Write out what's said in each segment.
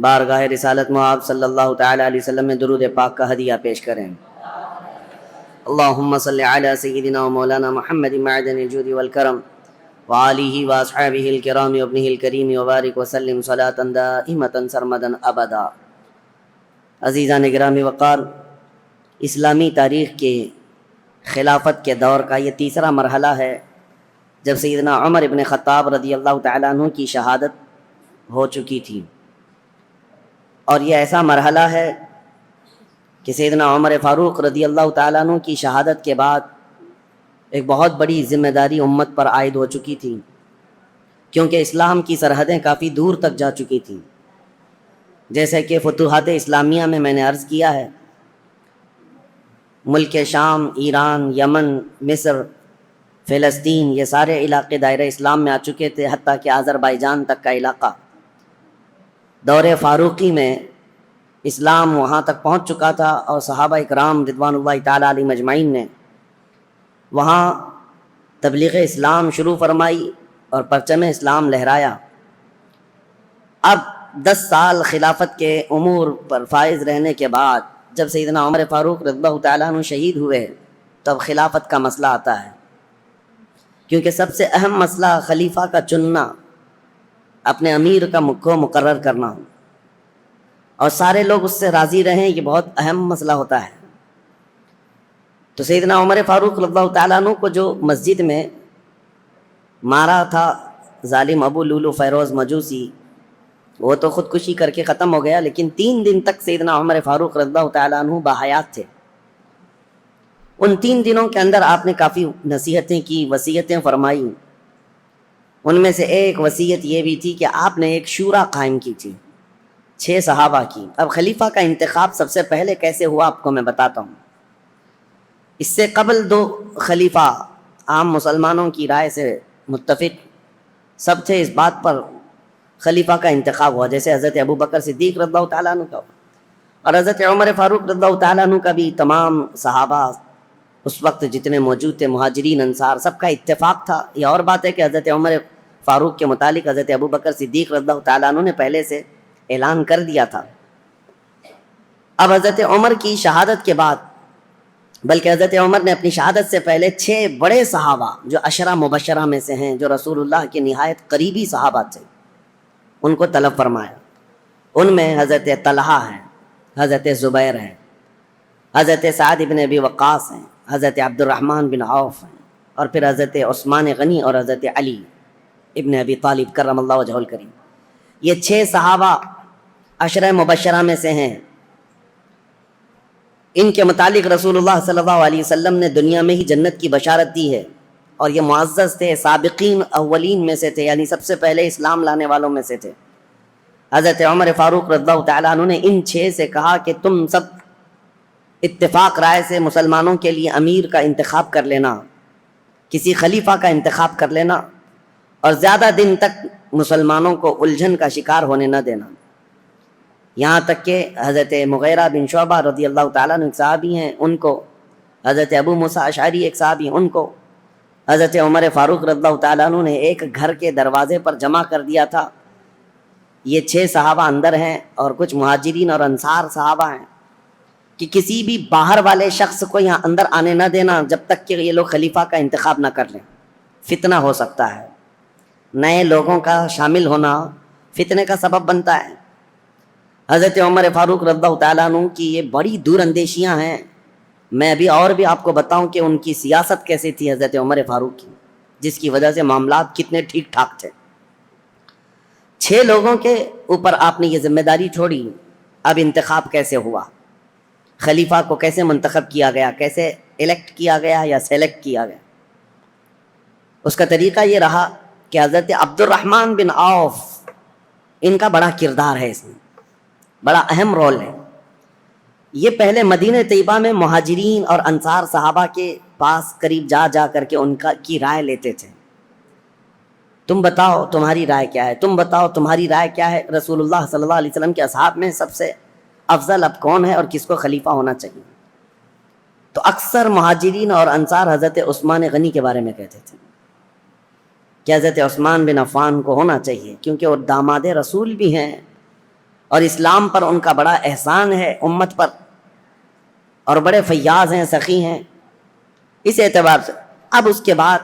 بارگاہ رسالت مآب صلی اللہ تعالی علیہ وسلم میں درود پاک کا ہدیہ پیش کریں۔ اللہم صلی علی سیدنا و مولانا محمد معدن الجود والکرم وآلہ واصحابہ الکرام وابنہ الکریم وبارک وسلم صلاة دائمة سرمدا ابدا۔ عزیزان گرامی وقار، اسلامی تاریخ کے خلافت کے دور کا یہ تیسرا مرحلہ ہے جب سیدنا عمر ابن خطاب رضی اللہ تعالیٰ عنہ کی شہادت ہو چکی تھی، اور یہ ایسا مرحلہ ہے کہ سیدنا عمر فاروق رضی اللہ تعالیٰ عنہ کی شہادت کے بعد ایک بہت بڑی ذمہ داری امت پر عائد ہو چکی تھی، کیونکہ اسلام کی سرحدیں کافی دور تک جا چکی تھیں۔ جیسے کہ فتوحات اسلامیہ میں نے عرض کیا ہے، ملک شام، ایران، یمن، مصر، فلسطین، یہ سارے علاقے دائرہ اسلام میں آ چکے تھے، حتیٰ کہ آذربائیجان تک کا علاقہ۔ دور فاروقی میں اسلام وہاں تک پہنچ چکا تھا، اور صحابہ اکرام رضوان اللہ تعالیٰ علیہم اجمعین نے وہاں تبلیغ اسلام شروع فرمائی اور پرچم اسلام لہرایا۔ اب 10 سال خلافت کے امور پر فائز رہنے کے بعد جب سیدنا عمر فاروق رضی اللہ تعالیٰ عنہ شہید ہوئے، تب خلافت کا مسئلہ آتا ہے، کیونکہ سب سے اہم مسئلہ خلیفہ کا چننا، اپنے امیر کو مقرر کرنا، اور سارے لوگ اس سے راضی رہیں، یہ بہت اہم مسئلہ ہوتا ہے۔ تو سیدنا عمر فاروق رضی اللہ تعالیٰ عنہ کو جو مسجد میں مارا تھا ظالم ابو لولو فیروز مجوسی، وہ تو خودکشی کر کے ختم ہو گیا، لیکن 3 دن تک سیدنا عمر فاروق رضی اللہ تعالیٰ عنہ باحیات تھے۔ ان 3 دنوں کے اندر آپ نے کافی نصیحتیں کی، وصیتیں فرمائی۔ ان میں سے ایک وصیت یہ بھی تھی کہ آپ نے ایک شورا قائم کی تھی 6 صحابہ کی۔ اب خلیفہ کا انتخاب سب سے پہلے کیسے ہوا آپ کو میں بتاتا ہوں۔ اس سے قبل 2 خلیفہ عام مسلمانوں کی رائے سے متفق سب تھے، اس بات پر خلیفہ کا انتخاب ہوا، جیسے حضرت ابو بکر صدیق رضی اللہ تعالیٰ عنہ کا، اور حضرت عمر فاروق رضی اللہ تعالیٰ عنہ کا بھی۔ تمام صحابہ اس وقت جتنے موجود تھے، مہاجرین انصار، سب کا اتفاق تھا۔ یہ اور بات ہے کہ حضرت عمر فاروق کے متعلق حضرت ابو بکر صدیق رضی اللہ تعالیٰ عنہ نے پہلے سے اعلان کر دیا تھا۔ اب حضرت عمر کی شہادت کے بعد، بلکہ حضرت عمر نے اپنی شہادت سے پہلے 6 بڑے صحابہ جو عشرہ مبشرہ میں سے ہیں، جو رسول اللہ کے نہایت قریبی صحابہ تھے، ان کو طلب فرمایا۔ ان میں حضرت طلحہ ہیں، حضرت زبیر ہیں، حضرت سعد بن ابی وقاص ہیں، حضرت عبد الرحمن بن عوف ہیں، اور پھر حضرت عثمان غنی اور حضرت علی ابن ابی طالب کرم اللہ وجہہ الکریم۔ یہ 6 صحابہ عشرہ مبشرہ میں سے ہیں۔ ان کے متعلق رسول اللہ صلی اللہ علیہ وسلم نے دنیا میں ہی جنت کی بشارت دی ہے، اور یہ معزز تھے، سابقین اولین میں سے تھے، یعنی سب سے پہلے اسلام لانے والوں میں سے تھے۔ حضرت عمر فاروق رضی اللہ تعالیٰ عنہ نے ان 6 سے کہا کہ تم سب اتفاق رائے سے مسلمانوں کے لیے امیر کا انتخاب کر لینا، کسی خلیفہ کا انتخاب کر لینا، اور زیادہ دن تک مسلمانوں کو الجھن کا شکار ہونے نہ دینا۔ یہاں تک کہ حضرت مغیرہ بن شعبہ رضی اللہ تعالیٰ عنہ ایک صحابی ہیں، ان کو، حضرت ابو موسیٰ اشعری ایک صحابی ہیں، ان کو حضرت عمر فاروق رضی اللہ تعالیٰ عنہ نے ایک گھر کے دروازے پر جمع کر دیا تھا۔ یہ 6 صحابہ اندر ہیں، اور کچھ مہاجرین اور انصار صحابہ ہیں، کہ کسی بھی باہر والے شخص کو یہاں اندر آنے نہ دینا جب تک کہ یہ لوگ خلیفہ کا انتخاب نہ کر لیں، فتنہ ہو سکتا ہے۔ نئے لوگوں کا شامل ہونا فتنے کا سبب بنتا ہے۔ حضرت عمر فاروق رضی اللہ تعالیٰ عنہ کی یہ بڑی دور اندیشیاں ہیں۔ میں ابھی اور بھی آپ کو بتاؤں کہ ان کی سیاست کیسی تھی حضرت عمر فاروق کی، جس کی وجہ سے معاملات کتنے ٹھیک ٹھاک تھے۔ 6 لوگوں کے اوپر آپ نے یہ ذمہ داری چھوڑی۔ اب انتخاب کیسے ہوا، خلیفہ کو کیسے منتخب کیا گیا، کیسے الیکٹ کیا گیا یا سیلیکٹ کیا گیا؟ اس کا طریقہ یہ رہا کہ حضرت عبد الرحمن بن عوف، ان کا بڑا کردار ہے، اس میں بڑا اہم رول ہے۔ یہ پہلے مدینہ طیبہ میں مہاجرین اور انصار صحابہ کے پاس قریب جا جا کر کے ان کی رائے لیتے تھے۔ تم بتاؤ تمہاری رائے کیا ہے، تم بتاؤ تمہاری رائے کیا ہے، رسول اللہ صلی اللہ علیہ وسلم کے اصحاب میں سب سے افضل اب کون ہے اور کس کو خلیفہ ہونا چاہیے؟ تو اکثر مہاجرین اور انصار حضرت عثمان غنی کے بارے میں کہتے تھے کہ حضرت عثمان بن عفان کو ہونا چاہیے، کیونکہ وہ داماد رسول بھی ہیں، اور اسلام پر ان کا بڑا احسان ہے امت پر، اور بڑے فیاض ہیں، سخی ہیں۔ اس اعتبار سے اب اس کے بعد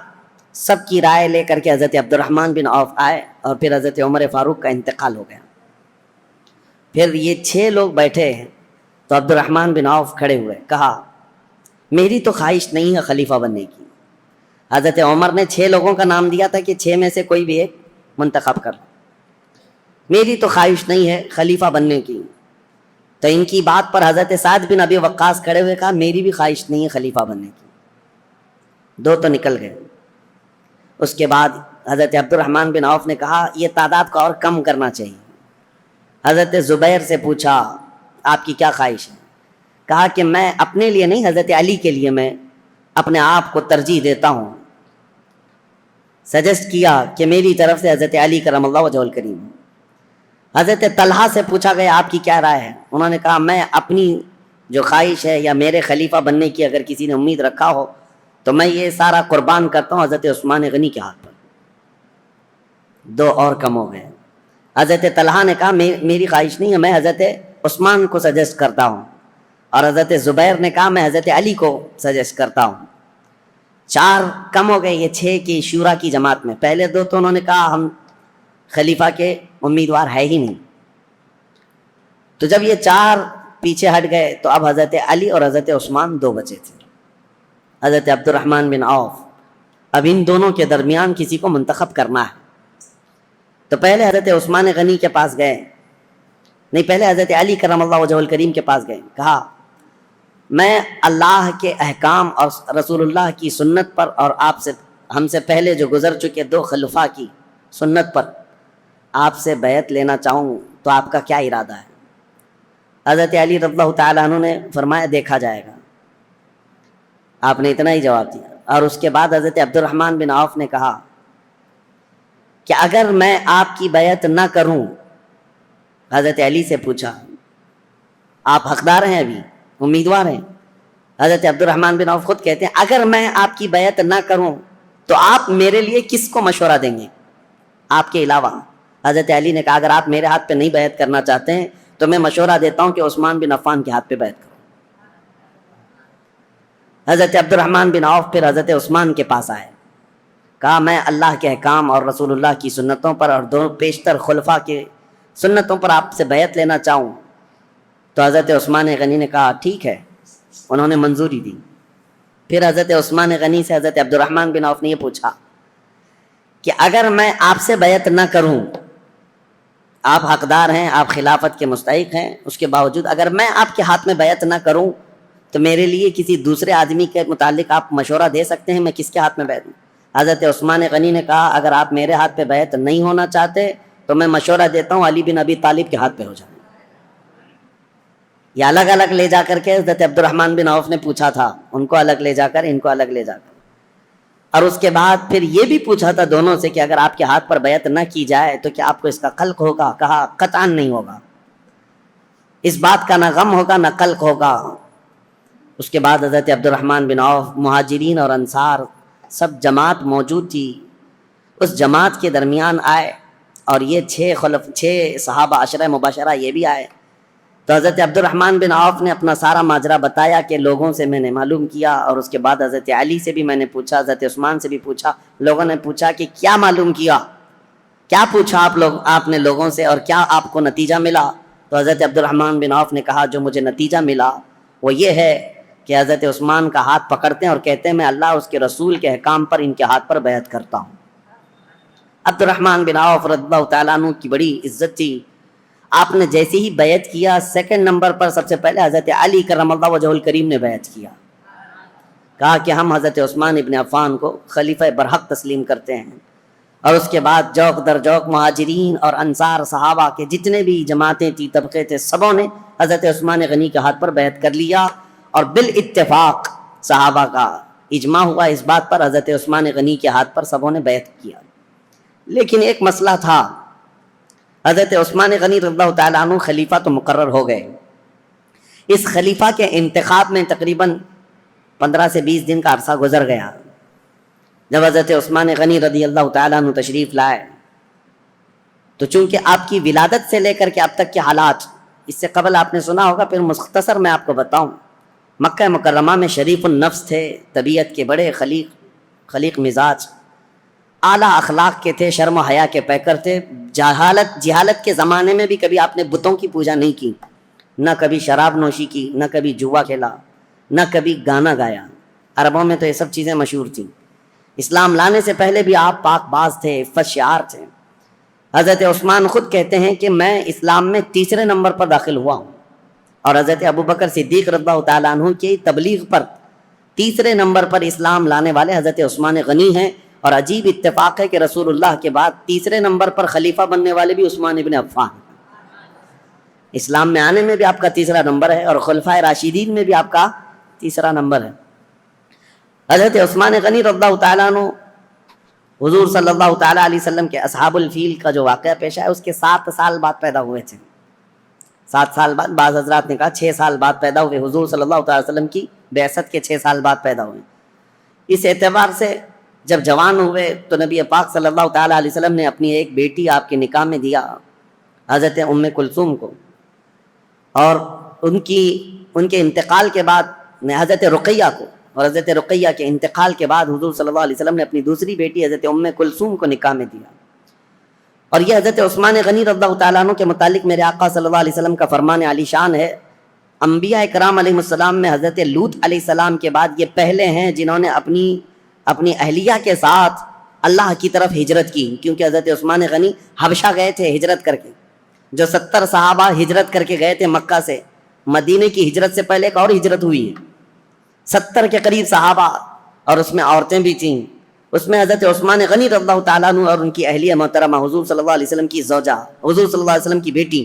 سب کی رائے لے کر کے حضرت عبد الرحمن بن عوف آئے، اور پھر حضرت عمر فاروق کا انتقال ہو گیا۔ پھر یہ 6 لوگ بیٹھے ہیں تو عبد الرحمن بن عوف کھڑے ہوئے، کہا میری تو خواہش نہیں ہے خلیفہ بننے کی۔ حضرت عمر نے 6 لوگوں کا نام دیا تھا کہ 6 میں سے کوئی بھی ایک منتخب کر، میری تو خواہش نہیں ہے خلیفہ بننے کی۔ تو ان کی بات پر حضرت سعد بن ابی وقاص کھڑے ہوئے، کہا میری بھی خواہش نہیں ہے خلیفہ بننے کی۔ 2 تو نکل گئے۔ اس کے بعد حضرت عبد الرحمن بن عوف نے کہا یہ تعداد کو اور کم کرنا چاہیے۔ حضرت زبیر سے پوچھا آپ کی کیا خواہش ہے؟ کہا کہ میں اپنے لیے نہیں، حضرت علی کے لیے میں اپنے آپ کو ترجیح دیتا ہوں۔ سجیسٹ کیا کہ میری طرف سے حضرت علی کرم اللہ وجہہ الکریم۔ حضرت طلحہ سے پوچھا گیا آپ کی کیا رائے ہے؟ انہوں نے کہا میں اپنی جو خواہش ہے یا میرے خلیفہ بننے کی اگر کسی نے امید رکھا ہو تو میں یہ سارا قربان کرتا ہوں حضرت عثمان غنی کے ہاتھ پر۔ 2 اور کم ہو گئے۔ حضرت طلحہ نے کہا میری خواہش نہیں ہے، میں حضرت عثمان کو سجیسٹ کرتا ہوں، اور حضرت زبیر نے کہا میں حضرت علی کو سجیسٹ کرتا ہوں۔ 4 کم ہو گئے یہ 6 کی شورا کی جماعت میں۔ پہلے 2 تو انہوں نے کہا ہم خلیفہ کے امیدوار ہے ہی نہیں۔ تو جب یہ 4 پیچھے ہٹ گئے تو اب حضرت علی اور حضرت عثمان 2 بچے تھے، حضرت عبد الرحمن بن عوف۔ اب ان دونوں کے درمیان کسی کو منتخب کرنا ہے۔ تو پہلے حضرت عثمان غنی کے پاس گئے، نہیں پہلے حضرت علی کرم اللہ وجہہ الکریم کے پاس گئے، کہا میں اللہ کے احکام اور رسول اللہ کی سنت پر اور آپ سے ہم سے پہلے جو گزر چکے 2 خلفاء کی سنت پر آپ سے بیعت لینا چاہوں تو آپ کا کیا ارادہ ہے؟ حضرت علی رضی اللہ تعالیٰ عنہ نے فرمایا دیکھا جائے گا۔ آپ نے اتنا ہی جواب دیا۔ اور اس کے بعد حضرت عبد الرحمن بن عوف نے کہا کہ اگر میں آپ کی بیعت نہ کروں، حضرت علی سے پوچھا آپ حقدار ہیں، ابھی امیدوار ہیں؟ حضرت عبد الرحمن بن عوف خود کہتے ہیں اگر میں آپ کی بیعت نہ کروں تو آپ میرے لیے کس کو مشورہ دیں گے آپ کے علاوہ؟ حضرت علی نے کہا اگر آپ میرے ہاتھ پہ نہیں بیعت کرنا چاہتے ہیں تو میں مشورہ دیتا ہوں کہ عثمان بن عفان کے ہاتھ پہ بیعت کرو۔ حضرت عبد الرحمن بن عوف پھر حضرت عثمان کے پاس آئے، کہا میں اللہ کے احکام اور رسول اللہ کی سنتوں پر اور 2 پیشتر خلفاء کے سنتوں پر آپ سے بیعت لینا چاہوں۔ تو حضرت عثمان غنی نے کہا ٹھیک ہے، انہوں نے منظوری دی۔ پھر حضرت عثمان غنی سے حضرت عبد الرحمن بن عوف نے یہ پوچھا کہ اگر میں آپ سے بیعت نہ کروں، آپ حقدار ہیں، آپ خلافت کے مستحق ہیں، اس کے باوجود اگر میں آپ کے ہاتھ میں بیعت نہ کروں تو میرے لیے کسی دوسرے آدمی کے متعلق آپ مشورہ دے سکتے ہیں، میں کس کے ہاتھ میں بیعت؟ حضرت عثمان غنی نے کہا اگر آپ میرے ہاتھ پہ بیعت نہیں ہونا چاہتے تو میں مشورہ دیتا ہوں علی بن ابی طالب کے ہاتھ پہ ہو جائیں۔ یہ الگ الگ لے جا کر کے حضرت عبد الرحمن بن عوف نے پوچھا تھا، ان کو الگ لے جا کر ان کو الگ لے جا کر، اور اس کے بعد پھر یہ بھی پوچھا تھا دونوں سے کہ اگر آپ کے ہاتھ پر بیعت نہ کی جائے تو کیا آپ کو اس کا قلق ہوگا؟ کہا قطعاً نہیں ہوگا، اس بات کا نہ غم ہوگا نہ قلق ہوگا۔ اس کے بعد حضرت عبد الرحمن بن عوف، مہاجرین اور انصار سب جماعت موجود تھی، اس جماعت کے درمیان آئے، اور یہ 6 صحابہ عشرہ مباشرہ یہ بھی آئے۔ تو حضرت عبد الرحمن بن عوف نے اپنا سارا ماجرا بتایا کہ لوگوں سے میں نے معلوم کیا، اور اس کے بعد حضرت علی سے بھی میں نے پوچھا، حضرت عثمان سے بھی پوچھا۔ لوگوں نے پوچھا کہ کیا معلوم کیا، کیا پوچھا آپ نے لوگوں سے، اور کیا آپ کو نتیجہ ملا؟ تو حضرت عبد الرحمن بن عوف نے کہا جو مجھے نتیجہ ملا وہ یہ ہے کہ حضرت عثمان کا ہاتھ پکڑتے ہیں اور کہتے ہیں میں اللہ اس کے رسول کے احکام پر ان کے ہاتھ پر بیعت کرتا ہوں۔ عبد الرحمن بن عوف رضی اللہ تعالیٰ عنہ کی بڑی عزت تھی۔ آپ نے جیسے ہی بیعت کیا، 2 نمبر پر سب سے پہلے حضرت علی کرم اللہ وجہہ الکریم نے بیعت کیا، کہا کہ ہم حضرت عثمان ابن عفان کو خلیفہ برحق تسلیم کرتے ہیں۔ اور اس کے بعد جوق در جوق مہاجرین اور انصار صحابہ کے جتنے بھی جماعتیں تھی، طبقے تھے، سبوں نے حضرت عثمان غنی کے ہاتھ پر بیعت کر لیا، اور بالاتفاق صحابہ کا اجماع ہوا اس بات پر حضرت عثمان غنی کے ہاتھ پر سبوں نے بیعت کیا۔ لیکن ایک مسئلہ تھا، حضرت عثمان غنی رضی اللہ تعالیٰ عنہ خلیفہ تو مقرر ہو گئے، اس خلیفہ کے انتخاب میں تقریباً 15 سے 20 دن کا عرصہ گزر گیا۔ جب حضرت عثمان غنی رضی اللہ تعالیٰ عنہ تشریف لائے تو چونکہ آپ کی ولادت سے لے کر کے اب تک کے حالات اس سے قبل آپ نے سنا ہوگا، پھر مختصر میں آپ کو بتاؤں. مکہ مکرمہ میں شریف النفس تھے، طبیعت کے بڑے خلیق مزاج، اعلیٰ اخلاق کے تھے، شرم و حیا کے پیکر تھے. جہالت کے زمانے میں بھی کبھی آپ نے بتوں کی پوجا نہیں کی، نہ کبھی شراب نوشی کی، نہ کبھی جوا کھیلا، نہ کبھی گانا گایا. عربوں میں تو یہ سب چیزیں مشہور تھیں. اسلام لانے سے پہلے بھی آپ پاک باز تھے، عفت شعار تھے. حضرت عثمان خود کہتے ہیں کہ میں اسلام میں تیسرے نمبر پر داخل ہوا ہوں، اور حضرت ابوبکر صدیق رضی اللہ تعالیٰ عنہ کی تبلیغ پر تیسرے نمبر پر اسلام لانے والے حضرت عثمان غنی ہیں. اور عجیب اتفاق ہے کہ رسول اللہ کے بعد تیسرے نمبر پر خلیفہ بننے والے بھی عثمان ابن عفان. اسلام میں آنے میں بھی آپ کا تیسرا نمبر ہے، اور خلفائے راشدین میں بھی آپ کا تیسرا نمبر ہے. حضرت عثمان غنی رضی اللہ تعالیٰ عنہ حضور صلی اللہ تعالیٰ علیہ وسلم کے اصحاب الفیل کا جو واقعہ پیش ہے اس کے 7 سال بعد پیدا ہوئے تھے. 7 سال بعد، بعض حضرات نے کہا 6 سال بعد پیدا ہوئے. حضور صلی اللہ تعالیٰ وسلم کی بعثت کے 6 سال بعد پیدا ہوئے. اس اعتبار سے جب جوان ہوئے تو نبی پاک صلی اللہ تعالیٰ علیہ وسلم نے اپنی ایک بیٹی آپ کے نکاح میں دیا، حضرت ام کلثوم کو. اور ان کے انتقال کے بعد حضرت رقیہ کو، اور حضرت رقیہ کے انتقال کے بعد حضور صلی اللہ علیہ وسلم نے اپنی دوسری بیٹی حضرت ام کلثوم کو نکاح میں دیا. اور یہ حضرت عثمان غنی رضی اللہ تعالیٰ عنہ کے متعلق میرے آقا صلی اللہ علیہ وسلم کا فرمان علی شان ہے. انبیاء کرام علیہ السلام میں حضرت لوط علیہ السلام کے بعد یہ پہلے ہیں جنہوں نے اپنی اہلیہ کے ساتھ اللہ کی طرف ہجرت کی. کیونکہ حضرت عثمان غنی حبشہ گئے تھے ہجرت کر کے. جو 70 صحابہ ہجرت کر کے گئے تھے مکہ سے، مدینے کی ہجرت سے پہلے ایک اور ہجرت ہوئی ہے، 70 کے قریب صحابہ، اور اس میں عورتیں بھی تھیں. اس میں حضرت عثمان غنی رضی اللہ تعالیٰ عنہ اور ان کی اہلیہ محترمہ حضور صلی اللہ علیہ وسلم کی زوجہ، حضور صلی اللہ علیہ وسلم کی بیٹی،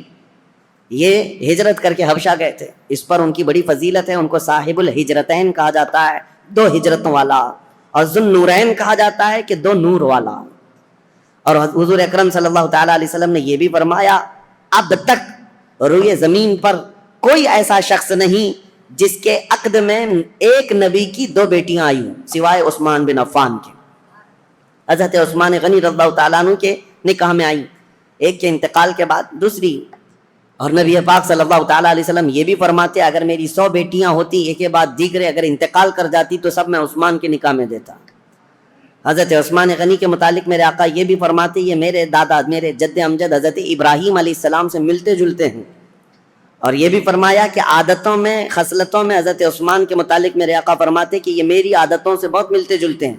یہ ہجرت کر کے حبشہ گئے تھے. اس پر ان کی بڑی فضیلت ہے. ان کو صاحب الہجرتین کہا جاتا ہے، 2 ہجرتوں والا، اور ذو النورین کہا جاتا ہے کہ 2 نور والا. اور حضور اکرم صلی اللہ تعالیٰ علیہ وسلم نے یہ بھی فرمایا، اب تک روئے زمین پر کوئی ایسا شخص نہیں جس کے عقد میں ایک نبی کی 2 بیٹیاں آئی ہوں سوائے عثمان بن عفان کے. حضرت عثمان غنی رضی اللہ تعالیٰ عنہ کے نکاح میں آئی، ایک کے انتقال کے بعد دوسری. اور نبی پاک صلی اللہ تعالیٰ علیہ وسلم یہ بھی فرماتے، اگر میری 100 بیٹیاں ہوتی ایک کے بعد دیگرے اگر انتقال کر جاتی تو سب میں عثمان کے نکاح میں دیتا. حضرت عثمان غنی کے متعلق میرے آقا یہ بھی فرماتے، یہ میرے دادا، میرے جد امجد حضرت ابراہیم علیہ السلام سے ملتے جلتے ہیں. اور یہ بھی فرمایا کہ عادتوں میں، خصلتوں میں حضرت عثمان کے متعلق میرے آقا فرماتے کہ یہ میری عادتوں سے بہت ملتے جلتے ہیں.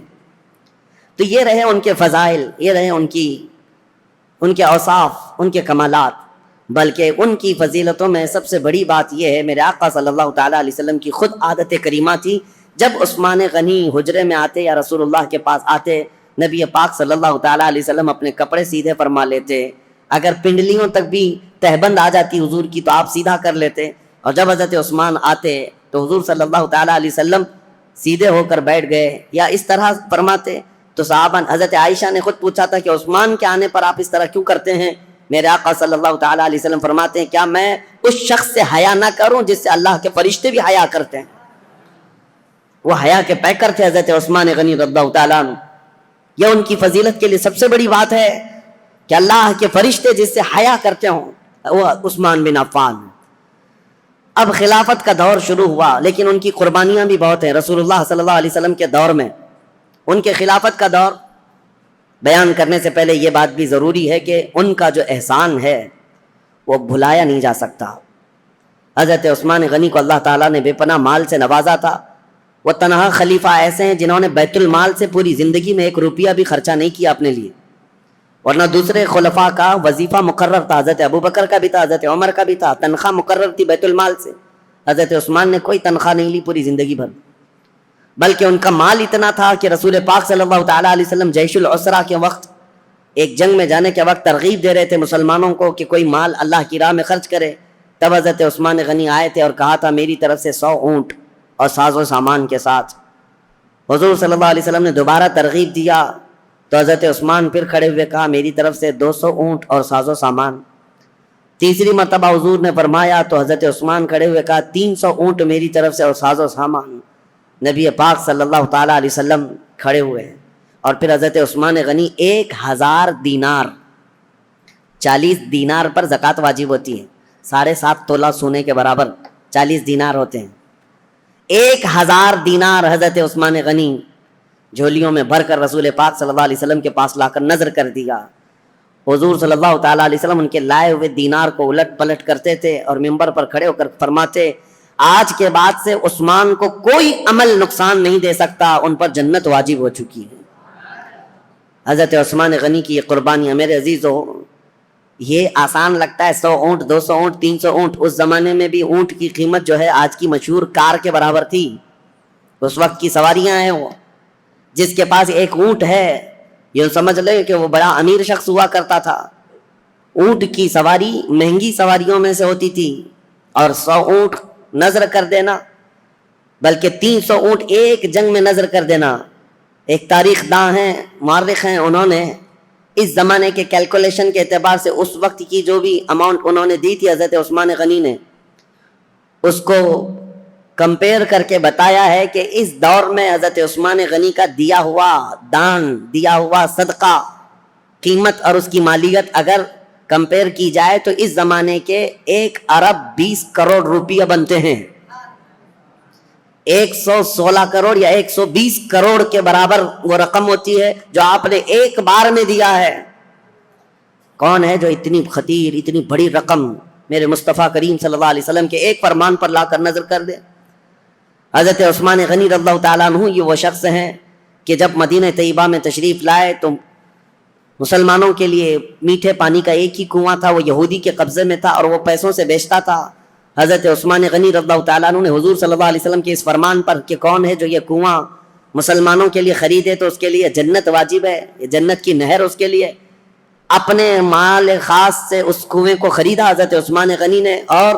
تو یہ رہے ان کے فضائل، یہ رہے ان کے اوصاف، ان کے کمالات. بلکہ ان کی فضیلتوں میں سب سے بڑی بات یہ ہے، میرے آقا صلی اللہ تعالیٰ علیہ وسلم کی خود عادت کریمہ تھی. جب عثمان غنی حجرے میں آتے یا رسول اللہ کے پاس آتے، نبی پاک صلی اللہ تعالیٰ علیہ وسلم اپنے کپڑے سیدھے فرما لیتے. اگر پنڈلیوں تک بھی تہبند آ جاتی حضور کی تو آپ سیدھا کر لیتے. اور جب حضرت عثمان آتے تو حضور صلی اللہ تعالیٰ علیہ وسلم سیدھے ہو کر بیٹھ گئے یا اس طرح فرماتے. تو صحابہ، حضرت عائشہ نے خود پوچھا تھا کہ عثمان کے آنے پر آپ اس طرح کیوں کرتے ہیں؟ میرے آقا صلی اللہ تعالیٰ علیہ وسلم فرماتے ہیں، کیا میں اس شخص سے حیا نہ کروں جس سے اللہ کے فرشتے بھی حیا کرتے ہیں؟ وہ حیا کے پیکر تھے حضرت عثمان غنی رضی اللہ تعالیٰ عنہ. یہ ان کی فضیلت کے لیے سب سے بڑی بات ہے کہ اللہ کے فرشتے جس سے حیا کرتے ہوں وہ عثمان بن عفان. اب خلافت کا دور شروع ہوا، لیکن ان کی قربانیاں بھی بہت ہیں. رسول اللہ صلی اللہ علیہ وسلم کے دور میں، ان کے خلافت کا دور بیان کرنے سے پہلے یہ بات بھی ضروری ہے کہ ان کا جو احسان ہے وہ بھلایا نہیں جا سکتا. حضرت عثمان غنی کو اللہ تعالیٰ نے بے پناہ مال سے نوازا تھا. وہ تنہا خلیفہ ایسے ہیں جنہوں نے بیت المال سے پوری زندگی میں 1 روپیہ بھی خرچہ نہیں کیا اپنے لیے، ورنہ دوسرے خلفاء کا وظیفہ مقرر تھا. حضرت ابوبکر کا بھی تھا، حضرت عمر کا بھی تھا، تنخواہ مقرر تھی بیت المال سے. حضرت عثمان نے کوئی تنخواہ نہیں لی پوری زندگی بھر، بلکہ ان کا مال اتنا تھا کہ رسول پاک صلی اللہ تعالیٰ علیہ وسلم جیش العسرہ کے وقت، ایک جنگ میں جانے کے وقت ترغیب دے رہے تھے مسلمانوں کو کہ کوئی مال اللہ کی راہ میں خرچ کرے. تب حضرت عثمان غنی آئے تھے اور کہا تھا میری طرف سے 100 اونٹ اور ساز و سامان کے ساتھ. حضور صلی اللہ علیہ وسلم نے دوبارہ ترغیب دیا تو حضرت عثمان پھر کھڑے ہوئے کہا میری طرف سے 200 اونٹ اور ساز و سامان. تیسری مرتبہ حضور نے فرمایا تو حضرت عثمان کھڑے ہوئے کہا 300 اونٹ میری طرف سے اور ساز و سامان. نبی پاک صلی اللہ تعالیٰ علیہ وسلم کھڑے ہوئے اور پھر حضرت عثمان غنی 1000 دینار 40 دینار پر زکوٰۃ واجب ہوتی ہے، 7.5 تولہ سونے کے برابر 40 دینار ہوتے ہیں۔ 1000 دینار حضرت عثمان غنی جھولیوں میں بھر کر رسول پاک صلی اللہ علیہ وسلم کے پاس لا کر نظر کر دیا۔ حضور صلی اللہ تعالیٰ علیہ وسلم ان کے لائے ہوئے دینار کو الٹ پلٹ کرتے تھے اور ممبر پر کھڑے ہو کر فرماتے، آج کے بعد سے عثمان کو کوئی عمل نقصان نہیں دے سکتا، ان پر جنت واجب ہو چکی ہے۔ حضرت عثمان غنی کی یہ قربانیاں میرے عزیزو، یہ آسان لگتا ہے، 100 اونٹ 200 اونٹ 300 اونٹ، اس زمانے میں بھی اونٹ کی قیمت جو ہے آج کی مشہور کار کے برابر تھی، اس وقت کی سواریاں ہیں۔ وہ جس کے پاس ایک اونٹ ہے یہ سمجھ لے کہ وہ بڑا امیر شخص ہوا کرتا تھا۔ اونٹ کی سواری مہنگی سواریوں میں سے ہوتی تھی، اور 100 اونٹ نظر کر دینا، بلکہ 300 اونٹ ایک جنگ میں نظر کر دینا۔ ایک تاریخ داں ہیں، مورخ ہیں، انہوں نے اس زمانے کے کیلکولیشن کے اعتبار سے اس وقت کی جو بھی اماؤنٹ انہوں نے دی تھی حضرت عثمان غنی نے، اس کو کمپیئر کر کے بتایا ہے کہ اس دور میں حضرت عثمان غنی کا دیا ہوا دان، دیا ہوا صدقہ، قیمت اور اس کی مالیت اگر کمپیئر کی جائے تو اس زمانے کے 1 ارب 20 کروڑ روپیہ بنتے ہیں۔ 116 کروڑ یا 120 کروڑ کے برابر وہ رقم ہوتی ہے جو آپ نے ایک بار میں دیا ہے۔ کون ہے جو اتنی خطیر، اتنی بڑی رقم میرے مصطفیٰ کریم صلی اللہ علیہ وسلم کے ایک فرمان پر لا کر نظر کر دے؟ حضرت عثمان غنی رضی اللہ تعالیٰ عنہ یہ وہ شخص ہیں کہ جب مدینہ طیبہ میں تشریف لائے تو مسلمانوں کے لیے میٹھے پانی کا ایک ہی کنواں تھا، وہ یہودی کے قبضے میں تھا اور وہ پیسوں سے بیچتا تھا۔ حضرت عثمان غنی رضی اللہ تعالیٰ عنہ نے حضور صلی اللہ علیہ وسلم کے اس فرمان پر کہ کون ہے جو یہ کنواں مسلمانوں کے لیے خریدے تو اس کے لیے جنت واجب ہے، یہ جنت کی نہر اس کے لیے، اپنے مال خاص سے اس کنویں کو خریدا حضرت عثمان غنی نے، اور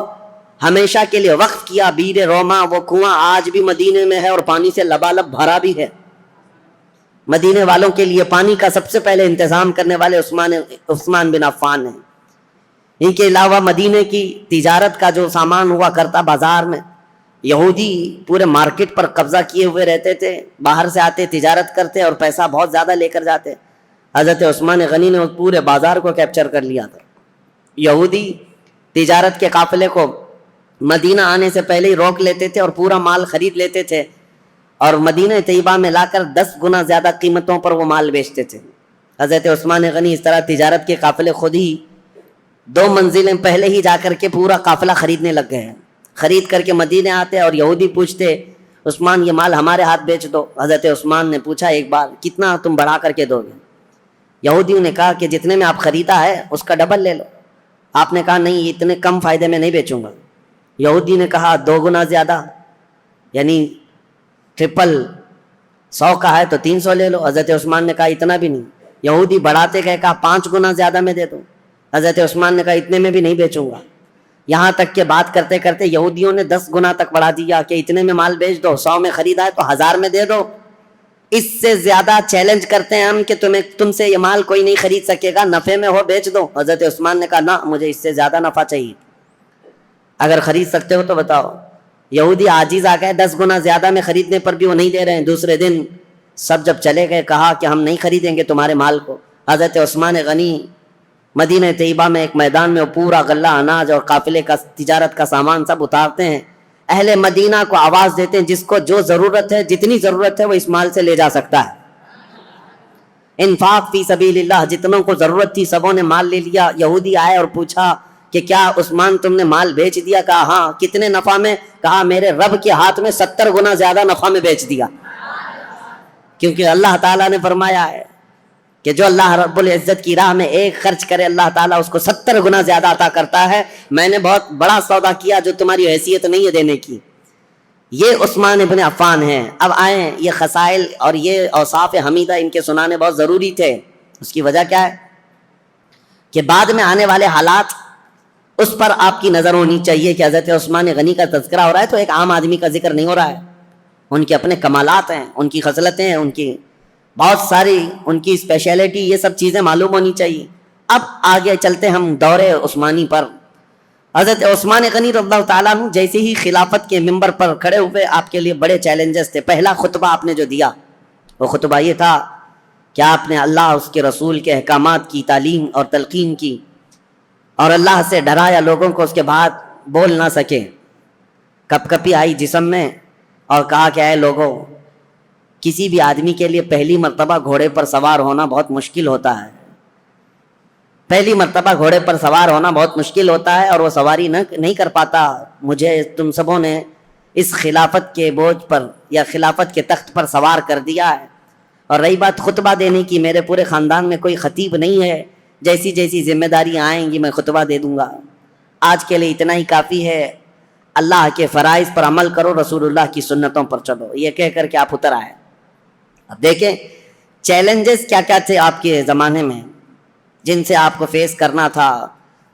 ہمیشہ کے لیے وقف کیا بیر روما۔ وہ کنواں آج بھی مدینے میں ہے اور پانی سے لبالب بھرا بھی ہے۔ مدینے والوں کے لیے پانی کا سب سے پہلے انتظام کرنے والے عثمان بن عفان ہیں۔ ان کے علاوہ مدینے کی تجارت کا جو سامان ہوا کرتا بازار میں، یہودی پورے مارکیٹ پر قبضہ کیے ہوئے رہتے تھے، باہر سے آتے تجارت کرتے اور پیسہ بہت زیادہ لے کر جاتے۔ حضرت عثمان غنی نے پورے بازار کو کیپچر کر لیا تھا۔ یہودی تجارت کے قافلے کو مدینہ آنے سے پہلے ہی روک لیتے تھے اور پورا مال خرید لیتے تھے، اور مدینہ طیبہ میں لا کر 10 گنا زیادہ قیمتوں پر وہ مال بیچتے تھے۔ حضرت عثمان غنی اس طرح تجارت کے قافلے خود ہی 2 منزلیں پہلے ہی جا کر کے پورا قافلہ خریدنے لگ گئے ہیں۔ خرید کر کے مدینے آتے اور یہودی پوچھتے، عثمان یہ مال ہمارے ہاتھ بیچ دو۔ حضرت عثمان نے پوچھا ایک بار، کتنا تم بڑھا کر کے دو گے؟ یہودیوں نے کہا کہ جتنے میں آپ خریدا ہے اس کا ڈبل لے لو۔ آپ نے کہا نہیں، اتنے کم فائدے میں نہیں بیچوں گا۔ یہودی نے کہا 2 گنا زیادہ، یعنی ٹرپل، 100 کا ہے تو 300 لے لو۔ حضرت عثمان نے کہا اتنا بھی نہیں۔ یہودی بڑھاتے گئے، کہا 5 گنا زیادہ میں دے دو۔ حضرت عثمان نے کہا اتنے میں بھی نہیں بیچوں گا۔ یہاں تک کہ بات کرتے کرتے یہودیوں نے 10 گنا تک بڑھا دیا کہ اتنے میں مال بیچ دو، 100 میں خریدا ہے تو 1000 میں دے دو۔ اس سے زیادہ چیلنج کرتے ہیں ہم کہ تم سے یہ مال کوئی نہیں خرید سکے گا، نفع میں ہو بیچ دو۔ حضرت عثمان نے کہا نہ، مجھے اس سے زیادہ نفع چاہیے، اگر خرید سکتے ہو تو بتاؤ۔ یہودی عاجز آ گئے، 10 گنا زیادہ میں خریدنے پر بھی وہ نہیں دے رہے ہیں۔ دوسرے دن سب جب چلے گئے، کہا کہ ہم نہیں خریدیں گے تمہارے مال کو۔ حضرت عثمان غنی مدینہ طیبہ میں ایک میدان میں وہ پورا غلہ اناج اور قافلے کا تجارت کا سامان سب اتارتے ہیں، اہل مدینہ کو آواز دیتے ہیں جس کو جو ضرورت ہے، جتنی ضرورت ہے وہ اس مال سے لے جا سکتا ہے۔ انفاق فی سبیل اللہ، جتنوں کو ضرورت تھی سبوں نے مال لے لیا۔ یہودی آئے اور پوچھا کہ کیا عثمان تم نے مال بیچ دیا؟ کہا ہاں۔ کتنے نفع میں؟ کہا میرے رب کے ہاتھ میں 70 گنا زیادہ نفع میں بیچ دیا، کیونکہ اللہ تعالیٰ نے فرمایا ہے کہ جو اللہ رب العزت کی راہ میں ایک خرچ کرے اللہ تعالیٰ اس کو 70 گنا زیادہ عطا کرتا ہے۔ میں نے بہت بڑا سودا کیا جو تمہاری حیثیت نہیں ہے دینے کی۔ یہ عثمان ابن عفان ہیں۔ اب آئیں، یہ خصائل اور یہ اوصاف حمیدہ ان کے سنانے بہت ضروری تھے۔ اس کی وجہ کیا ہے کہ بعد میں آنے والے حالات اس پر آپ کی نظر ہونی چاہیے کہ حضرت عثمان غنی کا تذکرہ ہو رہا ہے تو ایک عام آدمی کا ذکر نہیں ہو رہا ہے۔ ان کے اپنے کمالات ہیں، ان کی خصلتیں ہیں، ان کی بہت ساری ان کی اسپیشلٹی، یہ سب چیزیں معلوم ہونی چاہیے۔ اب آگے چلتے ہم دور عثمانی پر۔ حضرت عثمان غنی رضی اللہ تعالیٰ عنہ جیسے ہی خلافت کے ممبر پر کھڑے ہوئے، آپ کے لیے بڑے چیلنجز تھے۔ پہلا خطبہ آپ نے جو دیا وہ خطبہ یہ تھا کہ آپ نے اللہ اس کے رسول کے احکامات کی تعلیم اور تلقین کی، اور اللہ سے ڈرایا لوگوں کو اس کے بعد بول نہ سکے. کپ کپی آئی جسم میں اور کہا کہ اے لوگوں، کسی بھی آدمی کے لیے پہلی مرتبہ گھوڑے پر سوار ہونا بہت مشکل ہوتا ہے. پہلی مرتبہ گھوڑے پر سوار ہونا بہت مشکل ہوتا ہے اور وہ سواری نہیں کر پاتا. مجھے تم سبوں نے اس خلافت کے بوجھ پر یا خلافت کے تخت پر سوار کر دیا ہے. اور رہی بات خطبہ دینے کی، میرے پورے خاندان میں کوئی خطیب نہیں ہے. جیسی جیسی ذمہ داریاں آئیں گی میں خطبہ دے دوں گا. آج کے لیے اتنا ہی کافی ہے. اللہ کے فرائض پر عمل کرو، رسول اللہ کی سنتوں پر چلو. یہ کہہ کر کے آپ اتر آئے. اب دیکھیں چیلنجز کیا کیا تھے آپ کے زمانے میں جن سے آپ کو فیس کرنا تھا.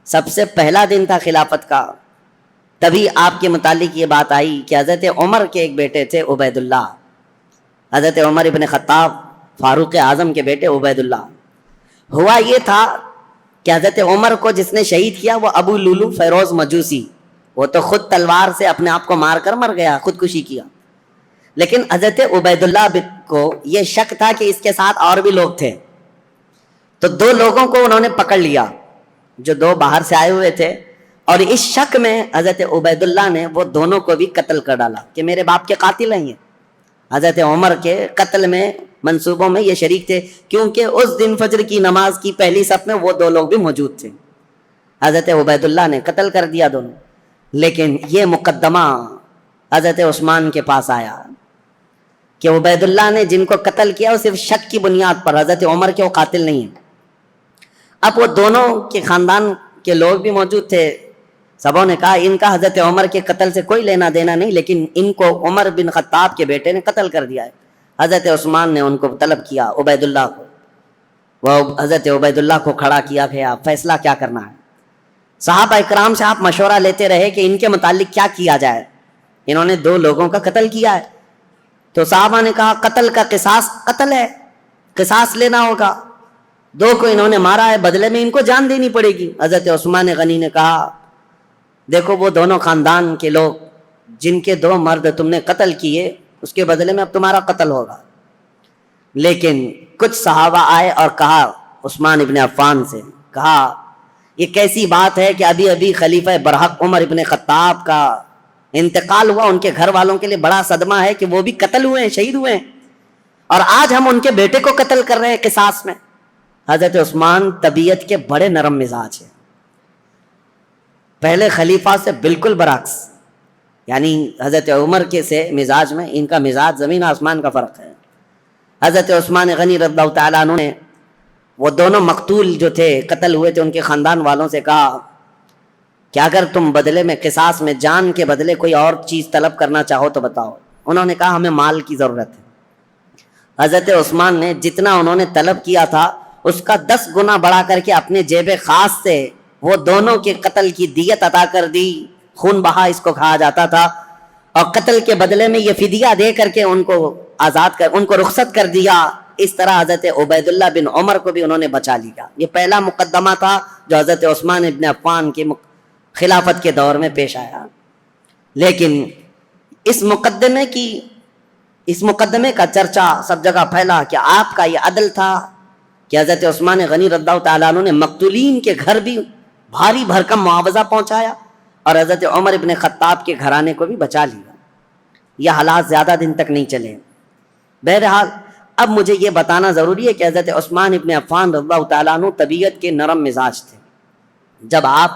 سب سے پہلا دن تھا خلافت کا، تبھی آپ کے متعلق یہ بات آئی کہ حضرت عمر کے ایک بیٹے تھے عبید اللہ. حضرت عمر ابن خطاب فاروق اعظم کے بیٹے عبید اللہ. ہوا یہ تھا کہ حضرت عمر کو جس نے شہید کیا وہ ابو لولو فیروز مجوسی. وہ تو خود تلوار سے اپنے آپ کو مار کر مر گیا، خودکشی کیا. لیکن حضرت عبید اللہ کو یہ شک تھا کہ اس کے ساتھ اور بھی لوگ تھے. تو دو لوگوں کو انہوں نے پکڑ لیا جو دو باہر سے آئے ہوئے تھے، اور اس شک میں حضرت عبید اللہ نے وہ دونوں کو بھی قتل کر ڈالا کہ میرے باپ کے قاتل ہیں یہ. حضرت عمر کے قتل میں منصوبوں میں یہ شریک تھے، کیونکہ اس دن فجر کی نماز کی پہلی صف میں وہ دو لوگ بھی موجود تھے. حضرت عبید اللہ نے قتل کر دیا دونوں. لیکن یہ مقدمہ حضرت عثمان کے پاس آیا کہ عبید اللہ نے جن کو قتل کیا وہ صرف شک کی بنیاد پر، حضرت عمر کے وہ قاتل نہیں ہیں. اب وہ دونوں کے خاندان کے لوگ بھی موجود تھے. سبوں نے کہا ان کا حضرت عمر کے قتل سے کوئی لینا دینا نہیں، لیکن ان کو عمر بن خطاب کے بیٹے نے قتل کر دیا ہے. حضرت عثمان نے ان کو طلب کیا عبید اللہ کو. وہ حضرت عبید اللہ کو کھڑا کیا گیا، فیصلہ کیا کرنا ہے. صحابہ اکرام سے آپ مشورہ لیتے رہے کہ ان کے متعلق کیا کیا جائے. انہوں نے دو لوگوں کا قتل کیا ہے. تو صحابہ نے کہا قتل کا قصاص قتل ہے، قصاص لینا ہوگا. دو کو انہوں نے مارا ہے، بدلے میں ان کو جان دینی پڑے گی. حضرت عثمان غنی نے کہا دیکھو وہ دونوں خاندان کے لوگ جن کے دو مرد تم نے قتل کیے اس کے بدلے میں اب تمہارا قتل ہوگا. لیکن کچھ صحابہ آئے اور کہا عثمان ابن عفان سے، کہا یہ کیسی بات ہے کہ ابھی ابھی خلیفہ برحق عمر ابن خطاب کا انتقال ہوا، ان کے گھر والوں کے لیے بڑا صدمہ ہے کہ وہ بھی قتل ہوئے ہیں، شہید ہوئے ہیں، اور آج ہم ان کے بیٹے کو قتل کر رہے ہیں قصاص میں. حضرت عثمان طبیعت کے بڑے نرم مزاج ہیں، پہلے خلیفہ سے بالکل برعکس. یعنی حضرت عمر کے سے مزاج میں ان کا مزاج زمین آسمان کا فرق ہے. حضرت عثمان غنی رضی اللہ تعالیٰ عنہ نے وہ دونوں مقتول جو تھے قتل ہوئے تھے ان کے خاندان والوں سے کہا کہ اگر تم بدلے میں قصاص میں جان کے بدلے کوئی اور چیز طلب کرنا چاہو تو بتاؤ. انہوں نے کہا ہمیں مال کی ضرورت ہے. حضرت عثمان نے جتنا انہوں نے طلب کیا تھا اس کا 10 گنا بڑھا کر کے اپنے جیب خاص سے وہ دونوں کے قتل کی دیت عطا کر دی. خون بہا اس کو کہا جاتا تھا. اور قتل کے بدلے میں یہ فدیہ دے کر کے ان کو آزاد کر ان کو رخصت کر دیا. اس طرح حضرت عبید اللہ بن عمر کو بھی انہوں نے بچا لیا. یہ پہلا مقدمہ تھا جو حضرت عثمان ابن عفان کے خلافت کے دور میں پیش آیا. لیکن اس مقدمے کا چرچا سب جگہ پھیلا کہ آپ کا یہ عدل تھا کہ حضرت عثمان غنی رضی اللہ تعالیٰ عنہ نے مقتولین کے گھر بھی بھاری بھرکم معاوضہ پہنچایا اور حضرت عمر ابن خطاب کے گھرانے کو بھی بچا لیا. یہ حالات زیادہ دن تک نہیں چلے. بہرحال اب مجھے یہ بتانا ضروری ہے کہ حضرت عثمان ابن عفان رضی اللہ تعالیٰ عنہ طبیعت کے نرم مزاج تھے. جب آپ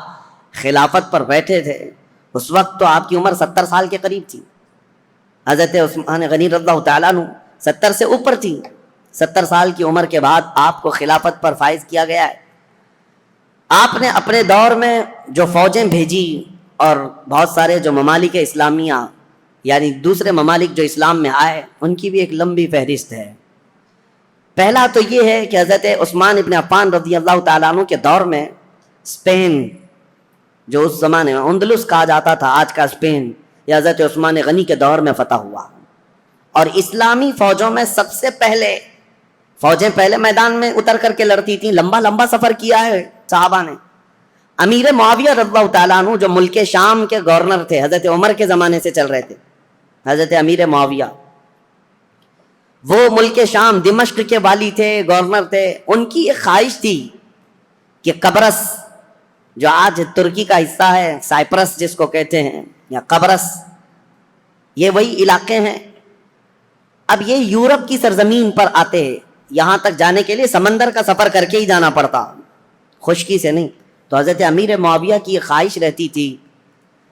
خلافت پر بیٹھے تھے اس وقت تو آپ کی عمر 70 سال کے قریب تھی. حضرت عثمان غنی رضی اللہ تعالیٰ عنہ 70 سے اوپر تھی. 70 سال کی عمر کے بعد آپ کو خلافت پر فائز کیا گیا ہے. آپ نے اپنے دور میں جو فوجیں بھیجی اور بہت سارے جو ممالک اسلامیہ یعنی دوسرے ممالک جو اسلام میں آئے ان کی بھی ایک لمبی فہرست ہے. پہلا تو یہ ہے کہ حضرت عثمان ابن عفان رضی اللہ تعالیٰ عنہ کے دور میں اسپین جو اس زمانے میں اندلس کہا جاتا تھا آج کا اسپین، یہ حضرت عثمان غنی کے دور میں فتح ہوا. اور اسلامی فوجوں میں سب سے پہلے فوجیں پہلے میدان میں اتر کر کے لڑتی تھیں. لمبا سفر کیا ہے صحابہ نے. امیر معاویہ رضی اللہ تعالیٰ عنہ جو ملک شام کے گورنر تھے، حضرت عمر کے زمانے سے چل رہے تھے، حضرت امیر معاویہ وہ ملک شام دمشق کے والی تھے، گورنر تھے. ان کی ایک خواہش تھی کہ قبرص جو آج ترکی کا حصہ ہے، سائپرس جس کو کہتے ہیں یا قبرص، یہ وہی علاقے ہیں۔ اب یہ یورپ کی سرزمین پر آتے ہیں، یہاں تک جانے کے لیے سمندر کا سفر کر کے ہی جانا پڑتا، خشکی سے نہیں۔ تو حضرت امیر معاویہ کی یہ خواہش رہتی تھی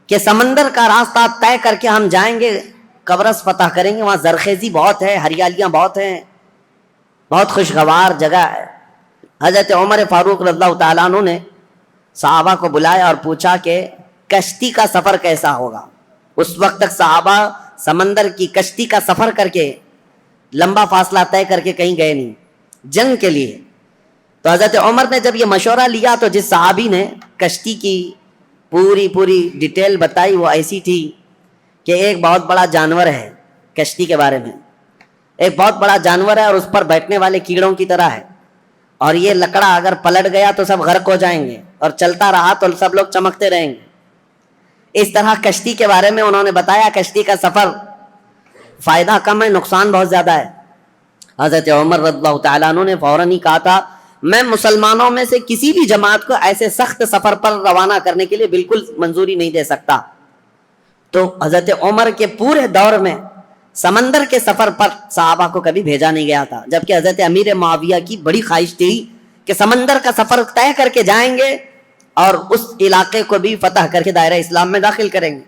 کہ سمندر کا راستہ طے کر کے ہم جائیں گے، قبرص فتح کریں گے، وہاں زرخیزی بہت ہے، ہریالیاں بہت ہیں، بہت خوشگوار جگہ ہے۔ حضرت عمر فاروق رضی اللہ تعالیٰ عنہ نے صحابہ کو بلایا اور پوچھا کہ کشتی کا سفر کیسا ہوگا۔ اس وقت تک صحابہ سمندر کی کشتی کا سفر کر کے لمبا فاصلہ طے کر کے کہیں گئے نہیں جنگ کے لیے۔ تو حضرت عمر نے جب یہ مشورہ لیا تو جس صحابی نے کشتی کی پوری ڈیٹیل بتائی وہ ایسی تھی کہ ایک بہت بڑا جانور ہے، کشتی کے بارے میں ایک بہت بڑا جانور ہے اور اس پر بیٹھنے والے کیڑوں کی طرح ہے، اور یہ لکڑا اگر پلٹ گیا تو سب غرق ہو جائیں گے، اور چلتا رہا تو سب لوگ چمکتے رہیں گے۔ اس طرح کشتی کے بارے میں انہوں نے بتایا، کشتی کا سفر فائدہ کم ہے، نقصان بہت زیادہ ہے۔ حضرت عمر رضی اللہ تعالیٰ عنہ نے فوراً ہی کہا تھا، میں مسلمانوں میں سے کسی بھی جماعت کو ایسے سخت سفر پر روانہ کرنے کے لیے بالکل منظوری نہیں دے سکتا۔ تو حضرت عمر کے پورے دور میں سمندر کے سفر پر صحابہ کو کبھی بھیجا نہیں گیا تھا، جبکہ حضرت امیر معاویہ کی بڑی خواہش تھی کہ سمندر کا سفر طے کر کے جائیں گے اور اس علاقے کو بھی فتح کر کے دائرہ اسلام میں داخل کریں گے۔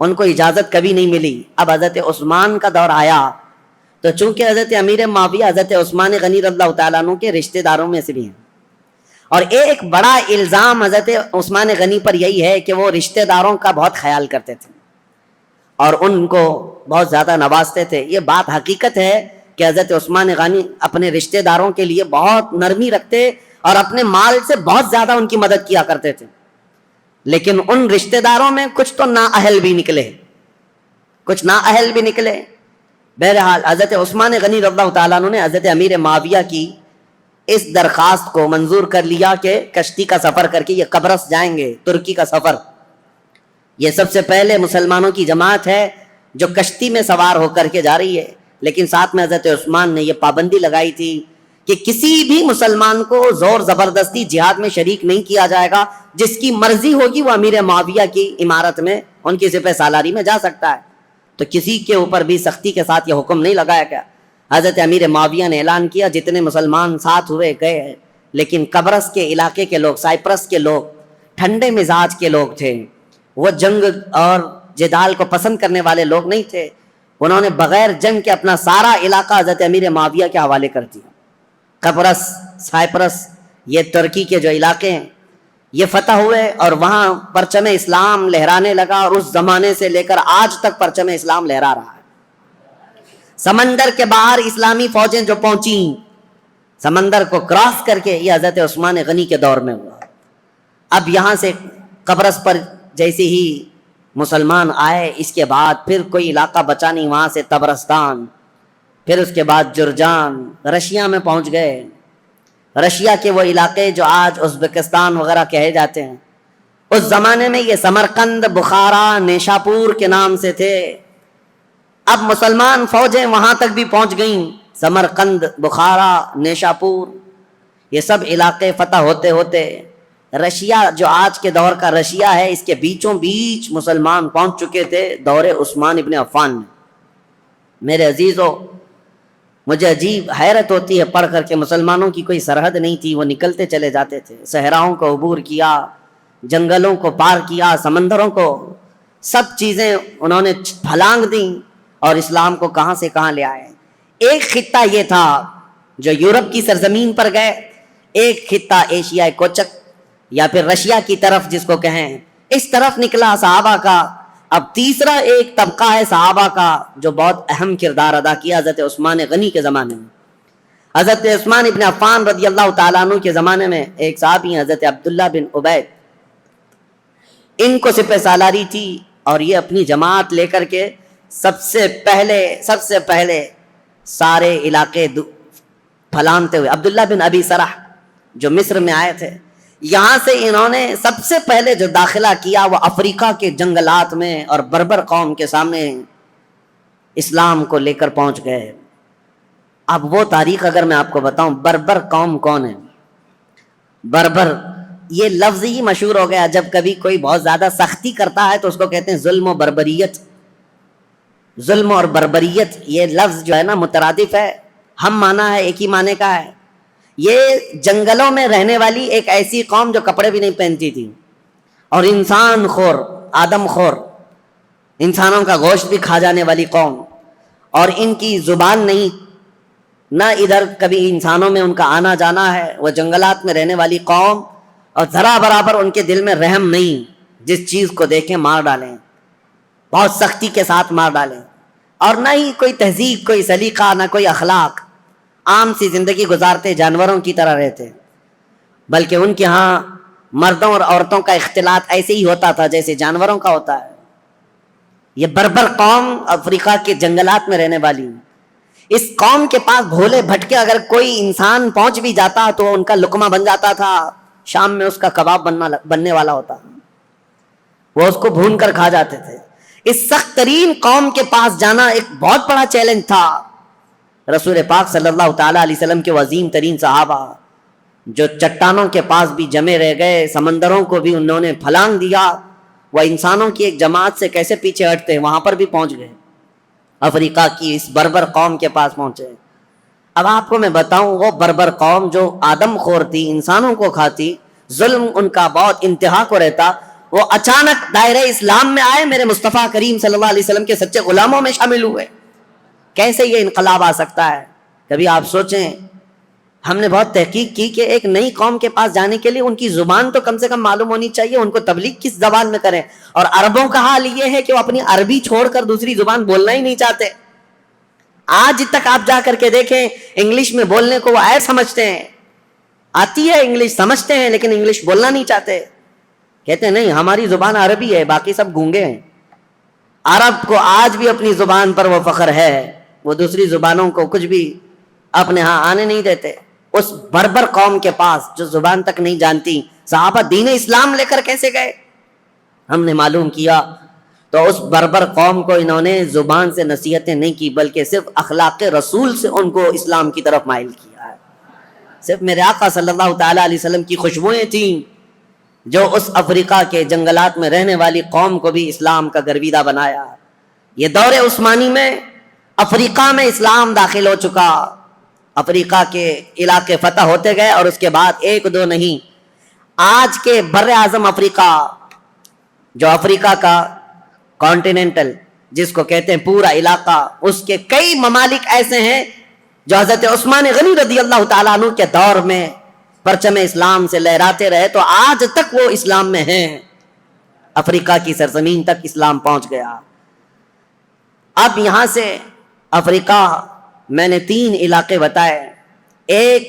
ان کو اجازت کبھی نہیں ملی۔ اب حضرت عثمان کا دور آیا تو چونکہ حضرت امیر معاویہ حضرت عثمان غنی رضی اللہ تعالیٰ عنہ کے رشتہ داروں میں سے بھی ہیں، اور ایک بڑا الزام حضرت عثمان غنی پر یہی ہے کہ وہ رشتہ داروں کا بہت خیال کرتے تھے اور ان کو بہت زیادہ نوازتے تھے۔ یہ بات حقیقت ہے کہ حضرت عثمان غنی اپنے رشتہ داروں کے لیے بہت نرمی رکھتے اور اپنے مال سے بہت زیادہ ان کی مدد کیا کرتے تھے، لیکن ان رشتہ داروں میں کچھ تو نااہل بھی نکلے، بہرحال حضرت عثمان غنی رضی اللہ تعالیٰ عنہ نے حضرت امیر معاویہ کی اس درخواست کو منظور کر لیا کہ کشتی کا سفر کر کے یہ قبرص جائیں گے، ترکی کا سفر۔ یہ سب سے پہلے مسلمانوں کی جماعت ہے جو کشتی میں سوار ہو کر کے جا رہی ہے، لیکن ساتھ میں حضرت عثمان نے یہ پابندی لگائی تھی کہ کسی بھی مسلمان کو زور زبردستی جہاد میں شریک نہیں کیا جائے گا، جس کی مرضی ہوگی وہ امیر معاویہ کی عمارت میں ان کی سپہ سالاری میں جا سکتا ہے۔ تو کسی کے اوپر بھی سختی کے ساتھ یہ حکم نہیں لگایا گیا۔ حضرت امیر معاویہ نے اعلان کیا، جتنے مسلمان ساتھ ہوئے گئے، لیکن قبرص کے علاقے کے لوگ، سائپرس کے لوگ ٹھنڈے مزاج کے لوگ تھے، وہ جنگ اور جدال کو پسند کرنے والے لوگ نہیں تھے۔ انہوں نے بغیر جنگ کے اپنا سارا علاقہ حضرت امیر معاویہ کے حوالے کر دیا۔ قبرص، سائپرس، یہ ترکی کے جو علاقے ہیں یہ فتح ہوئے اور وہاں پرچم اسلام لہرانے لگا، اور اس زمانے سے لے کر آج تک پرچم اسلام لہرا رہا ہے۔ سمندر کے باہر اسلامی فوجیں جو پہنچیں، سمندر کو کراس کر کے، یہ حضرت عثمان غنی کے دور میں ہوا۔ اب یہاں سے قبرص پر جیسے ہی مسلمان آئے، اس کے بعد پھر کوئی علاقہ بچا نہیں، وہاں سے طبرستان، پھر اس کے بعد جرجان، رشیا میں پہنچ گئے۔ رشیا کے وہ علاقے جو آج ازبکستان وغیرہ کہے جاتے ہیں، اس زمانے میں یہ سمرقند، بخارا، نیشاپور کے نام سے تھے۔ اب مسلمان فوجیں وہاں تک بھی پہنچ گئیں، سمرقند، بخارا، نیشاپور، یہ سب علاقے فتح ہوتے ہوتے رشیا جو آج کے دور کا رشیا ہے، اس کے بیچوں بیچ مسلمان پہنچ چکے تھے دور عثمان ابن عفان میں۔ میرے عزیزو، مجھے عجیب حیرت ہوتی ہے پڑھ کر کے، مسلمانوں کی کوئی سرحد نہیں تھی، وہ نکلتے چلے جاتے تھے، صحراؤں کو عبور کیا، جنگلوں کو پار کیا، سمندروں کو، سب چیزیں انہوں نے پھلانگ دیں اور اسلام کو کہاں سے کہاں لے آئے۔ ایک خطہ یہ تھا جو یورپ کی سرزمین پر گئے، ایک خطہ ایشیائے کوچک یا پھر رشیا کی طرف جس کو کہیں، اس طرف نکلا صحابہ کا۔ اب تیسرا ایک طبقہ ہے صحابہ کا جو بہت اہم کردار ادا کیا حضرت عثمان غنی کے زمانے میں۔ حضرت عثمان ابن عفان رضی اللہ تعالیٰ عنہ کے زمانے میں ایک صحابی ہیں حضرت عبداللہ بن عبید، ان کو سپہ سالاری تھی اور یہ اپنی جماعت لے کر کے سب سے پہلے سارے علاقے پھلانتے ہوئے، عبداللہ بن ابی سرح جو مصر میں آئے تھے، یہاں سے انہوں نے سب سے پہلے جو داخلہ کیا وہ افریقہ کے جنگلات میں اور بربر قوم کے سامنے اسلام کو لے کر پہنچ گئے۔ اب وہ تاریخ اگر میں آپ کو بتاؤں، بربر قوم کون ہے؟ بربر یہ لفظ ہی مشہور ہو گیا، جب کبھی کوئی بہت زیادہ سختی کرتا ہے تو اس کو کہتے ہیں ظلم و بربریت. ظلم اور بربریت یہ لفظ جو ہے نا مترادف ہے، ہم مانا ہے، ایک ہی معنی کا ہے. یہ جنگلوں میں رہنے والی ایک ایسی قوم جو کپڑے بھی نہیں پہنتی تھی، اور انسان خور، آدم خور، انسانوں کا گوشت بھی کھا جانے والی قوم، اور ان کی زبان نہیں، نہ ادھر کبھی انسانوں میں ان کا آنا جانا ہے. وہ جنگلات میں رہنے والی قوم، اور ذرا برابر ان کے دل میں رحم نہیں، جس چیز کو دیکھیں مار ڈالیں، بہت سختی کے ساتھ مار ڈالیں. اور نہ ہی کوئی تہذیب، کوئی سلیقہ، نہ کوئی اخلاق، عام سی زندگی گزارتے، جانوروں کی طرح رہتے. بلکہ ان کے ہاں مردوں اور عورتوں کا اختلاط ایسے ہی ہوتا تھا جیسے جانوروں کا ہوتا ہے. یہ بربر قوم افریقہ کے جنگلات میں رہنے والی، اس قوم کے پاس بھولے بھٹکے اگر کوئی انسان پہنچ بھی جاتا تو ان کا لقمہ بن جاتا تھا، شام میں اس کا کباب بننے والا ہوتا، وہ اس کو بھون کر کھا جاتے تھے. اس سخت ترین قوم کے پاس جانا ایک بہت بڑا چیلنج تھا. رسول پاک صلی اللہ تعالی علیہ وسلم کے عظیم ترین صحابہ جو چٹانوں کے پاس بھی جمے رہ گئے، سمندروں کو بھی انہوں نے پھلانگ دیا، وہ انسانوں کی ایک جماعت سے کیسے پیچھے ہٹتے ہیں، وہاں پر بھی پہنچ گئے، افریقہ کی اس بربر قوم کے پاس پہنچے. اب آپ کو میں بتاؤں، وہ بربر قوم جو آدم خور تھی، انسانوں کو کھاتی، ظلم ان کا بہت انتہا کو رہتا، وہ اچانک دائرہ اسلام میں آئے، میرے مصطفیٰ کریم صلی اللہ علیہ وسلم کے سچے غلاموں میں شامل ہوئے. کیسے یہ انقلاب آ سکتا ہے؟ کبھی آپ سوچیں. ہم نے بہت تحقیق کی کہ ایک نئی قوم کے پاس جانے کے لیے ان کی زبان تو کم سے کم معلوم ہونی چاہیے، ان کو تبلیغ کس زبان میں کریں. اور عربوں کا حال یہ ہے کہ وہ اپنی عربی چھوڑ کر دوسری زبان بولنا ہی نہیں چاہتے. آج تک آپ جا کر کے دیکھیں، انگلش میں بولنے کو وہ ایسا سمجھتے ہیں، آتی ہے انگلش، سمجھتے ہیں، لیکن انگلش بولنا نہیں چاہتے. کہتے ہیں نہیں، ہماری زبان عربی ہے، باقی سب گونگے ہیں. عرب کو آج بھی اپنی زبان پر وہ فخر ہے، وہ دوسری زبانوں کو کچھ بھی اپنے ہاں آنے نہیں دیتے. اس بربر قوم کے پاس جو زبان تک نہیں جانتی، صحابہ دین اسلام لے کر کیسے گئے؟ ہم نے معلوم کیا تو اس بربر قوم کو انہوں نے زبان سے نصیحتیں نہیں کی، بلکہ صرف اخلاق رسول سے ان کو اسلام کی طرف مائل کیا ہے. صرف میرے آقا صلی اللہ تعالی علیہ وسلم کی خوشبوئیں تھیں جو اس افریقہ کے جنگلات میں رہنے والی قوم کو بھی اسلام کا گرویدہ بنایا. یہ دور عثمانی میں افریقہ میں اسلام داخل ہو چکا، افریقہ کے علاقے فتح ہوتے گئے، اور اس کے بعد ایک دو نہیں، آج کے بر اعظم افریقہ، جو افریقہ کا کانٹیننٹل جس کو کہتے ہیں پورا علاقہ، اس کے کئی ممالک ایسے ہیں جو حضرت عثمان غنی رضی اللہ تعالیٰ عنہ کے دور میں پرچم اسلام سے لہراتے رہے، تو آج تک وہ اسلام میں ہیں. افریقہ کی سرزمین تک اسلام پہنچ گیا. اب یہاں سے افریقہ میں نے 3 علاقے بتائے، ایک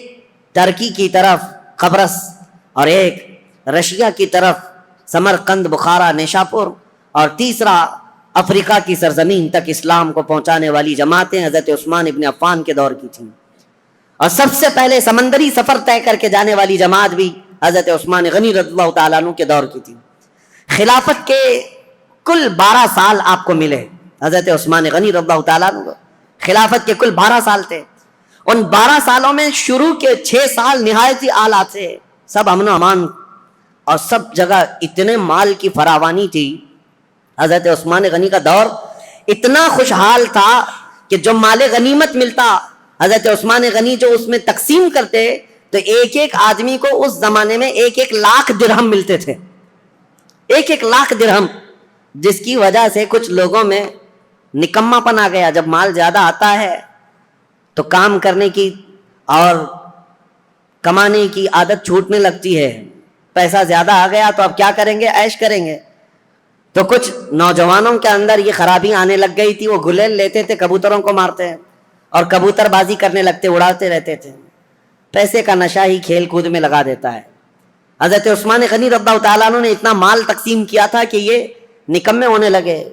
ترکی کی طرف قبرص، اور ایک رشیا کی طرف سمرقند، بخارا، نیشاپور، اور تیسرا افریقہ کی سرزمین تک اسلام کو پہنچانے والی جماعتیں حضرت عثمان ابن عفان کے دور کی تھیں. اور سب سے پہلے سمندری سفر طے کر کے جانے والی جماعت بھی حضرت عثمان غنی رضی اللہ تعالیٰ عنہ کے دور کی تھی. خلافت کے کل 12 سال آپ کو ملے. حضرت عثمان غنی رضی اللہ تعالیٰ عنہ خلافت کے کل 12 سال تھے. ان 12 سالوں میں شروع کے 6 سال نہایت ہی اعلیٰ تھے، سب امن و امان، اور سب جگہ اتنے مال کی فراوانی تھی. حضرت عثمان غنی کا دور اتنا خوشحال تھا کہ جو مال غنیمت ملتا، حضرت عثمان غنی جو اس میں تقسیم کرتے تو ایک ایک آدمی کو اس زمانے میں 1-1 لاکھ درہم ملتے تھے. 1-1 لاکھ درہم، جس کی وجہ سے کچھ لوگوں میں نکما پن آ گیا. جب مال زیادہ آتا ہے تو کام کرنے کی اور کمانے کی عادت چھوٹنے لگتی ہے. پیسہ زیادہ آ گیا تو اب کیا کریں گے؟ عیش کریں گے. تو کچھ نوجوانوں کے اندر یہ خرابی آنے لگ گئی تھی. وہ گلیل لیتے تھے، کبوتروں کو مارتے ہیں اور کبوتر بازی کرنے لگتے، اڑاتے رہتے تھے. پیسے کا نشہ ہی کھیل کود میں لگا دیتا ہے. حضرت عثمان غنی رضی اللہ تعالیٰ عنہ نے اتنا مال تقسیم کیا تھا کہ یہ نکمے ہونے لگے.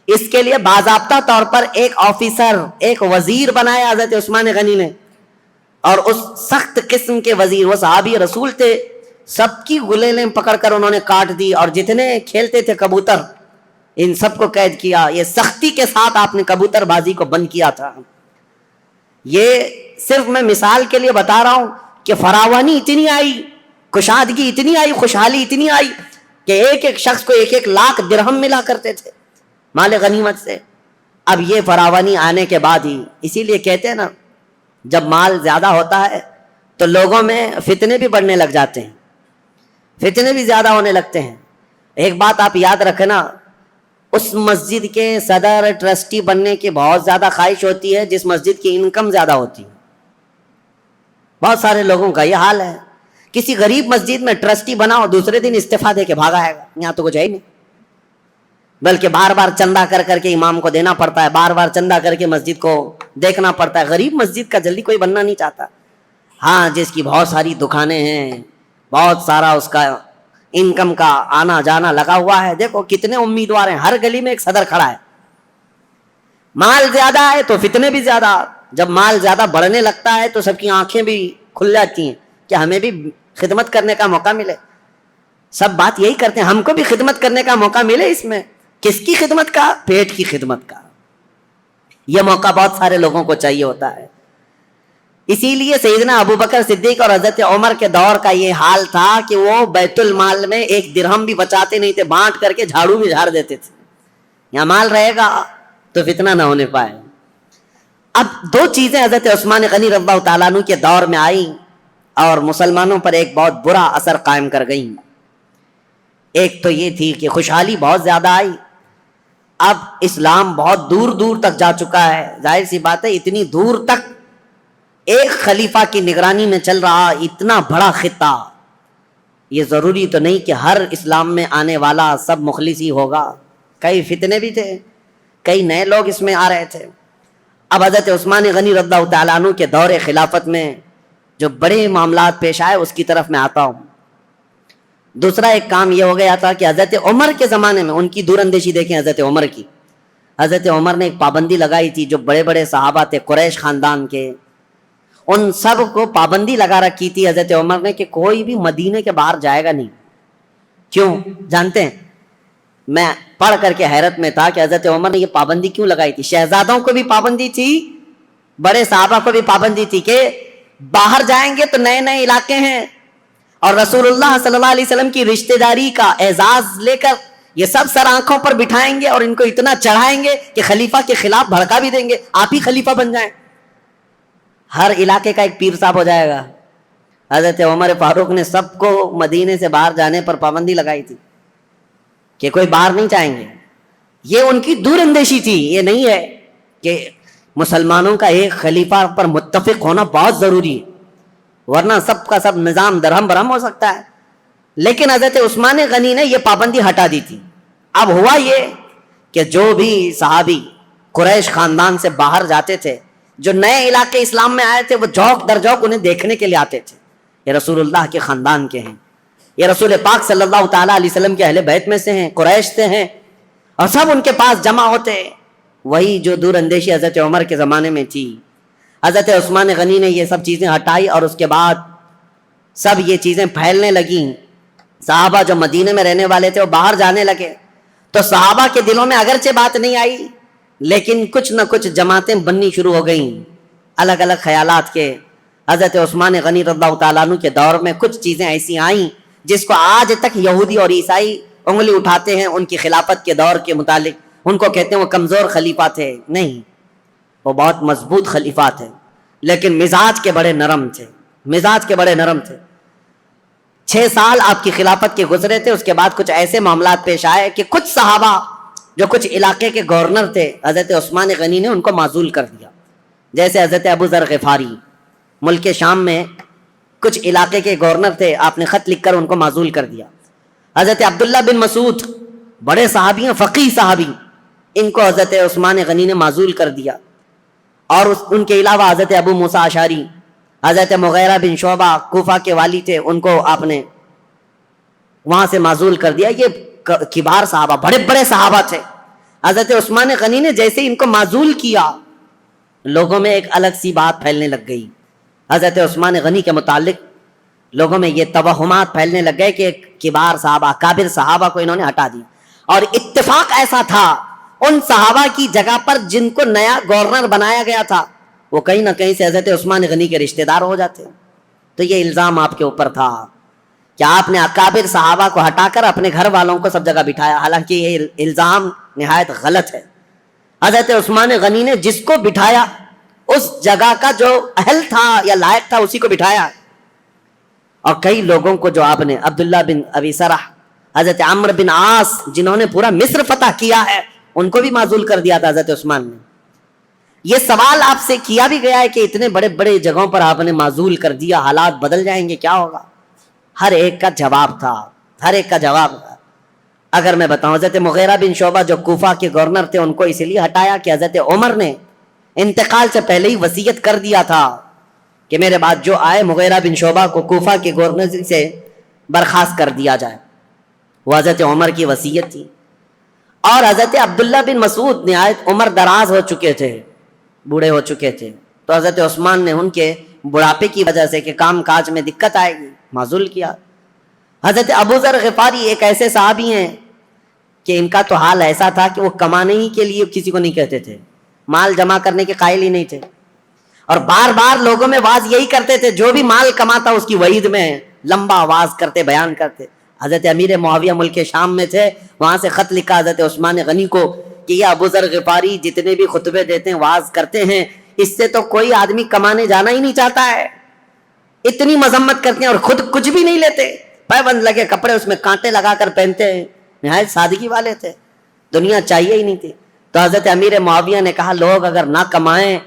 اس کے لیے باضابطہ طور پر ایک آفیسر، ایک وزیر بنایا حضرت عثمان غنی نے. اور اس سخت قسم کے وزیر، وہ صحابی رسول تھے، سب کی گلیلیں پکڑ کر انہوں نے کاٹ دی، اور جتنے کھیلتے تھے کبوتر ان سب کو قید کیا. یہ سختی کے ساتھ آپ نے کبوتر بازی کو بند کیا تھا. یہ صرف میں مثال کے لیے بتا رہا ہوں کہ فراوانی اتنی آئی، کشادگی اتنی آئی, خوشحالی اتنی آئی کہ ایک ایک شخص کو 1-1 لاکھ درہم ملا کرتے تھے مال غنیمت سے. اب یہ فراوانی آنے کے بعد ہی, اسی لیے کہتے ہیں نا جب مال زیادہ ہوتا ہے تو لوگوں میں فتنے بھی بڑھنے لگ جاتے ہیں, فتنے بھی زیادہ ہونے لگتے ہیں. ایک بات آپ یاد رکھنا, اس مسجد کے صدر ٹرسٹی بننے کی بہت زیادہ خواہش ہوتی ہے جس مسجد کی انکم زیادہ ہوتی ہے. بہت سارے لوگوں کا یہ حال ہے, کسی غریب مسجد میں ٹرسٹی بنا اور دوسرے دن استعفیٰ دے کے بھاگا ہے, یہاں تو کچھ ہے ہی نہیں, بلکہ بار بار چندہ کر کر کے امام کو دینا پڑتا ہے, بار بار چندہ کر کے مسجد کو دیکھنا پڑتا ہے. غریب مسجد کا جلدی کوئی بننا نہیں چاہتا. ہاں جس کی بہت ساری دکانیں ہیں, بہت سارا اس کا انکم کا آنا جانا لگا ہوا ہے, دیکھو کتنے امیدوار ہیں, ہر گلی میں ایک صدر کھڑا ہے. مال زیادہ ہے تو فتنے بھی زیادہ. جب مال زیادہ بڑھنے لگتا ہے تو سب کی آنکھیں بھی کھل جاتی ہیں کہ ہمیں بھی خدمت کرنے کا موقع ملے. سب بات یہی کرتے ہیں, ہم کو بھی خدمت کرنے کا موقع ملے. اس میں کس کی خدمت کا؟ پیٹ کی خدمت کا. یہ موقع بہت سارے لوگوں کو چاہیے ہوتا ہے. اسی لیے سیدنا ابو بکر صدیق اور حضرت عمر کے دور کا یہ حال تھا کہ وہ بیت المال میں 1 درہم بھی بچاتے نہیں تھے, بانٹ کر کے جھاڑو بھی جھاڑ دیتے تھے. یہاں مال رہے گا تو فتنہ نہ ہونے پائے. اب 2 چیزیں حضرت عثمان غنی رضی اللہ تعالیٰ عنہ کے دور میں آئیں اور مسلمانوں پر ایک بہت برا اثر قائم کر گئیں. ایک تو یہ تھی کہ خوشحالی بہت زیادہ آئی. اب اسلام بہت دور دور تک جا چکا ہے. ظاہر سی بات ہے, اتنی دور تک ایک خلیفہ کی نگرانی میں چل رہا اتنا بڑا خطہ. یہ ضروری تو نہیں کہ ہر اسلام میں آنے والا سب مخلص ہی ہوگا. کئی فتنے بھی تھے, کئی نئے لوگ اس میں آ رہے تھے. اب حضرت عثمان غنی رضی اللہ تعالیٰ عنہ کے دور خلافت میں جو بڑے معاملات پیش آئے اس کی طرف میں آتا ہوں. دوسرا ایک کام یہ ہو گیا تھا کہ حضرت عمر کے زمانے میں, ان کی دور اندیشی دیکھیں حضرت عمر کی. حضرت عمر نے ایک پابندی لگائی تھی, جو بڑے بڑے صحابہ تھے قریش خاندان کے, ان سب کو پابندی لگا رکھی تھی حضرت عمر نے کہ کوئی بھی مدینے کے باہر جائے گا نہیں. کیوں جانتے ہیں؟ میں پڑھ کر کے حیرت میں تھا کہ حضرت عمر نے یہ پابندی کیوں لگائی تھی. شہزادوں کو بھی پابندی تھی, بڑے صحابہ کو بھی پابندی تھی کہ باہر جائیں گے تو نئے نئے علاقے ہیں, اور رسول اللہ صلی اللہ علیہ وسلم کی رشتہ داری کا اعزاز لے کر یہ سب سر آنکھوں پر بٹھائیں گے اور ان کو اتنا چڑھائیں گے کہ خلیفہ کے خلاف بھڑکا بھی دیں گے, آپ ہی خلیفہ بن جائیں. ہر علاقے کا ایک پیر صاحب ہو جائے گا. حضرت عمر فاروق نے سب کو مدینے سے باہر جانے پر پابندی لگائی تھی کہ کوئی باہر نہیں جائیں گے. یہ ان کی دور اندیشی تھی. یہ نہیں ہے کہ مسلمانوں کا ایک خلیفہ پر متفق ہونا بہت ضروری ہے, ورنہ سب کا سب نظام درہم برہم ہو سکتا ہے. لیکن حضرت عثمان غنی نے یہ پابندی ہٹا دی تھی. اب ہوا یہ کہ جو بھی صحابی قریش خاندان سے باہر جاتے تھے, جو نئے علاقے اسلام میں آئے تھے, وہ جوک در جوک انہیں دیکھنے کے لیے آتے تھے. یہ رسول اللہ کے خاندان کے ہیں, یہ رسول پاک صلی اللہ تعالیٰ علیہ وسلم کے اہل بیت میں سے ہیں, قریش سے ہیں, اور سب ان کے پاس جمع ہوتے. وہی جو دور اندیشی حضرت عمر کے زمانے میں تھی, حضرت عثمان غنی نے یہ سب چیزیں ہٹائی, اور اس کے بعد سب یہ چیزیں پھیلنے لگیں. صحابہ جو مدینے میں رہنے والے تھے وہ باہر جانے لگے, تو صحابہ کے دلوں میں اگرچہ بات نہیں آئی, لیکن کچھ نہ کچھ جماعتیں بننی شروع ہو گئیں الگ الگ خیالات کے. حضرت عثمان غنی رضی اللہ تعالیٰ عنہ کے دور میں کچھ چیزیں ایسی آئیں جس کو آج تک یہودی اور عیسائی انگلی اٹھاتے ہیں ان کی خلافت کے دور کے متعلق. ان کو کہتے ہیں وہ کمزور خلیفہ تھے. نہیں, وہ بہت مضبوط خلیفہ تھے, لیکن مزاج کے بڑے نرم تھے, مزاج کے بڑے نرم تھے. 6 سال آپ کی خلافت کے گزرے تھے, اس کے بعد کچھ ایسے معاملات پیش آئے کہ کچھ صحابہ جو کچھ علاقے کے گورنر تھے, حضرت عثمان غنی نے ان کو معزول کر دیا. جیسے حضرت ابو ذر غفاری ملک شام میں کچھ علاقے کے گورنر تھے, آپ نے خط لکھ کر ان کو معزول کر دیا. حضرت عبداللہ بن مسعود بڑے صحابی ہیں, فقیہ صحابی, ان کو حضرت عثمان غنی نے معزول کر دیا. اور ان کے علاوہ حضرت ابو موسیٰ اشعری, حضرت مغیرہ بن شعبہ کوفہ کے والی تھے, ان کو آپ نے وہاں سے معزول کر دیا. یہ کبار صحابہ, بڑے بڑے صحابہ تھے. حضرت عثمان غنی نے جیسے ان کو معزول کیا, لوگوں میں ایک الگ سی بات پھیلنے لگ گئی. حضرت عثمان غنی کے متعلق لوگوں میں یہ توہمات پھیلنے لگ گئے کہ کبار صحابہ, کابر صحابہ کو انہوں نے ہٹا دیا. اور اتفاق ایسا تھا, ان صحابہ کی جگہ پر جن کو نیا گورنر بنایا گیا تھا وہ کہیں نہ کہیں سے حضرت عثمان غنی کے رشتہ دار ہو جاتے. تو یہ الزام آپ کے اوپر تھا کہ آپ نے اکابر صحابہ کو ہٹا کر اپنے گھر والوں کو سب جگہ بٹھایا، حالانکہ یہ الزام نہایت غلط ہے۔ حضرت عثمان غنی نے جس کو بٹھایا اس جگہ کا جو اہل تھا یا لائق تھا اسی کو بٹھایا، اور کئی لوگوں کو جو آپ نے عبداللہ بن ابی سرح، حضرت عمرو بن عاص جنہوں نے پورا مصر فتح کیا ہے، ان کو بھی معزول کر دیا تھا حضرت عثمان نے۔ یہ سوال آپ سے کیا بھی گیا ہے کہ اتنے بڑے بڑے جگہوں پر آپ نے معزول کر دیا، حالات بدل جائیں گے، کیا ہوگا؟ ہر ایک کا جواب تھا، ہر ایک کا جواب تھا۔ اگر میں بتاؤں، حضرت مغیرہ بن شعبہ جو کوفہ کے گورنر تھے، ان کو اس لیے ہٹایا کہ حضرت عمر نے انتقال سے پہلے ہی وصیت کر دیا تھا کہ میرے بعد جو آئے مغیرہ بن شعبہ کو کوفہ کے گورنر سے برخاست کر دیا جائے، وہ حضرت عمر کی وصیت تھی۔ اور حضرت عبداللہ بن مسعود نہایت عمر دراز ہو چکے تھے، بوڑھے ہو چکے تھے، تو حضرت عثمان نے ان کے بڑھاپے کی وجہ سے کہ کام کاج میں دقت آئے گی معزول کیا۔ حضرت ابو ذر غفاری ایک ایسے صحابی ہیں کہ ان کا تو حال ایسا تھا کہ وہ کمانے ہی کے لیے کسی کو نہیں کہتے تھے، مال جمع کرنے کے قائل ہی نہیں تھے، اور بار بار لوگوں میں واز یہی کرتے تھے، جو بھی مال کماتا اس کی وعید میں لمبا واز کرتے، بیان کرتے۔ حضرت امیر معاویہ ملک شام میں تھے، وہاں سے خط لکھا حضرت عثمان غنی کو کہ یہ ابو ذر غفاری جتنے بھی خطبے دیتے ہیں، واز کرتے ہیں، اس سے تو کوئی آدمی کمانے جانا ہی نہیں چاہتا ہے، اتنی مذمت کرتے ہیں اور خود کچھ بھی نہیں لیتے، پیبند لگے کپڑے اس میں کانٹے لگا کر پہنتے ہیں، نہایت سادگی والے تھے، دنیا چاہیے ہی نہیں تھی۔ تو حضرت امیر معاویہ نے کہا لوگ اگر نہ کمائیں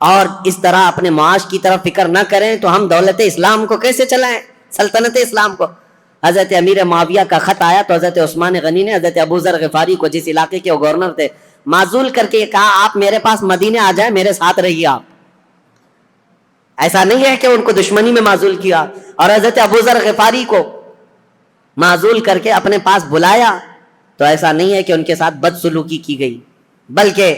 اور اس طرح اپنے معاش کی طرف فکر نہ کریں تو ہم دولت اسلام کو کیسے چلائیں، سلطنت اسلام کو۔ حضرت امیر معاویہ کا خط آیا تو حضرت عثمان غنی نے حضرت ابو ذر غفاری کو، جس علاقے کے وہ گورنر تھے، معزول کر کے کہا آپ میرے پاس مدینے آ جائیں، میرے ساتھ رہیے آپ۔ ایسا نہیں ہے کہ ان کو دشمنی میں معزول کیا، اور حضرت ابو ذر غفاری کو معزول کر کے اپنے پاس بلایا تو ایسا نہیں ہے کہ ان کے ساتھ بد سلوکی کی گئی، بلکہ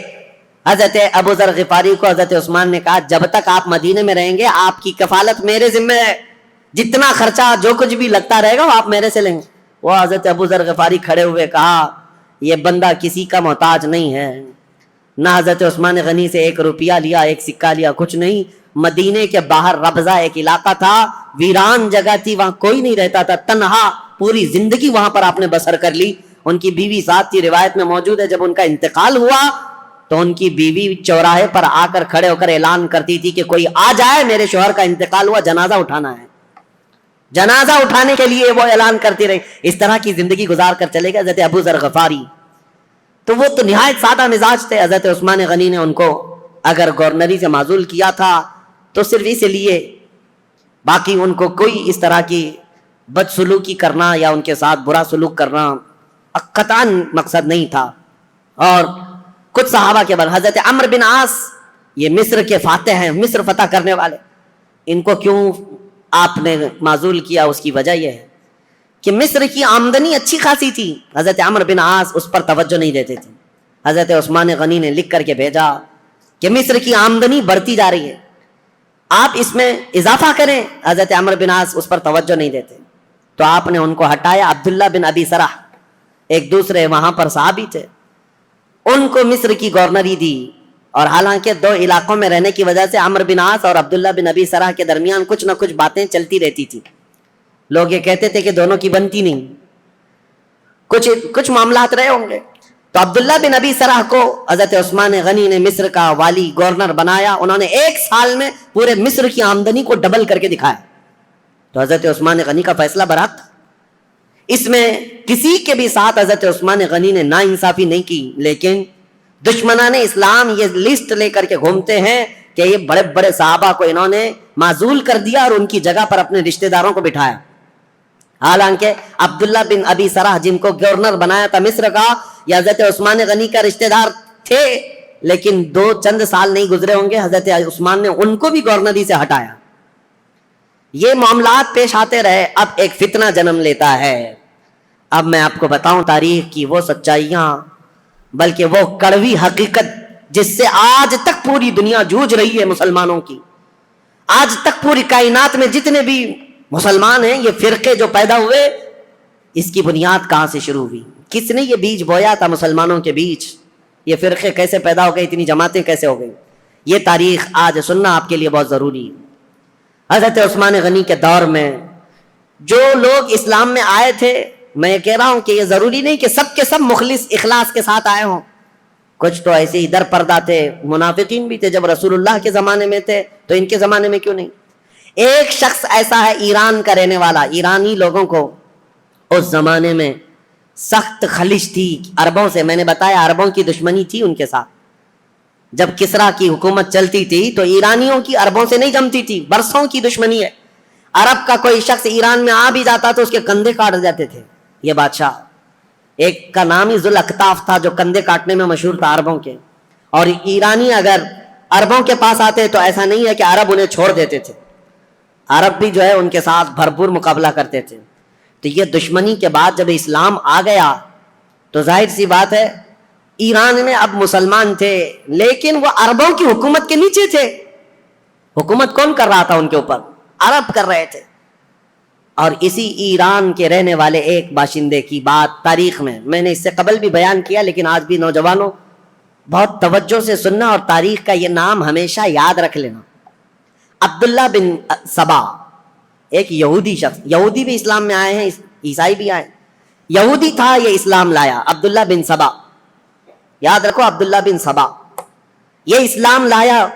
حضرت ابو ذر غفاری کو حضرت عثمان نے کہا جب تک آپ مدینے میں رہیں گے آپ کی کفالت میرے ذمہ ہے، جتنا خرچہ جو کچھ بھی لگتا رہے گا وہ آپ میرے سے لیں گے۔ وہ حضرت ابو ذر غفاری کھڑے ہوئے کہا یہ بندہ کسی کا محتاج نہیں ہے، نہ حضرت عثمان غنی سے ایک روپیہ لیا، ایک سکہ لیا، کچھ نہیں۔ مدینے کے باہر ربضہ ایک علاقہ تھا، ویران جگہ تھی، وہاں کوئی نہیں رہتا تھا، تنہا پوری زندگی وہاں پر آپ نے بسر کر لی۔ ان کی بیوی ساتھ تھی، روایت میں موجود ہے جب ان کا انتقال ہوا تو ان کی بیوی چوراہے پر آ کر کھڑے ہو کر اعلان کرتی تھی کہ کوئی آ جائے، میرے شوہر کا انتقال ہوا، جنازہ اٹھانا ہے۔ جنازہ اٹھانے کے لیے وہ اعلان کرتی رہی، اس طرح کی زندگی گزار کر چلے گئے حضرت ابو ذر غفاری۔ تو وہ تو نہایت سادہ مزاج تھے۔ حضرت عثمان غنی نے ان کو اگر گورنری سے معزول کیا تھا تو صرف اس لیے، باقی ان کو کوئی اس طرح کی بد سلوکی کرنا یا ان کے ساتھ برا سلوک کرنا قطعاً مقصد نہیں تھا۔ اور کچھ صحابہ کے بعد حضرت عمرو بن عاص، یہ مصر کے فاتح ہیں، مصر فتح کرنے والے، ان کو کیوں آپ نے معزول کیا؟ اس کی وجہ یہ ہے کہ مصر کی آمدنی اچھی خاصی تھی، حضرت عمرو بن عاص اس پر توجہ نہیں دیتے تھے۔ حضرت عثمان غنی نے لکھ کر کے بھیجا کہ مصر کی آمدنی بڑھتی جا رہی ہے، آپ اس میں اضافہ کریں۔ حضرت عمرو بن عاص اس پر توجہ نہیں دیتے، تو آپ نے ان کو ہٹایا۔ عبداللہ بن ابی سرح ایک دوسرے وہاں پر صحابی تھے، ان کو مصر کی گورنری دی، اور حالانکہ دو علاقوں میں رہنے کی وجہ سے عمرو بن عاص اور عبداللہ بن ابی سرح کے درمیان کچھ نہ کچھ باتیں چلتی رہتی تھی، لوگ یہ کہتے تھے کہ دونوں کی بنتی نہیں، کچھ معاملات رہے ہوں گے۔ تو عبداللہ بن ابی سرح کو حضرت عثمان غنی نے مصر کا والی گورنر بنایا، انہوں نے ایک سال میں پورے مصر کی آمدنی کو ڈبل کر کے دکھایا۔ تو حضرت عثمان غنی کا فیصلہ برحق تھا، اس میں کسی کے بھی ساتھ حضرت عثمان غنی نے ناانصافی نہیں کی، لیکن دشمنان اسلام یہ لسٹ لے کر کے گھومتے ہیں کہ یہ بڑے بڑے صحابہ کو انہوں نے معزول کر دیا اور ان کی جگہ پر اپنے رشتہ داروں کو بٹھایا۔ حالانکہ عبداللہ بن ابی سرح جن کو گورنر بنایا تھا مصر کا، یہ حضرت عثمان غنی کا رشتہ دار تھے، لیکن چند سال نہیں گزرے ہوں گے حضرت عثمان نے ان کو بھی گورنری سے ہٹایا۔ یہ معاملات پیش آتے رہے، اب ایک فتنہ جنم لیتا ہے۔ اب میں آپ کو بتاؤں تاریخ کی وہ سچائیاں، بلکہ وہ کڑوی حقیقت جس سے آج تک پوری دنیا جوجھ رہی ہے مسلمانوں کی۔ آج تک پوری کائنات میں جتنے بھی مسلمان ہیں، یہ فرقے جو پیدا ہوئے، اس کی بنیاد کہاں سے شروع ہوئی؟ کس نے یہ بیج بویا تھا مسلمانوں کے بیچ؟ یہ فرقے کیسے پیدا ہو گئے؟ اتنی جماعتیں کیسے ہو گئی؟ یہ تاریخ آج سننا آپ کے لیے بہت ضروری ہے۔ حضرت عثمان غنی کے دور میں جو لوگ اسلام میں آئے تھے، میں یہ کہہ رہا ہوں کہ یہ ضروری نہیں کہ سب کے سب مخلص اخلاص کے ساتھ آئے ہوں، کچھ تو ایسے ہی در پردہ تھے، منافقین بھی تھے جب رسول اللہ کے زمانے میں تھے، تو ان کے زمانے میں کیوں نہیں؟ ایک شخص ایسا ہے ایران کا رہنے والا، ایرانی لوگوں کو اس زمانے میں سخت خلش تھی عربوں سے، میں نے بتایا عربوں کی دشمنی تھی ان کے ساتھ، جب کسرا کی حکومت چلتی تھی تو ایرانیوں کی عربوں سے نہیں جمتی تھی، برسوں کی دشمنی ہے، عرب کا کوئی شخص ایران میں آ بھی جاتا تو اس کے کندھے کاٹ جاتے تھے یہ بادشاہ، ایک کا نام ہی ذوالاکتاف تھا جو کندھے کاٹنے میں مشہور تھا عربوں کے، اور ایرانی اگر عربوں کے پاس آتے تو ایسا نہیں ہے کہ عرب انہیں چھوڑ دیتے تھے، عرب بھی جو ہے ان کے ساتھ بھرپور مقابلہ کرتے تھے۔ تو یہ دشمنی کے بعد جب اسلام آ گیا تو ظاہر سی بات ہے ایران میں اب مسلمان تھے لیکن وہ عربوں کی حکومت کے نیچے تھے، حکومت کون کر رہا تھا ان کے اوپر؟ عرب کر رہے تھے۔ اور اسی ایران کے رہنے والے ایک باشندے کی بات تاریخ میں نے اس سے قبل بھی بیان کیا، لیکن آج بھی نوجوانوں بہت توجہ سے سننا اور تاریخ کا یہ نام ہمیشہ یاد رکھ لینا۔ عبداللہ بن سبا، ایک یہودی شخص، یہودی بھی اسلام میں آئے ہیں، عیسائی بھی آئے، یہودی تھا یہ اسلام لایا، عبداللہ بن سبا، یاد رکھو عبداللہ بن سبا، یہ اسلام لایا،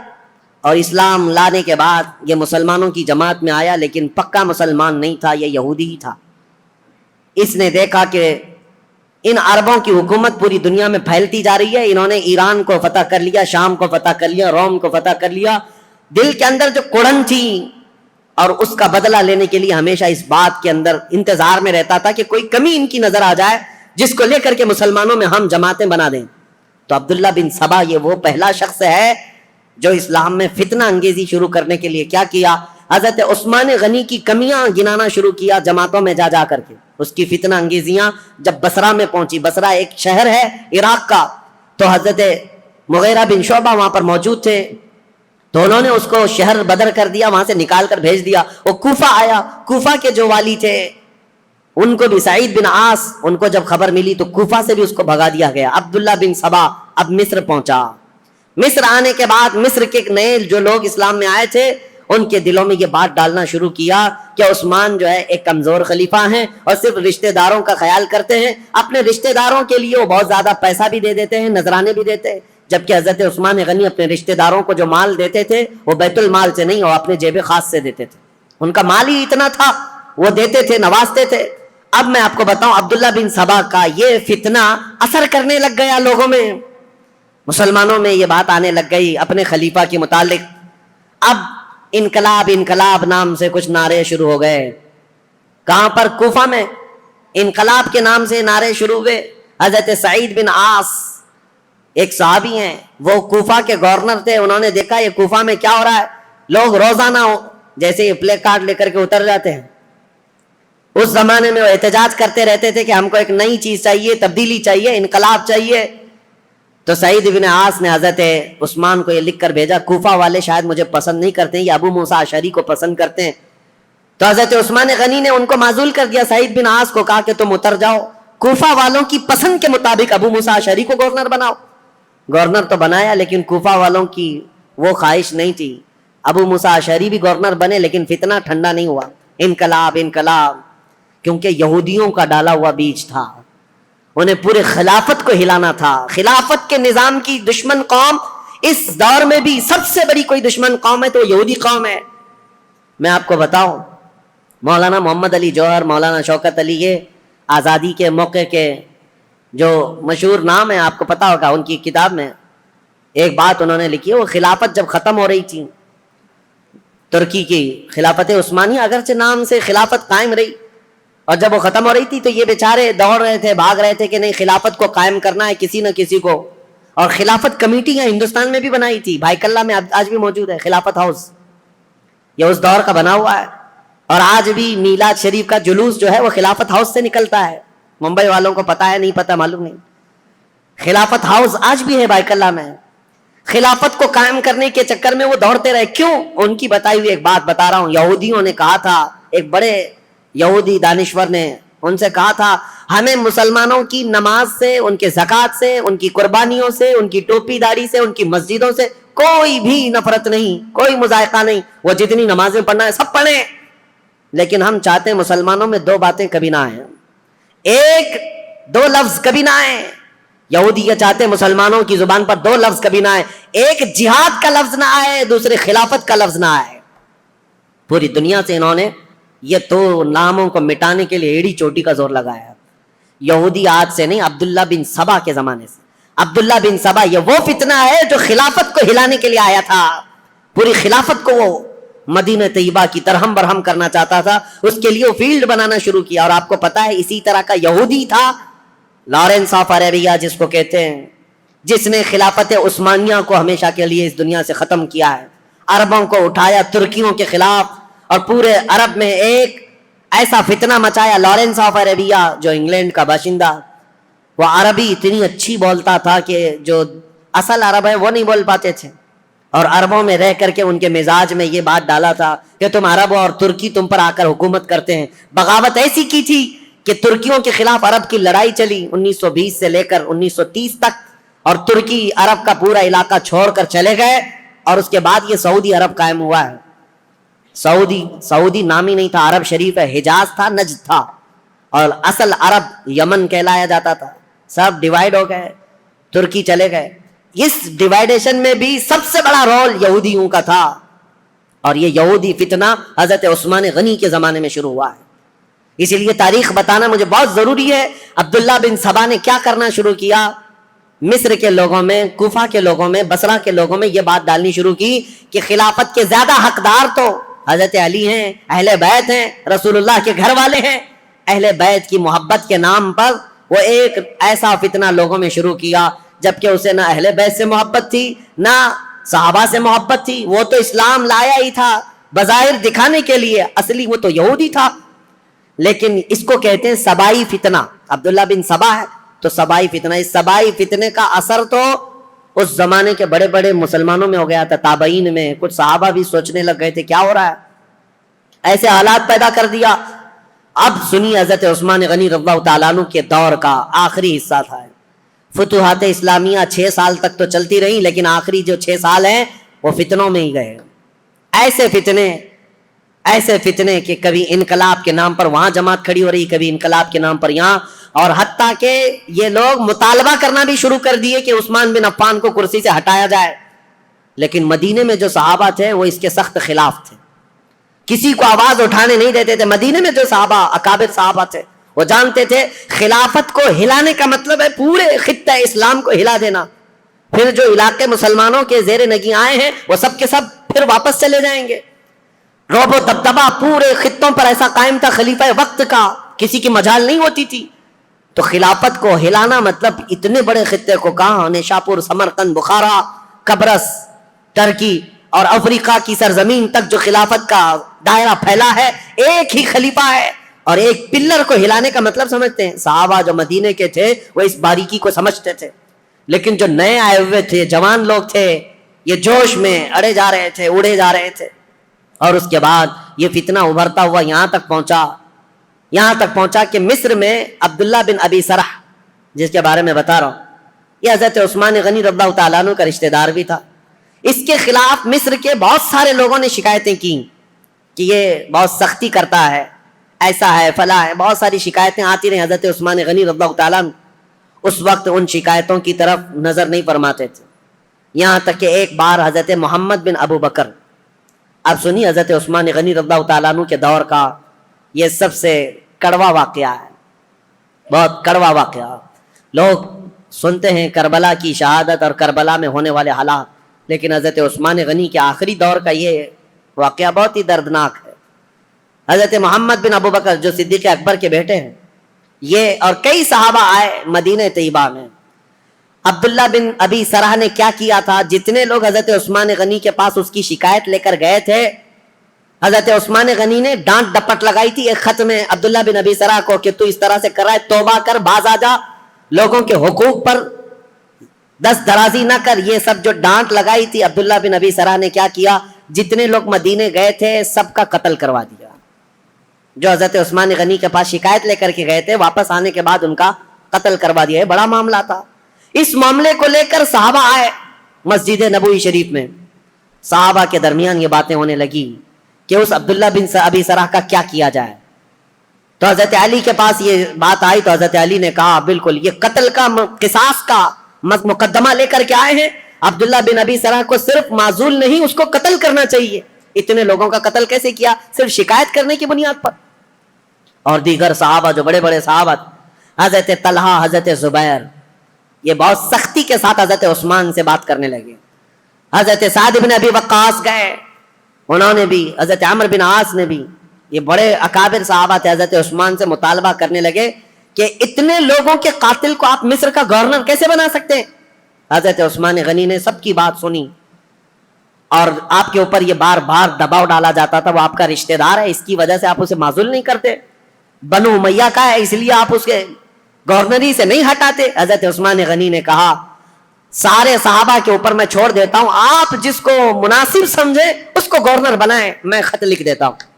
اور اسلام لانے کے بعد یہ مسلمانوں کی جماعت میں آیا لیکن پکا مسلمان نہیں تھا، یہ یہودی ہی تھا۔ اس نے دیکھا کہ ان عربوں کی حکومت پوری دنیا میں پھیلتی جا رہی ہے، انہوں نے ایران کو فتح کر لیا، شام کو فتح کر لیا، روم کو فتح کر لیا، دل کے اندر جو کڑن تھی اور اس کا بدلہ لینے کے لیے ہمیشہ اس بات کے اندر انتظار میں رہتا تھا کہ کوئی کمی ان کی نظر آ جائے جس کو لے کر کے مسلمانوں میں ہم جماعتیں بنا دیں۔ تو عبداللہ بن سبا یہ وہ پہلا شخص ہے جو اسلام میں فتنہ انگیزی شروع کرنے کے لیے کیا کیا، حضرت عثمان غنی کی کمیاں گنانا شروع کیا جماعتوں میں جا کر کے، اس کی فتنہ انگیزیاں جب بصرہ میں پہنچی، بصرہ ایک شہر ہے عراق کا، تو حضرت مغیرہ بن شعبہ وہاں پر موجود تھے، تو انہوں نے اس کو شہر بدر کر دیا، وہاں سے نکال کر بھیج دیا، وہ کوفہ آیا، کوفہ کے جو والی تھے ان کو بھی سعید بن عاص، ان کو جب خبر ملی تو کوفہ سے بھی اس کو بھگا دیا گیا۔ عبداللہ بن سبا اب مصر پہنچا، مصر آنے کے بعد مصر کے نئے جو لوگ اسلام میں آئے تھے ان کے دلوں میں یہ بات ڈالنا شروع کیا کہ عثمان جو ہے ایک کمزور خلیفہ ہیں اور صرف رشتہ داروں کا خیال کرتے ہیں، اپنے رشتہ داروں کے لیے وہ بہت زیادہ پیسہ بھی دے دیتے ہیں، نذرانے بھی دیتے ہیں، جبکہ حضرت عثمان غنی اپنے رشتہ داروں کو جو مال دیتے تھے وہ بیت المال سے نہیں، وہ اپنے جیب خاص سے دیتے تھے، ان کا مال ہی اتنا تھا، وہ دیتے تھے، نوازتے تھے۔ اب میں آپ کو بتاؤں عبداللہ بن سبا کا یہ فتنہ اثر کرنے لگ گیا لوگوں میں، مسلمانوں میں یہ بات آنے لگ گئی اپنے خلیفہ کے متعلق۔ اب انقلاب انقلاب نام سے کچھ نعرے شروع ہو گئے، کہاں پر؟ کوفہ میں انقلاب کے نام سے نعرے شروع ہوئے۔ حضرت سعید بن عاص ایک صحابی ہیں، وہ کوفہ کے گورنر تھے، انہوں نے دیکھا یہ کوفہ میں کیا ہو رہا ہے، لوگ روزانہ جیسے یہ پلے کارڈ لے کر کے اتر جاتے ہیں، اس زمانے میں وہ احتجاج کرتے رہتے تھے کہ ہم کو ایک نئی چیز چاہیے، تبدیلی چاہیے، انقلاب چاہیے۔ تو سعید بن عاص نے حضرت عثمان کو یہ لکھ کر بھیجا، کوفہ والے شاید مجھے پسند نہیں کرتے ہیں، یہ ابو موسیٰ اشعری کو پسند کرتے ہیں۔ تو حضرت عثمان غنی نے ان کو معزول کر دیا، سعید بن عاص کو کہا کہ تم اتر جاؤ، کوفہ والوں کی پسند کے مطابق ابو موسیٰ اشعری کو گورنر بناؤ۔ گورنر تو بنایا لیکن کوفہ والوں کی وہ خواہش نہیں تھی، ابو موسیٰ اشعری بھی گورنر بنے لیکن فتنہ ٹھنڈا نہیں ہوا، انقلاب انقلاب، کیونکہ یہودیوں کا ڈالا ہوا بیج تھا، انہیں پورے خلافت کو ہلانا تھا، خلافت کے نظام کی دشمن قوم اس دور میں بھی سب سے بڑی کوئی دشمن قوم ہے تو یہودی قوم ہے۔ میں آپ کو بتاؤں مولانا محمد علی جوہر، مولانا شوکت علی، یہ آزادی کے موقع کے جو مشہور نام ہے، آپ کو پتا ہوگا، ان کی کتاب میں ایک بات انہوں نے لکھی ہے، وہ خلافت جب ختم ہو رہی تھی ترکی کی خلافت عثمانیہ، اگرچہ نام سے خلافت قائم رہی، اور جب وہ ختم ہو رہی تھی تو یہ بیچارے دوڑ رہے تھے، بھاگ رہے تھے کہ نہیں خلافت کو قائم کرنا ہے کسی نہ کسی کو، اور خلافت کمیٹیاں ہندوستان میں بھی بنائی تھی، بھائی کلہ میں آج بھی موجود ہے خلافت ہاؤس، یہ اس دور کا بنا ہوا ہے، اور آج بھی میلاد شریف کا جلوس جو ہے وہ خلافت ہاؤس سے نکلتا ہے، ممبئی والوں کو پتا ہے نہیں پتا معلوم نہیں، خلافت ہاؤس آج بھی ہے بھائی کلہ میں۔ خلافت کو قائم کرنے کے چکر میں وہ دوڑتے رہے، کیوں؟ ان کی بتائی ہوئی ایک بات بتا رہا ہوں، یہودیوں نے کہا تھا، ایک بڑے یہودی دانشور نے ان سے کہا تھا، ہمیں مسلمانوں کی نماز سے، ان کے زکوٰۃ سے، ان کی قربانیوں سے، ان کی ٹوپی داڑھی سے، ان کی مسجدوں سے کوئی بھی نفرت نہیں، کوئی مذائقہ نہیں، وہ جتنی نمازیں پڑھنا ہے سب پڑھیں، لیکن ہم چاہتے ہیں مسلمانوں میں دو باتیں کبھی نہ آئیں, ایک دو لفظ کبھی نہ آئیں. یہودی یہ چاہتے ہیں مسلمانوں کی زبان پر دو لفظ کبھی نہ آئے, ایک جہاد کا لفظ نہ آئے, دوسرے خلافت کا لفظ نہ آئے. پوری دنیا سے انہوں نے یہ دو ناموں کو مٹانے کے لیے ایڑی چوٹی کا زور لگایا. یہودی آج سے نہیں, عبداللہ بن سبا کے زمانے سے. عبداللہ بن سبا یہ وہ فتنہ ہے جو خلافت کو ہلانے کے لیے آیا تھا. پوری خلافت کو وہ مدینہ طیبہ کی ترہم برہم کرنا چاہتا تھا, اس کے لیے وہ فیلڈ بنانا شروع کیا. اور آپ کو پتا ہے اسی طرح کا یہودی تھا لارنس آف عربیہ جس کو کہتے ہیں, جس نے خلافت عثمانیہ کو ہمیشہ کے لیے اس دنیا سے ختم کیا ہے. عربوں کو اٹھایا ترکیوں کے خلاف اور پورے عرب میں ایک ایسا فتنہ مچایا. لارنس آف عربیہ جو انگلینڈ کا باشندہ, وہ عربی اتنی اچھی بولتا تھا کہ جو اصل عرب ہے وہ نہیں بول پاتے تھے, اور عربوں میں رہ کر کے ان کے مزاج میں یہ بات ڈالا تھا کہ تم عرب اور ترکی تم پر آ کر حکومت کرتے ہیں. بغاوت ایسی کی تھی کہ ترکیوں کے خلاف عرب کی لڑائی چلی 1920 سے لے کر 1930 تک, اور ترکی عرب کا پورا علاقہ چھوڑ کر چلے گئے, اور اس کے بعد یہ سعودی عرب قائم ہوا ہے. سعودی نام ہی نہیں تھا, عرب شریف ہے, حجاز تھا, نجد تھا, اور اصل عرب یمن کہلایا جاتا تھا. سب ڈیوائیڈ ہو گئے, ترکی چلے گئے. اس ڈیوائیڈیشن میں بھی سب سے بڑا رول یہودیوں کا تھا, اور یہ یہودی فتنہ حضرت عثمان غنی کے زمانے میں شروع ہوا ہے. اسی لیے تاریخ بتانا مجھے بہت ضروری ہے. عبداللہ بن سبا نے کیا کرنا شروع کیا, مصر کے لوگوں میں, کوفہ کے لوگوں میں, بصرہ کے لوگوں میں یہ بات ڈالنی شروع کی کہ خلافت کے زیادہ حقدار تو حضرت علی ہیں, اہل بیت ہیں, رسول اللہ کے گھر والے ہیں. اہل بیت کی محبت کے نام پر وہ ایک ایسا فتنہ لوگوں میں شروع کیا, جبکہ اسے نہ اہل بیت سے محبت تھی نہ صحابہ سے محبت تھی. وہ تو اسلام لایا ہی تھا بظاہر دکھانے کے لیے, اصلی وہ تو یہودی تھا. لیکن اس کو کہتے ہیں سبائی فتنہ. عبداللہ بن سبا ہے تو سبائی فتنہ. اس سبائی فتنے کا اثر تو اس زمانے کے بڑے بڑے مسلمانوں میں ہو گیا تھا, تابعین میں. کچھ صحابہ بھی سوچنے لگ گئے تھے کیا ہو رہا ہے, ایسے حالات پیدا کر دیا. اب سنی حضرت عثمان غنی رضی اللہ تعالیٰ عنہ کے دور کا آخری حصہ تھا. فتوحات اسلامیہ 6 سال تک تو چلتی رہی, لیکن آخری جو 6 سال ہیں وہ فتنوں میں ہی گئے. ایسے فتنے کہ کبھی انقلاب کے نام پر وہاں جماعت کھڑی ہو رہی, کبھی انقلاب کے نام پر یہاں, اور حتیٰ کہ یہ لوگ مطالبہ کرنا بھی شروع کر دیے کہ عثمان بن عفان کو کرسی سے ہٹایا جائے. لیکن مدینے میں جو صحابہ تھے وہ اس کے سخت خلاف تھے, کسی کو آواز اٹھانے نہیں دیتے تھے. مدینے میں جو صحابہ اکابر صحابہ تھے وہ جانتے تھے خلافت کو ہلانے کا مطلب ہے پورے خطہ اسلام کو ہلا دینا. پھر جو علاقے مسلمانوں کے زیر نگیں آئے ہیں وہ سب کے سب پھر واپس چلے جائیں گے. رعب و دبدبہ پورے خطوں پر ایسا قائم تھا خلیفہ وقت کا, کسی کی مجال نہیں ہوتی تھی. تو خلافت کو ہلانا مطلب اتنے بڑے خطے کو, کہاں نیشاپور, سمرقند, بخارا, قبرص, ترکی اور افریقہ کی سرزمین تک جو خلافت کا دائرہ پھیلا ہے, ایک ہی خلیفہ ہے. اور ایک پلر کو ہلانے کا مطلب سمجھتے ہیں. صحابہ جو مدینے کے تھے وہ اس باریکی کو سمجھتے تھے, لیکن جو نئے آئے ہوئے تھے, جوان لوگ تھے, یہ جوش میں اڑے جا رہے تھے, اڑے جا رہے تھے. اور اس کے بعد یہ فتنہ ابھرتا ہوا یہاں تک پہنچا کہ مصر میں عبداللہ بن ابی سرح جس کے بارے میں بتا رہا ہوں, یہ حضرت عثمان غنی رضی اللہ تعالیٰ عنہ کا رشتہ دار بھی تھا. اس کے خلاف مصر کے بہت سارے لوگوں نے شکایتیں کی کہ یہ بہت سختی کرتا ہے, ایسا ہے, فلاں ہے. بہت ساری شکایتیں آتی رہیں. حضرت عثمان غنی رضی اللہ تعالیٰ عنہ اس وقت ان شکایتوں کی طرف نظر نہیں فرماتے تھے, یہاں تک کہ ایک بار حضرت محمد بن ابو بکر, اب سنی حضرت عثمان غنی رضی اللہ تعالیٰ عنہ کے دور کا یہ سب سے کڑوا واقعہ ہے, بہت کڑوا واقعہ. لوگ سنتے ہیں کربلا کی شہادت اور کربلا میں ہونے والے حالات, لیکن حضرت عثمان غنی کے آخری دور کا یہ واقعہ بہت ہی دردناک ہے. حضرت محمد بن ابو بکر جو صدیق اکبر کے بیٹے ہیں, یہ اور کئی صحابہ آئے مدینہ طیبہ میں. عبداللہ بن ابی سرح نے کیا کیا تھا, جتنے لوگ حضرت عثمان غنی کے پاس اس کی شکایت لے کر گئے تھے, حضرت عثمان غنی نے ڈانٹ ڈپٹ لگائی تھی ایک خط میں عبداللہ بن ابی سرح کو کہ تو اس طرح سے کر رہا ہے, توبہ کر, باز آ جا, لوگوں کے حقوق پر دست درازی نہ کر. یہ سب جو ڈانٹ لگائی تھی عبداللہ بن ابی سرح نے کیا کیا, جتنے لوگ مدینے گئے تھے سب کا قتل کروا دیا. جو حضرت عثمان غنی کے پاس شکایت لے کر کے گئے تھے, واپس آنے کے بعد ان کا قتل کروا دیا. بڑا معاملہ تھا. اس معاملے کو لے کر صحابہ آئے مسجد نبوی شریف میں. صحابہ کے درمیان یہ باتیں ہونے لگی کہ اس عبداللہ بن ابی سرح کا کیا کیا جائے. تو حضرت علی کے پاس یہ بات آئی تو حضرت علی نے کہا بالکل یہ قتل کا قصاص کا مقدمہ لے کر کے آئے ہیں. عبداللہ بن ابی سرح کو صرف معزول نہیں, اس کو قتل کرنا چاہیے. اتنے لوگوں کا قتل کیسے کیا؟ صرف شکایت کرنے کی بنیاد پر. اور دیگر صحابہ جو بڑے بڑے صحابہ, حضرت طلحہ, حضرت زبیر, یہ بہت سختی کے ساتھ حضرت عثمان سے بات کرنے لگے. حضرت سعد بن ابی وقاص گئے, انہوں نے بھی, حضرت عمرو بن عاص نے بھی, یہ بڑے اکابر صحابہ تھے, حضرت عثمان سے مطالبہ کرنے لگے کہ اتنے لوگوں کے قاتل کو آپ مصر کا گورنر کیسے بنا سکتے ہیں؟ حضرت عثمان غنی نے سب کی بات سنی, اور آپ کے اوپر یہ بار بار دباؤ ڈالا جاتا تھا, وہ آپ کا رشتہ دار ہے, اس کی وجہ سے آپ اسے معزول نہیں کرتے, بنو امیہ کا ہے اس لیے آپ اس کے گورنری سے نہیں ہٹاتے. حضرت عثمان غنی نے کہا سارے صحابہ کے اوپر میں چھوڑ دیتا ہوں, آپ جس کو مناسب سمجھے اس کو گورنر بنائیں, میں خط لکھ دیتا ہوں.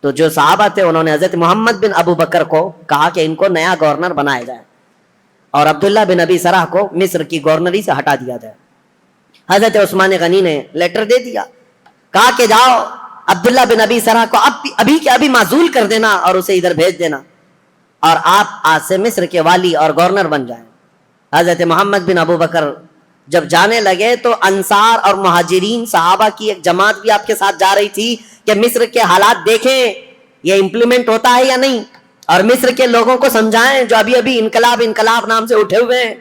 تو جو صحابہ تھے انہوں نے حضرت محمد بن ابو بکر کو کہا کہ ان کو نیا گورنر بنایا جائے, اور عبداللہ بن ابی سرح کو مصر کی گورنری سے ہٹا دیا جائے. حضرت عثمان غنی نے لیٹر دے دیا, کہا کہ جاؤ عبداللہ بن ابی سرح کو ابھی کے ابھی معزول کر دینا اور اسے ادھر بھیج دینا, اور آپ آج سے مصر کے والی اور گورنر بن جائیں. حضرت محمد بن ابو بکر جب جانے لگے تو انصار اور مہاجرین صحابہ کی ایک جماعت بھی آپ کے ساتھ جا رہی تھی کہ مصر کے حالات دیکھیں یہ امپلیمنٹ ہوتا ہے یا نہیں, اور مصر کے لوگوں کو سمجھائیں جو ابھی ابھی انقلاب نام سے اٹھے ہوئے ہیں,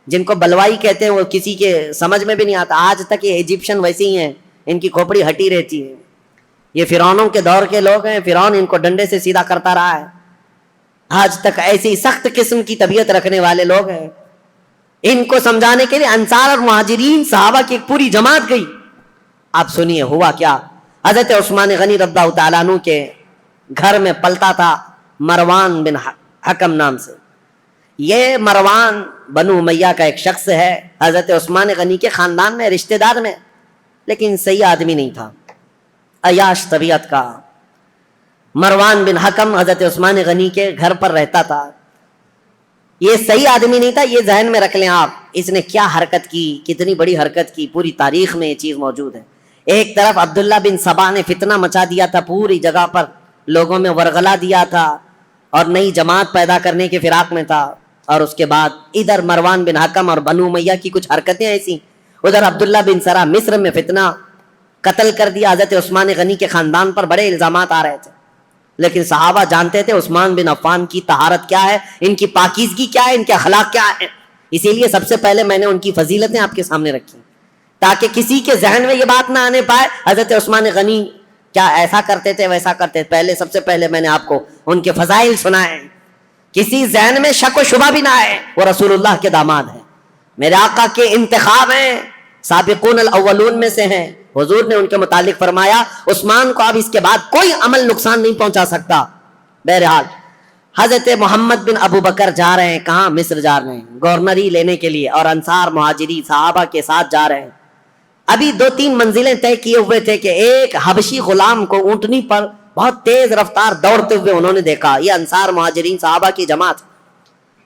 جن کو بلوائی کہتے ہیں, وہ کسی کے سمجھ میں بھی نہیں آتا. آج تک یہ ایجپشن ویسے ہی ہیں, ان کی کھوپڑی ہٹی رہتی ہے. یہ فرعونوں کے دور کے لوگ ہیں, فرعون ان کو ڈنڈے سے سیدھا کرتا رہا ہے. آج تک ایسی سخت قسم کی طبیعت رکھنے والے لوگ ہیں. ان کو سمجھانے کے لیے انصار اور مہاجرین صحابہ کی ایک پوری جماعت گئی. آپ سنیے ہوا کیا. حضرت عثمان غنی رضی اللہ تعالیٰ عنہ کے گھر میں پلتا تھا مروان بن حکم نام سے. یہ مروان بنو امیہ کا ایک شخص ہے, حضرت عثمان غنی کے خاندان میں, رشتہ دار میں, لیکن صحیح آدمی نہیں تھا, عیاش طبیعت کا. مروان بن حکم حضرت عثمان غنی کے گھر پر رہتا تھا. یہ صحیح آدمی نہیں تھا, یہ ذہن میں رکھ لیں آپ. اس نے کیا حرکت کی, کتنی بڑی حرکت کی, پوری تاریخ میں یہ چیز موجود ہے. ایک طرف عبداللہ بن سبا نے فتنہ مچا دیا تھا پوری جگہ پر, لوگوں میں ورغلا دیا تھا اور نئی جماعت پیدا کرنے کے فراق میں تھا, اور اس کے بعد ادھر مروان بن حکم اور بنو امیہ کی کچھ حرکتیں ایسی, ادھر عبداللہ بن سرح مصر میں فتنہ, قتل کر دیا. حضرت عثمان غنی کے خاندان پر بڑے الزامات آ رہے تھے, لیکن صحابہ جانتے تھے عثمان بن عفان کی طہارت کیا ہے, ان کی پاکیزگی کیا ہے, ان کے اخلاق کیا ہے. اسی لیے سب سے پہلے میں نے ان کی فضیلتیں آپ کے سامنے رکھی تاکہ کسی کے ذہن میں یہ بات نہ آنے پائے حضرت عثمان غنی کیا ایسا کرتے تھے ویسا کرتے تھے. پہلے سب سے پہلے میں نے آپ کو ان کے فضائل سنائے, کسی ذہن میں شک و شبہ بھی نہ آئے. وہ رسول اللہ کے داماد ہیں, میرے آقا کے انتخاب ہیں, سابقون الاولون میں سے ہیں. حضور نے ان کے متعلق فرمایا عثمان کو اب اس کے بعد کوئی عمل نقصان نہیں پہنچا سکتا. بہرحال حضرت محمد بن ابو بکر جا رہے ہیں, کہاں؟ مصر جا رہے ہیں گورنری لینے کے لیے, اور انصار مہاجری صحابہ کے ساتھ جا رہے ہیں. ابھی 2-3 منزلیں طے کیے ہوئے تھے کہ ایک حبشی غلام کو اونٹنی پر بہت تیز رفتار دوڑتے ہوئے انہوں نے دیکھا. یہ انصار مہاجرین صحابہ کی جماعت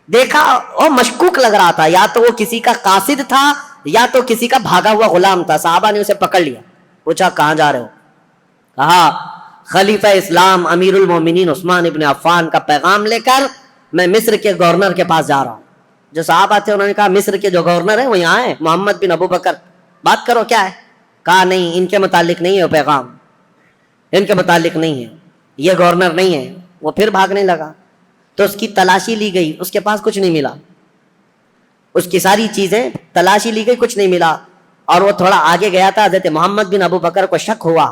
دیکھا, اور مشکوک لگ رہا تھا, یا تو وہ کسی کا قاصد تھا یا تو کسی کا بھاگا ہوا غلام تھا. صحابہ نے اسے پکڑ لیا, پوچھا کہاں جا رہے ہو؟ کہا خلیفہ اسلام امیر المومنین عثمان ابن عفان کا پیغام لے کر میں مصر کے گورنر کے پاس جا رہا ہوں. جو صحابہ تھے انہوں نے کہا مصر کے جو گورنر ہیں وہ یہاں ہیں, محمد بن ابو بکر, بات کرو کیا ہے. کہا نہیں, ان کے متعلق نہیں ہے وہ پیغام, ان کے متعلق نہیں ہے, یہ گورنر نہیں ہے. وہ پھر بھاگنے لگا تو اس کی تلاشی لی گئی, اس کے پاس کچھ نہیں ملا, اس کی ساری چیزیں تلاشی لی گئی, کچھ نہیں ملا. اور وہ تھوڑا آگے گیا تھا, حضرت محمد بن ابو بکر کو شک ہوا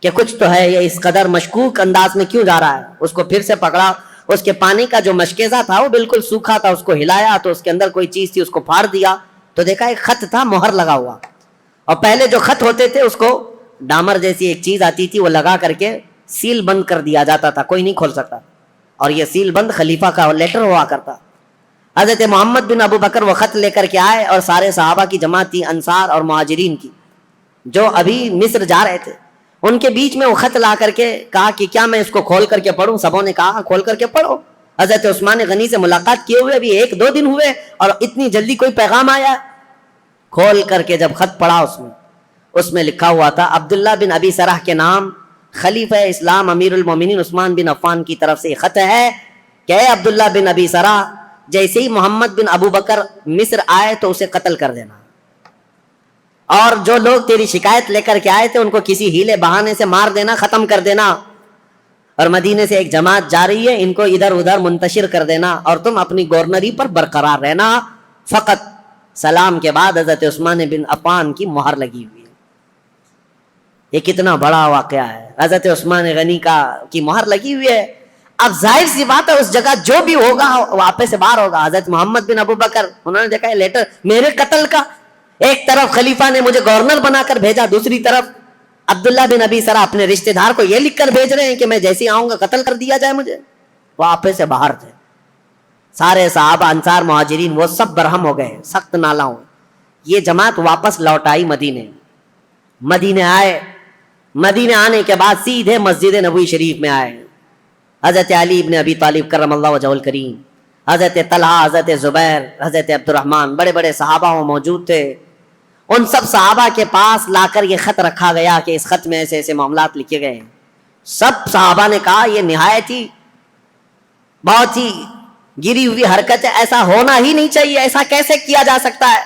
کہ کچھ تو ہے, یہ اس قدر مشکوک انداز میں کیوں جا رہا ہے. اس کو پھر سے پکڑا, اس کے پانی کا جو مشکیزہ تھا وہ بالکل سوکھا تھا, اس کو ہلایا تو اس کے اندر کوئی چیز تھی, اس کو پھاڑ دیا تو دیکھا ایک خط تھا مہر لگا ہوا. اور پہلے جو خط ہوتے تھے اس کو ڈامر جیسی ایک چیز آتی تھی وہ لگا کر کے سیل بند کر دیا جاتا تھا, کوئی نہیں کھول سکتا, اور یہ سیل بند خلیفہ کا لیٹر ہوا کرتا. حضرت محمد بن ابو بکر وہ خط لے کر کے آئے, اور سارے صحابہ کی جماعت تھی, انصار اور مہاجرین کی, جو ابھی مصر جا رہے تھے. ان کے بیچ میں وہ خط لا کر کے کہا کہ کیا میں اس کو کھول کر کے پڑھوں؟ سبوں نے کہا کھول کر کے پڑھو. حضرت عثمان غنی سے ملاقات کیے ہوئے ابھی 1-2 دن ہوئے اور اتنی جلدی کوئی پیغام آیا. کھول کر کے جب خط پڑھا اس میں لکھا ہوا تھا عبداللہ بن ابی سرح کے نام خلیفہ اسلام امیر المومنین عثمان بن عفان کی طرف سے خط ہے کہ اے عبداللہ بن ابی سرح، جیسے ہی محمد بن ابو بکر مصر آئے تو اسے قتل کر دینا، اور جو لوگ تیری شکایت لے کر کے آئے تھے ان کو کسی ہیلے بہانے سے مار دینا، ختم کر دینا، اور مدینے سے ایک جماعت جا رہی ہے ان کو ادھر ادھر منتشر کر دینا، اور تم اپنی گورنری پر برقرار رہنا فقط۔ سلام کے بعد حضرت عثمان بن عفان کی مہر لگی ہوئی ہے۔ یہ کتنا بڑا واقعہ ہے، حضرت عثمان غنی کی مہر لگی ہوئی ہے۔ اب ظاہر سی بات ہے اس جگہ جو بھی ہوگا واپس سے باہر ہوگا۔ حضرت محمد بن ابو بکر انہوں نے دیکھا لیٹر میرے قتل کا، ایک طرف خلیفہ نے مجھے گورنر بنا کر بھیجا، دوسری طرف عبداللہ بن ابی سرح اپنے رشتہ دار کو یہ لکھ کر بھیج رہے ہیں کہ میں جیسے ہی آؤں گا قتل کر دیا جائے مجھے۔ وہ آپے سے باہر تھے، سارے صحابہ انصار مہاجرین وہ سب برہم ہو گئے، سخت نالا ہو۔ یہ جماعت واپس لوٹ آئی مدینے آئے، مدینے آنے کے بعد سیدھے مسجد نبوی شریف میں آئے۔ حضرت علی ابن ابی طالب کرم اللہ وجہہ الکریم، حضرت طلحہ، حضرت زبیر، حضرت عبد الرحمن، بڑے بڑے صحابہ موجود تھے۔ ان سب صحابہ کے پاس لا کر یہ خط رکھا گیا کہ اس خط میں ایسے ایسے معاملات لکھے گئے ہیں۔ سب صحابہ نے کہا یہ نہایت ہی بہت ہی گری ہوئی حرکت ہے، ایسا ہونا ہی نہیں چاہیے، ایسا کیسے کیا جا سکتا ہے؟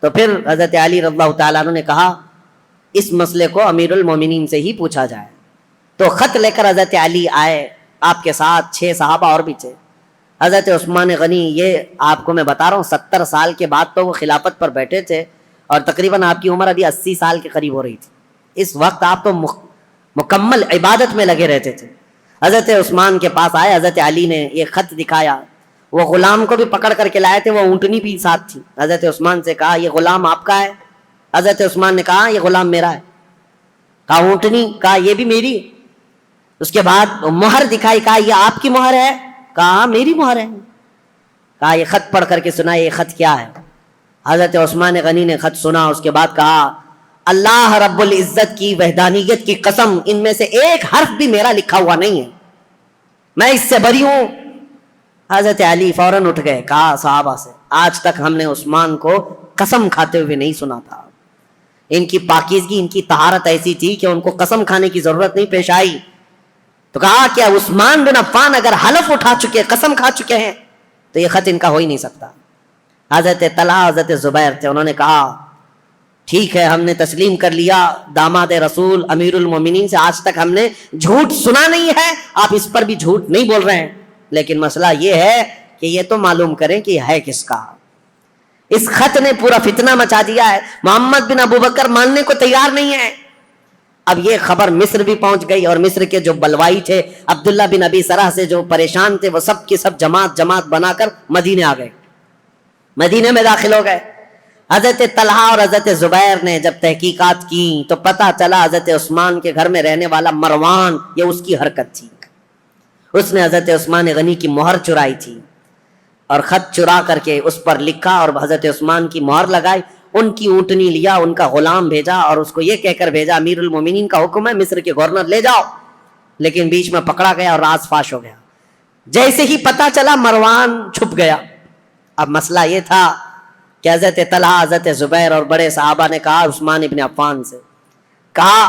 تو پھر حضرت علی رضی اللہ تعالیٰ عنہ نے کہا اس مسئلے کو امیر المومنین سے ہی پوچھا جائے۔ تو خط لے کر حضرت علی آئے، آپ کے ساتھ 6 صحابہ اور بھی تھے۔ حضرت عثمان غنی، یہ آپ کو میں بتا رہا ہوں 70 سال کے بعد تو وہ خلافت پر بیٹھے تھے، اور تقریباً آپ کی عمر ابھی 80 سال کے قریب ہو رہی تھی۔ اس وقت آپ تو مکمل عبادت میں لگے رہتے تھے۔ حضرت عثمان کے پاس آئے، حضرت علی نے یہ خط دکھایا، وہ غلام کو بھی پکڑ کر کے لائے تھے، وہ اونٹنی بھی ساتھ تھی۔ حضرت عثمان سے کہا یہ غلام آپ کا ہے؟ حضرت عثمان نے کہا یہ غلام میرا ہے۔ کہا اونٹنی؟ کہا یہ بھی میری۔ اس کے بعد مہر دکھائی، کہا یہ آپ کی مہر ہے؟ کہا میری مہر ہے۔ کہا یہ خط پڑھ کر کے سنا، یہ خط کیا ہے؟ حضرت عثمان غنی نے خط سنا، اس کے بعد کہا اللہ رب العزت کی وحدانیت کی قسم، ان میں سے ایک حرف بھی میرا لکھا ہوا نہیں ہے، میں اس سے بری ہوں۔ حضرت علی فوراً اٹھ گئے، کہا صحابہ سے آج تک ہم نے عثمان کو قسم کھاتے ہوئے نہیں سنا تھا، ان کی پاکیزگی، ان کی طہارت ایسی تھی کہ ان کو قسم کھانے کی ضرورت نہیں پیش آئی۔ تو کہا کہ عثمان بن عفان اگر حلف اٹھا چکے، قسم کھا چکے ہیں، تو یہ خط ان کا ہو ہی نہیں سکتا۔ حضرت طلحہ، حضرت زبیر تھے، انہوں نے کہا ٹھیک ہے ہم نے تسلیم کر لیا، داماد رسول امیر المومنین سے آج تک ہم نے جھوٹ سنا نہیں ہے، آپ اس پر بھی جھوٹ نہیں بول رہے ہیں، لیکن مسئلہ یہ ہے کہ یہ تو معلوم کریں کہ یہ ہے کس کا۔ اس خط نے پورا فتنہ مچا دیا ہے، محمد بن ابو بکر ماننے کو تیار نہیں ہے۔ اب یہ خبر مصر بھی پہنچ گئی، اور مصر کے جو بلوائی تھے عبداللہ بن ابی سرح سے جو پریشان تھے، وہ سب کے سب جماعت بنا کر مدینے آ گئے، مدینے میں داخل ہو گئے۔ حضرت طلحہ اور حضرت زبیر نے جب تحقیقات کی تو پتہ چلا حضرت عثمان کے گھر میں رہنے والا مروان، یہ اس کی حرکت تھی، اس نے حضرت عثمان غنی کی مہر چرائی تھی، اور خط چرا کر کے اس پر لکھا اور حضرت عثمان کی مہر لگائی، ان کی اونٹنی لیا، ان کا غلام بھیجا، اور اس کو یہ کہہ کر بھیجا امیر المومنین کا حکم ہے مصر کے گورنر لے جاؤ، لیکن بیچ میں پکڑا گیا اور راز فاش ہو گیا۔ جیسے ہی پتہ چلا مروان چھپ گیا۔ اب مسئلہ یہ تھا کہ حضرت طلحہ، حضرت زبیر اور بڑے صحابہ نے کہا عثمان ابن عفان سے، کہا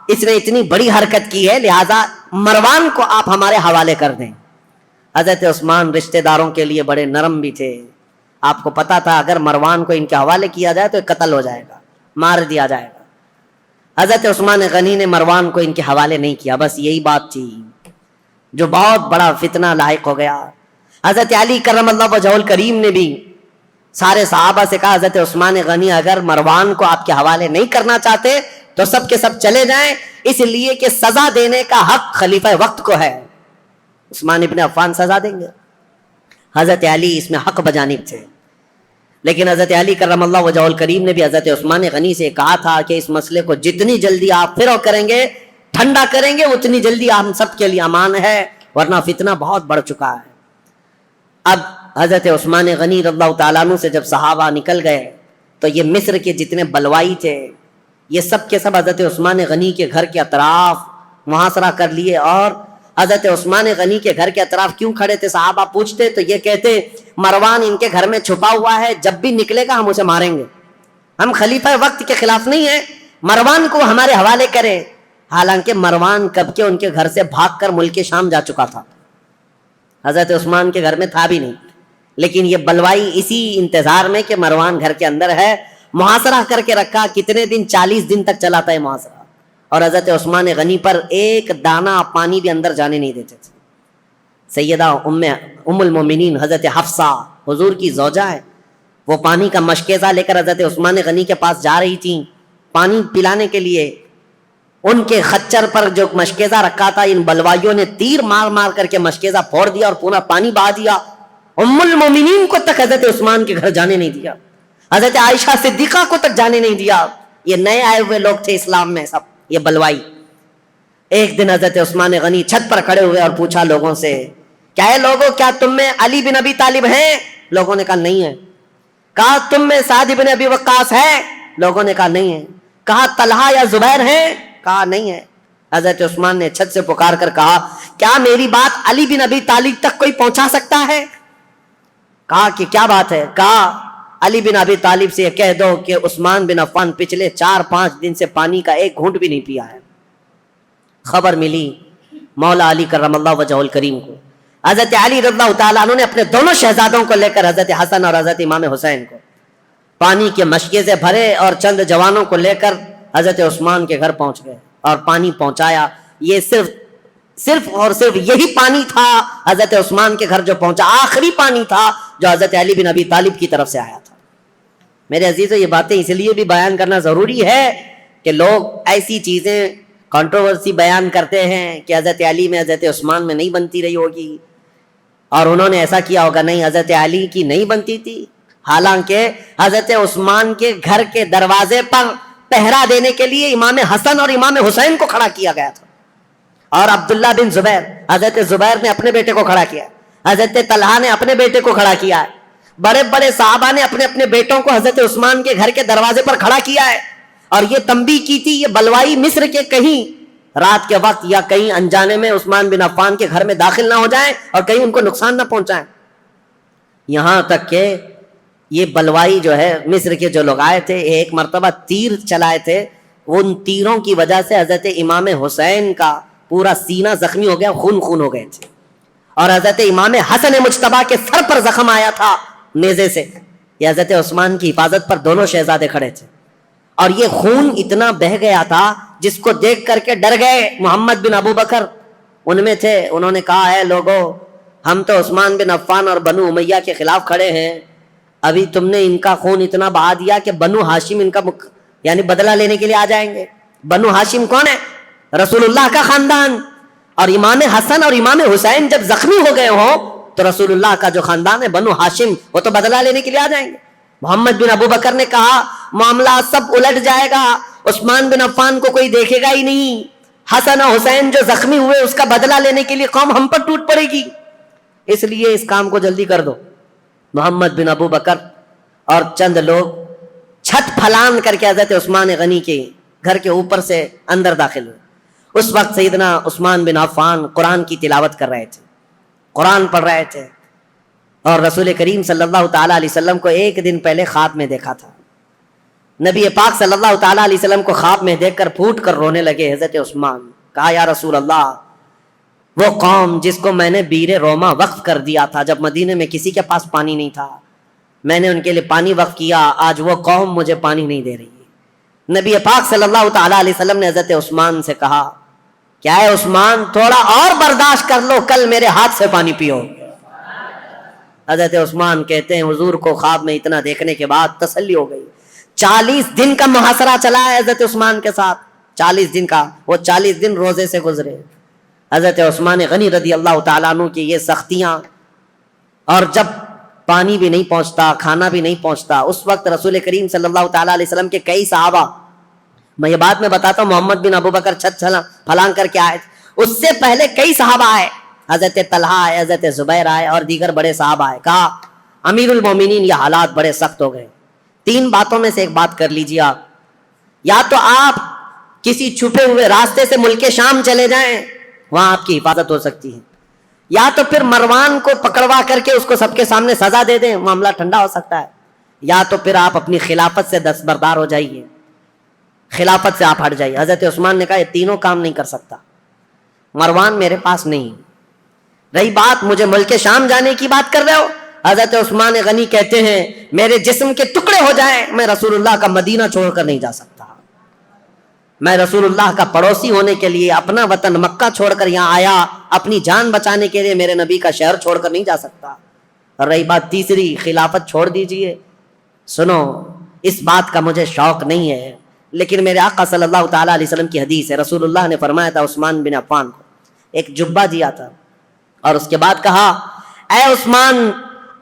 اس نے اتنی بڑی حرکت کی ہے لہذا مروان کو آپ ہمارے حوالے کر دیں۔ حضرت عثمان رشتہ داروں کے لیے بڑے نرم بھی تھے، آپ کو پتا تھا اگر مروان کو ان کے حوالے کیا جائے تو قتل ہو جائے گا، مار دیا جائے گا۔ حضرت عثمان غنی نے مروان کو ان کے حوالے نہیں کیا، بس یہی بات تھی جو بہت بڑا فتنہ لاحق ہو گیا۔ حضرت علی کرم اللہ وجہہ الکریم نے بھی سارے صحابہ سے کہا حضرت عثمان غنی اگر مروان کو آپ کے حوالے نہیں کرنا چاہتے تو سب کے سب چلے جائیں، اس لیے کہ سزا دینے کا حق خلیفہ وقت کو ہے، عثمان ابن عفان سزا دیں گے۔ حضرت علی اس میں حق بجانب تھے، لیکن حضرت علی کرم اللہ وجہہ الکریم نے بھی حضرت عثمان غنی سے کہا تھا کہ اس مسئلے کو جتنی جلدی آپ فرو کریں گے، ٹھنڈا کریں گے، اتنی جلدی ہم سب کے لیے امان ہے، ورنہ فتنہ بہت بڑھ چکا ہے۔ اب حضرت عثمان غنی رضی اللہ تعالیٰ عنہ سے جب صحابہ نکل گئے تو یہ مصر کے جتنے بلوائی تھے یہ سب کے سب حضرت عثمان غنی کے گھر کے اطراف محاصرہ کر لیے، اور حضرت عثمان غنی کے گھر کے اطراف کیوں کھڑے تھے صحابہ پوچھتے تو یہ کہتے مروان ان کے گھر میں چھپا ہوا ہے، جب بھی نکلے گا ہم اسے ماریں گے، ہم خلیفہ وقت کے خلاف نہیں ہیں، مروان کو ہمارے حوالے کرے. حالانکہ مروان کب کے ان کے گھر سے بھاگ کر ملک شام جا چکا تھا, حضرت عثمان کے گھر میں تھا بھی نہیں, لیکن یہ بلوائی اسی انتظار میں کہ مروان گھر کے اندر ہے, محاصرہ کر کے رکھا. کتنے دن؟ 40 دن تک چلا تھا یہ محاصرہ. اور حضرت عثمان غنی پر ایک دانہ پانی بھی اندر جانے نہیں دیتے تھے. سیدہ ام المومنین حضرت حفصہ حضور کی زوجہ ہے, وہ پانی کا مشکیزہ لے کر حضرت عثمان غنی کے پاس جا رہی تھیں پانی پلانے کے لیے. ان کے خچر پر جو مشکیزہ رکھا تھا, ان بلوائیوں نے تیر مار مار کر کے مشکیزہ پھوڑ دیا اور پورا پانی بہا دیا. ام المومنین کو تک حضرت عثمان کے گھر جانے نہیں دیا, حضرت عائشہ صدیقہ کو تک جانے نہیں دیا. یہ نئے آئے ہوئے لوگ تھے اسلام میں سب, یہ بلوائی. ایک دن حضرت عثمان غنی چھت پر کھڑے ہوئے اور پوچھا لوگوں سے, کیا ہے لوگوں, کیا تم میں علی بن ابی طالب ہیں؟ لوگوں نے کہا نہیں ہے. کہا تم میں سعد بن ابی وقاص ہے؟ لوگوں نے کہا نہیں ہے. کہا طلحہ یا زبیر ہیں؟ کہا نہیں ہے. حضرت عثمان نے چھت سے پکار کر کہا, کیا میری بات علی بن ابی طالب تک کوئی پہنچا سکتا ہے؟ کہا کہ کیا بات ہے؟ کہا علی بن ابی طالب سے یہ کہہ دو کہ عثمان بن عفان پچھلے 4-5 دن سے پانی کا ایک گھونٹ بھی نہیں پیا ہے. خبر ملی مولا علی کرم اللہ وجہہ الکریم کو. حضرت علی رضی اللہ تعالیٰ عنہ نے اپنے دونوں شہزادوں کو لے کر حضرت حسن اور حضرت امام حسین کو پانی کے مشکیزے بھرے اور چند جوانوں کو لے کر حضرت عثمان کے گھر پہنچ گئے اور پانی پہنچایا. یہ صرف اور صرف یہی پانی تھا حضرت عثمان کے گھر جو پہنچا, آخری پانی تھا جو حضرت علی بن ابی طالب کی طرف سے آیا تھا. میرے عزیزو, یہ باتیں اس لیے بھی بیان کرنا ضروری ہے کہ لوگ ایسی چیزیں کنٹروورسی بیان کرتے ہیں کہ حضرت علی میں حضرت عثمان میں نہیں بنتی رہی ہوگی اور انہوں نے ایسا کیا ہوگا. نہیں, حضرت علی کی نہیں بنتی تھی. حالانکہ حضرت عثمان کے گھر کے دروازے پر پہرا دینے کے لیے امام حسن اور امام حسین کو کھڑا کیا گیا تھا, اور عبداللہ بن زبیر, حضرت زبیر نے اپنے بیٹے کو کھڑا کیا, حضرت طلحہ نے اپنے بیٹے کو کھڑا کیا ہے, بڑے بڑے صحابہ نے اپنے اپنے بیٹوں کو حضرت عثمان کے گھر کے دروازے پر کھڑا کیا ہے. اور یہ تنبیہ کی تھی, یہ بلوائی مصر کے کہیں رات کے وقت یا کہیں انجانے میں عثمان بن عفان کے گھر میں داخل نہ ہو جائیں اور کہیں ان کو نقصان نہ پہنچائیں. یہاں تک کہ یہ بلوائی جو ہے مصر کے جو لوگ آئے تھے, ایک مرتبہ تیر چلائے تھے, ان تیروں کی وجہ سے حضرت امام حسین کا پورا سینہ زخمی ہو گیا, خون ہو گئے تھے. اور حضرت امام حسن مجتبیٰ کے سر پر زخم آیا تھا نیزے سے. یہ حضرت عثمان کی حفاظت پر دونوں شہزادے کھڑے تھے, اور یہ خون اتنا بہ گیا تھا جس کو دیکھ کر کے ڈر گئے. محمد بن ابو بکر ان میں تھے, انہوں نے کہا, ہے لوگوں, ہم تو عثمان بن عفان اور بنو امیہ کے خلاف کھڑے ہیں, ابھی تم نے ان کا خون اتنا بہا دیا کہ بنو ہاشم ان کا یعنی بدلہ لینے کے لیے آ جائیں گے. بنو ہاشم کون ہے؟ رسول اللہ کا خاندان. اور امام حسن اور امام حسین جب زخمی ہو گئے ہوں تو رسول اللہ کا جو خاندان ہے بنو ہاشم, وہ تو بدلہ لینے کے لیے آ جائیں گے. محمد بن ابو بکر نے کہا, معاملہ سب الٹ جائے گا, عثمان بن عفان کو کوئی دیکھے گا ہی نہیں, حسن اور حسین جو زخمی ہوئے اس کا بدلہ لینے کے لیے قوم ہم پر ٹوٹ پڑے گی, اس لیے اس کام کو جلدی کر دو. محمد بن ابو بکر اور چند لوگ چھت پھلان کر کے حضرت عثمان غنی کے گھر کے اوپر سے اندر داخل ہوئے. اس وقت سیدنا عثمان بن عفان قرآن کی تلاوت کر رہے تھے, قرآن پڑھ رہے تھے, اور رسول کریم صلی اللہ تعالیٰ علیہ وسلم کو ایک دن پہلے خواب میں دیکھا تھا. نبی پاک صلی اللہ تعالیٰ علیہ وسلم کو خواب میں دیکھ کر پھوٹ کر رونے لگے حضرت عثمان. کہا, یا رسول اللہ, وہ قوم جس کو میں نے بیر روما وقف کر دیا تھا جب مدینے میں کسی کے پاس پانی نہیں تھا, میں نے ان کے لیے پانی وقف کیا, آج وہ قوم مجھے پانی نہیں دے رہی. نبی پاک صلی اللہ تعالیٰ علیہ وسلم نے حضرت عثمان سے کہا, کیا ہے عثمان, تھوڑا اور برداشت کر لو, کل میرے ہاتھ سے پانی پیو. حضرت عثمان کہتے ہیں, حضور کو خواب میں اتنا دیکھنے کے بعد تسلی ہو گئی. 40 دن کا محاصرہ چلا ہے حضرت عثمان کے ساتھ, 40 دن کا, وہ 40 دن روزے سے گزرے. حضرت عثمان غنی رضی اللہ تعالیٰ عنہ کی یہ سختیاں, اور جب پانی بھی نہیں پہنچتا, کھانا بھی نہیں پہنچتا, اس وقت رسول کریم صلی اللہ تعالیٰ علیہ وسلم کے کئی صحابہ, میں یہ بات میں بتاتا ہوں, محمد بن ابو بکر چھت پھلان کر کے آئے, اس سے پہلے کئی صحابہ آئے, حضرت طلحہ آئے, حضرت زبیر آئے, اور دیگر بڑے صحابہ آئے. کہا, امیر المومنین, یہ حالات بڑے سخت ہو گئے, 3 باتوں میں سے ایک بات کر لیجیے آپ, یا تو آپ کسی چھپے ہوئے راستے سے ملک شام چلے جائیں, وہاں آپ کی حفاظت ہو سکتی ہے, یا تو پھر مروان کو پکڑوا کر کے اس کو سب کے سامنے سزا دے دیں, معاملہ ٹھنڈا ہو سکتا ہے, یا تو پھر آپ اپنی خلافت سے دستبردار ہو جائیے. خلافت سے آپ ہٹ جائیے۔ حضرت عثمان نے کہا یہ تینوں کام نہیں کر سکتا، مروان میرے پاس نہیں۔ رہی بات مجھے ملک شام جانے کی بات کر رہے ہو، حضرت عثمان غنی کہتے ہیں میرے جسم کے ٹکڑے ہو جائیں میں رسول اللہ کا مدینہ چھوڑ کر نہیں جا سکتا، میں رسول اللہ کا پڑوسی ہونے کے لیے اپنا وطن مکہ چھوڑ کر یہاں آیا، اپنی جان بچانے کے لیے میرے نبی کا شہر چھوڑ کر نہیں جا سکتا۔ اور رہی بات تیسری، خلافت چھوڑ دیجئے، سنو اس بات کا مجھے شوق نہیں ہے، لیکن میرے آقا صلی اللہ تعالیٰ علیہ وسلم کی حدیث ہے، رسول اللہ نے فرمایا تھا عثمان بن عفان کو ایک جبہ دیا تھا، اور اس کے بعد کہا اے عثمان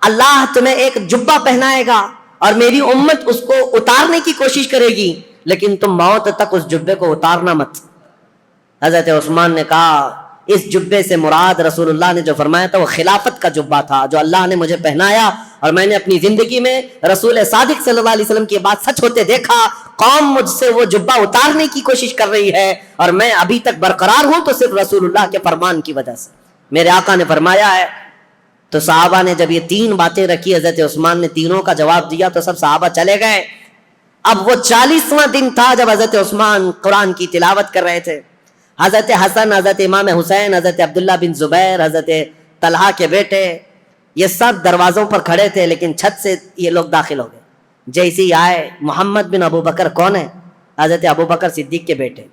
اللہ تمہیں ایک جبہ پہنائے گا اور میری امت اس کو اتارنے کی کوشش کرے گی، لیکن تم موت تک اس جبے کو اتارنا مت۔ حضرت عثمان نے کہا اس جبے سے مراد رسول اللہ نے جو فرمایا تھا وہ خلافت کا جبہ تھا جو اللہ نے مجھے پہنایا، اور میں نے اپنی زندگی میں رسول صادق صلی اللہ علیہ وسلم کی بات سچ ہوتے دیکھا، قوم مجھ سے وہ جبہ اتارنے کی کوشش کر رہی ہے اور میں ابھی تک برقرار ہوں تو صرف رسول اللہ کے فرمان کی وجہ سے، میرے آقا نے فرمایا ہے۔ تو صحابہ نے جب یہ تین باتیں رکھی، حضرت عثمان نے تینوں کا جواب دیا تو سب صحابہ چلے گئے۔ اب وہ 40واں دن تھا جب حضرت عثمان قرآن کی تلاوت کر رہے تھے، حضرت حسن، حضرت امام حسین، حضرت عبداللہ بن زبیر، حضرت طلحہ کے بیٹے، یہ سب دروازوں پر کھڑے تھے، لیکن چھت سے یہ لوگ داخل ہو گئے۔ جیسے ہی آئے، محمد بن ابو بکر کون ہے؟ حضرت ابو بکر صدیق کے بیٹے،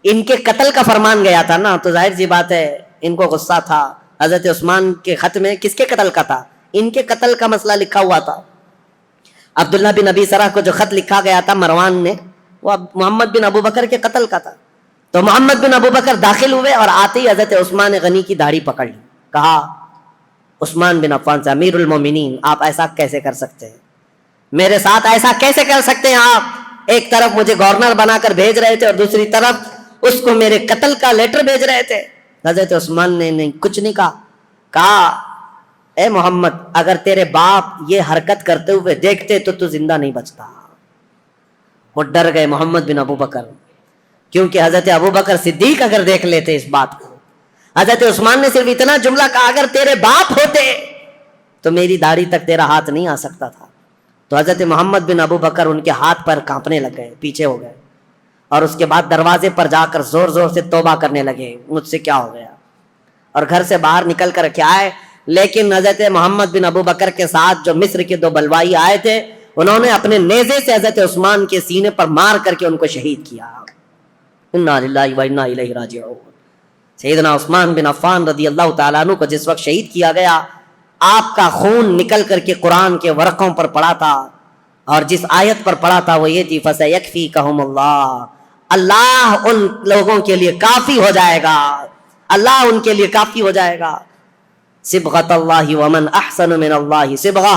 ان کے قتل کا فرمان گیا تھا نا، تو ظاہر سی بات ہے ان کو غصہ تھا۔ حضرت عثمان کے خط میں کس کے قتل کا تھا؟ ان کے قتل کا مسئلہ لکھا ہوا تھا۔ عبداللہ بن ابی سرح کو جو خط لکھا گیا تھا مروان نے، وہ محمد بن ابو بکر کے قتل کا تھا۔ تو محمد بن ابو بکر داخل ہوئے اور آتے ہی حضرت عثمان غنی کی داڑھی پکڑ لی، کہا عثمان بن عفان سے، امیر المومنین آپ ایسا کیسے کر سکتے ہیں؟ میرے ساتھ ایسا کیسے کر سکتے ہیں آپ؟ ایک طرف مجھے گورنر بنا کر بھیج رہے تھے اور دوسری طرف اس کو میرے قتل کا لیٹر بھیج رہے تھے۔ حضرت عثمان نے کچھ نہیں کہا اے محمد اگر تیرے باپ یہ حرکت کرتے ہوئے دیکھتے تو زندہ نہیں بچتا۔ وہ ڈر گئے محمد بن ابو بکر، کیونکہ حضرت ابو بکر صدیق اگر دیکھ لیتے اس بات کو۔ حضرت عثمان نے صرف اتنا جملہ کہا اگر تیرے باپ ہوتے تو میری داڑھی تک تیرا ہاتھ نہیں آ سکتا تھا۔ تو حضرت محمد بن ابو بکر ان کے ہاتھ پر کانپنے لگ گئے، پیچھے ہو گئے، اور اس کے بعد دروازے پر جا کر زور زور سے توبہ کرنے لگے، مجھ سے کیا ہو گیا، اور گھر سے باہر نکل کر کے آئے۔ لیکن حضرت محمد بن ابو بکر کے ساتھ جو مصر کے دو بلوائی آئے تھے، انہوں نے اپنے نیزے سے حضرت عثمان کے سینے پر مار کر کے ان کو شہید کیا۔ انا للہ و انا الیہ راجعون۔ سیدنا عثمان بن عفان رضی اللہ تعالیٰ عنہ کو جس وقت شہید کیا گیا، آپ کا خون نکل کر کے قرآن کے ورقوں پر پڑا تھا، اور جس آیت پر پڑا تھا وہ یہ تھی فَسَيَكْفِيكَهُمُ اللَّهُ، اللہ ان لوگوں کے لیے کافی ہو جائے گا، اللہ ان کے لیے کافی ہو جائے گا۔ صبغۃ اللہ ومن احسن من اللہ صبغہ،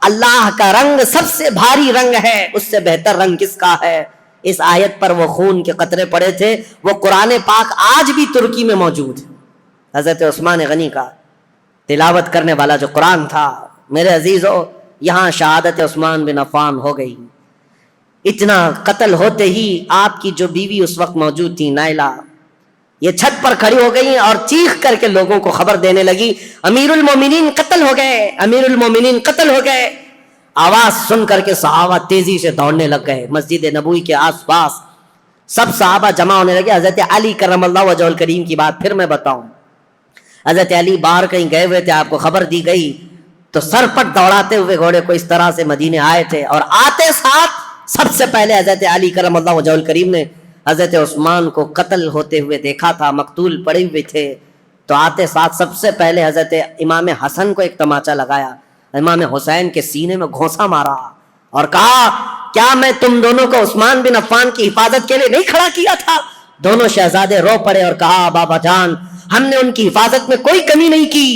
اللہ کا رنگ سب سے بھاری رنگ ہے، اس سے بہتر رنگ کس کا ہے؟ اس آیت پر وہ خون کے قطرے پڑے تھے، وہ قرآن پاک آج بھی ترکی میں موجود ہے۔ حضرت عثمان غنی کا تلاوت کرنے والا جو قرآن تھا، میرے عزیزو یہاں شہادت عثمان بن عفان ہو گئی۔ اتنا قتل ہوتے ہی آپ کی جو بیوی اس وقت موجود تھی نائلہ، یہ چھت پر کھڑی ہو گئی اور چیخ کر کے لوگوں کو خبر دینے لگی امیر المومنین قتل ہو گئے، امیر المومنین قتل ہو گئے۔ آواز سن کر کے صحابہ تیزی سے دوڑنے لگ گئے مسجد نبوی کے آس پاس، سب صحابہ جمع ہونے لگے۔ حضرت علی کرم اللہ وجہہ الکریم کی بات پھر میں بتاؤں، حضرت علی باہر کہیں گئے ہوئے تھے، آپ کو خبر دی گئی تو سرپٹ دوڑاتے ہوئے گھوڑے کو اس طرح سے مدینے آئے تھے، اور آتے ساتھ سب سے پہلے حضرت علی کرم اللہ وجہہ الکریم نے حضرت عثمان کو قتل ہوتے ہوئے دیکھا تھا، مقتول پڑے ہوئے تھے، تو آتے ساتھ سب سے پہلے حضرت امام حسن کو ایک تماچا لگایا، امام حسین کے سینے میں گھونسا مارا اور کہا کیا میں تم دونوں کو عثمان بن عفان کی حفاظت کے لیے نہیں کھڑا کیا تھا؟ دونوں شہزادے رو پڑے اور کہا بابا جان ہم نے ان کی حفاظت میں کوئی کمی نہیں کی،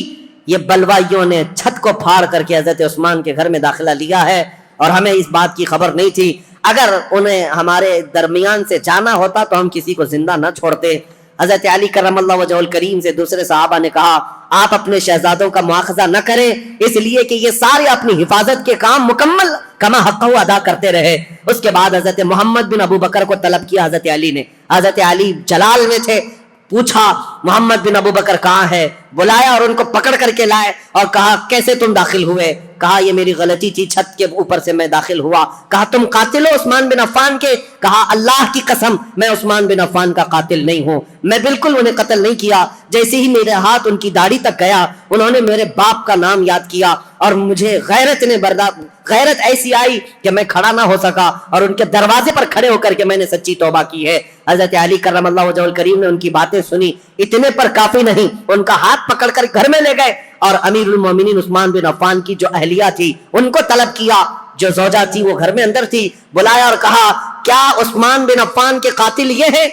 یہ بلوائیوں نے چھت کو پھاڑ کر کے حضرت عثمان کے گھر میں داخلہ لیا ہے اور ہمیں اس بات کی خبر نہیں تھی، اگر انہیں ہمارے درمیان سے جانا ہوتا تو ہم کسی کو زندہ نہ چھوڑتے۔ حضرت علی کرم اللہ وجہہ الکریم سے دوسرے صحابہ نے کہا آپ اپنے شہزادوں کا مواخذہ نہ کریں، اس لیے کہ یہ سارے اپنی حفاظت کے کام مکمل کما حقہ ادا کرتے رہے۔ اس کے بعد حضرت محمد بن ابو بکر کو طلب کیا حضرت علی نے، حضرت علی جلال میں تھے، پوچھا محمد بن ابو بکر کہاں ہے، بلایا اور ان کو پکڑ کر کے لائے اور کہا کیسے تم داخل ہوئے؟ کہا یہ میری غلطی تھی، چھت کے اوپر سے میں داخل ہوا. کہا تم قاتل ہو عثمان بن عفان کے؟ کہا اللہ کی قسم میں عثمان بن عفان کا قاتل نہیں ہوں، میں بالکل انہیں قتل نہیں کیا. جیسے ہی میرے ہاتھ ان کی داڑھی تک گیا انہوں نے میرے باپ کا نام یاد کیا اور مجھے غیرت ایسی آئی کہ میں کھڑا نہ ہو سکا اور ان کے دروازے پر کھڑے ہو کر کے میں نے سچی توبہ کی ہے. حضرت علی کرم اللہ وجہہ الکریم نے ان کی باتیں سنی، اتنے پر کافی نہیں، ان کا ہاتھ پکڑ کر گھر میں لے گئے اور امیر المومنین عثمان بن عفان کی جو اہلیہ تھی ان کو طلب کیا، جو زوجہ تھی وہ گھر میں اندر تھی، بلایا اور کہا کیا عثمان بن عفان کے قاتل یہ ہیں؟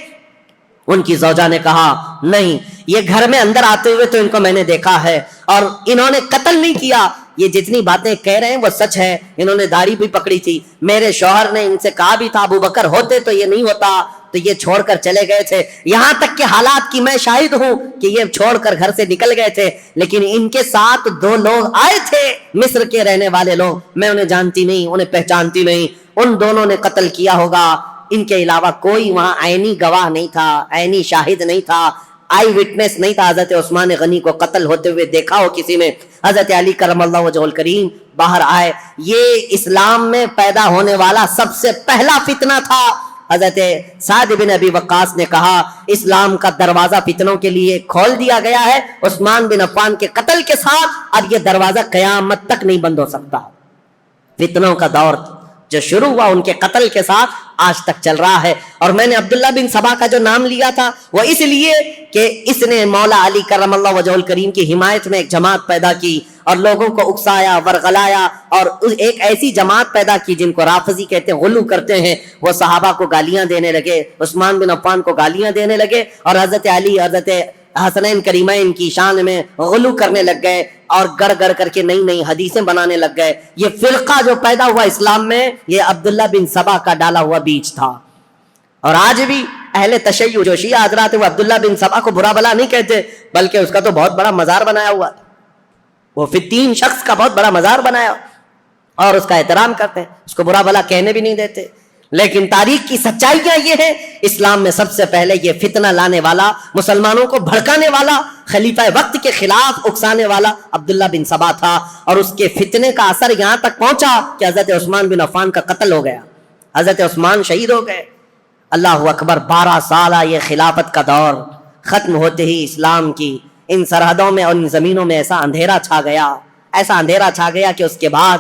ان کی زوجہ نے کہا نہیں، یہ گھر میں اندر آتے ہوئے تو ان کو میں نے دیکھا ہے اور انہوں نے قتل نہیں کیا، یہ جتنی باتیں کہہ رہے ہیں وہ سچ ہے، انہوں نے داڑھی بھی پکڑی تھی، میرے شوہر نے ان سے کہا بھی تھا ابو بکر ہوتے تو یہ نہیں ہوتا، تو یہ چھوڑ کر چلے گئے تھے، یہاں تک کہ حالات کی میں شاہد ہوں کہ یہ چھوڑ کر گھر سے نکل گئے تھے، لیکن ان کے ساتھ 2 لوگ آئے تھے مصر کے رہنے والے لوگ، میں انہیں جانتی نہیں، انہیں پہچانتی نہیں، ان دونوں نے قتل کیا ہوگا، ان کے علاوہ کوئی وہاں عینی گواہ نہیں تھا، عینی شاہد نہیں تھا، آئی وٹنس نہیں تھا حضرت عثمان غنی کو قتل ہوتے ہوئے دیکھا ہو کسی نے. حضرت علی کرم اللہ وجہہ الکریم باہر آئے، یہ اسلام میں پیدا ہونے والا سب سے پہلا فتنہ تھا. حضرت سعد بن ابی وقاص نے کہا اسلام کا دروازہ فتنوں کے لیے کھول دیا گیا ہے، عثمان بن عفان کے قتل کے ساتھ اب یہ دروازہ قیامت تک نہیں بند ہو سکتا. فتنوں کا دور جو شروع ہوا ان کے قتل کے ساتھ آج تک چل رہا ہے. اور میں نے عبداللہ بن سبا کا جو نام لیا تھا وہ اس لیے کہ اس نے مولا علی کرم اللہ وجہہ الکریم کی حمایت میں ایک جماعت پیدا کی اور لوگوں کو اکسایا، ورغلایا اور ایک ایسی جماعت پیدا کی جن کو رافضی کہتے ہیں، غلو کرتے ہیں. وہ صحابہ کو گالیاں دینے لگے، عثمان بن عفان کو گالیاں دینے لگے اور حضرت علی، حضرت حسنین کریمین کی شان میں غلو کرنے لگ گئے اور گڑ گڑ کر کے نئی نئی حدیثیں بنانے لگ گئے. یہ فرقہ جو پیدا ہوا اسلام میں یہ عبداللہ بن سبا کا ڈالا ہوا بیج تھا. اور آج بھی اہل تشیع جو شیعہ حضرات وہ عبداللہ بن سبا کو برا بلا نہیں کہتے، بلکہ اس کا تو بہت بڑا مزار بنایا ہوا، وہ 3 شخص کا بہت بڑا مزار بنایا اور اس کا احترام کرتے ہیں، اس کو برا بلا کہنے بھی نہیں دیتے. لیکن تاریخ کی سچائیاں یہ ہے اسلام میں سب سے پہلے یہ فتنہ لانے والا، مسلمانوں کو بھڑکانے والا، خلیفہ وقت کے خلاف اکسانے والا عبداللہ بن سبا تھا. اور اس کے فتنے کا اثر یہاں تک پہنچا کہ حضرت عثمان بن عفان کا قتل ہو گیا، حضرت عثمان شہید ہو گئے. اللہ اکبر، 12 سالہ یہ خلافت کا دور ختم ہوتے ہی اسلام کی ان سرحدوں میں اور ان زمینوں میں ایسا اندھیرا چھا گیا، ایسا اندھیرا چھا گیا کہ اس کے بعد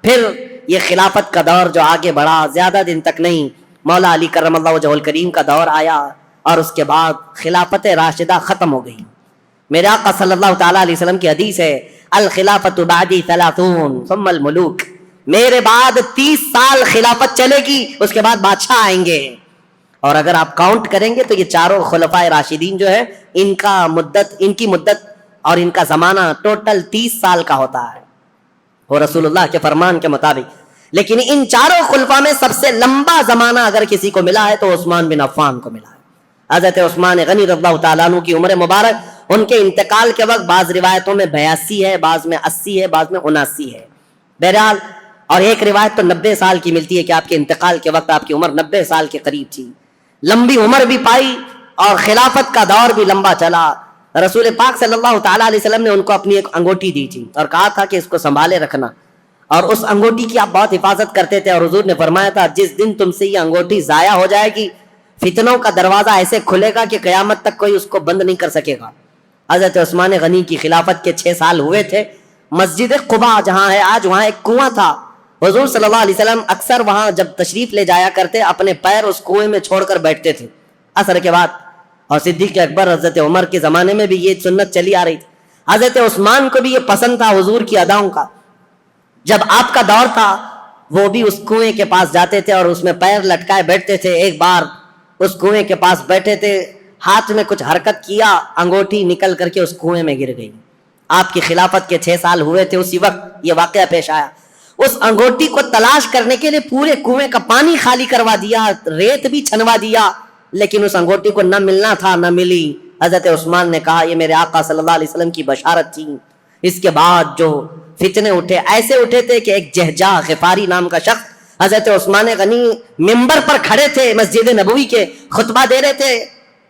پھر یہ خلافت کا دور جو آگے بڑھا زیادہ دن تک نہیں، مولا علی کرم اللہ وجہہ الکریم کا دور آیا اور اس کے بعد خلافت راشدہ ختم ہو گئی. میرے آقا صلی اللہ تعالیٰ علیہ وسلم کی حدیث ہے الخلافت بعدی 30 ثم الملوک، میرے بعد 30 سال خلافت چلے گی، اس کے بعد بادشاہ آئیں گے. اور اگر آپ کاؤنٹ کریں گے تو یہ چاروں خلفائے راشدین جو ہے ان کی مدت اور ان کا زمانہ ٹوٹل 30 سال کا ہوتا ہے وہ رسول اللہ کے فرمان کے مطابق. لیکن ان چاروں خلفاء میں سب سے لمبا زمانہ اگر کسی کو ملا ہے تو عثمان بن عفان کو ملا ہے. حضرت عثمان غنی رضی اللہ تعالیٰ عنہ کی عمر مبارک ان کے انتقال کے وقت بعض روایتوں میں 82 ہے، بعض میں 80 ہے، بعض میں 79 ہے، بہرحال. اور ایک روایت تو 90 سال کی ملتی ہے کہ آپ کے انتقال کے وقت آپ کی عمر 90 سال کے قریب تھی. لمبی عمر بھی پائی اور خلافت کا دور بھی لمبا چلا. رسول پاک صلی اللہ تعالیٰ علیہ وسلم نے ان کو اپنی ایک انگوٹھی دی تھی اور کہا تھا کہ اس کو سنبھالے رکھنا، اور اس انگوٹھی کی آپ بہت حفاظت کرتے تھے. اور حضور نے فرمایا تھا جس دن تم سے یہ انگوٹھی ضائع ہو جائے گی فتنوں کا دروازہ ایسے کھلے گا کہ قیامت تک کوئی اس کو بند نہیں کر سکے گا. حضرت عثمان غنی کی خلافت کے 6 سال ہوئے تھے. مسجد قباء جہاں ہے آج وہاں ایک کنواں تھا. حضور صلی اللہ علیہ وسلم اکثر وہاں جب تشریف لے جایا کرتے اپنے پیر اس کنویں میں چھوڑ کر بیٹھتے تھے عصر کے بعد. اور صدیق اکبر حضرت عمر کے زمانے میں بھی یہ سنت چلی آ رہی تھی. حضرت عثمان کو بھی یہ پسند تھا حضور کی اداؤں کا. جب آپ کا دور تھا وہ بھی اس کنویں کے پاس جاتے تھے اور اس میں پیر لٹکائے بیٹھتے تھے. ایک بار اس کنویں کے پاس بیٹھے تھے، ہاتھ میں کچھ حرکت کیا، انگوٹھی نکل کر کے اس کنویں میں گر گئی. آپ کی خلافت کے 6 سال ہوئے تھے، اسی وقت یہ واقعہ پیش آیا. اس انگوٹھی کو تلاش کرنے کے لیے پورے کنویں کا پانی خالی کروا دیا، ریت بھی چھنوا دیا، لیکن اس انگوٹھی کو نہ ملنا تھا، نہ ملی. حضرت عثمان نے کہا یہ میرے آقا صلی اللہ علیہ وسلم کی بشارت تھی. اس کے بعد جو فتنے اٹھے ایسے اٹھے تھے کہ ایک جہجہ غفاری نام کا شخص حضرت عثمان غنی ممبر پر کھڑے تھے، مسجد نبوی کے خطبہ دے رہے تھے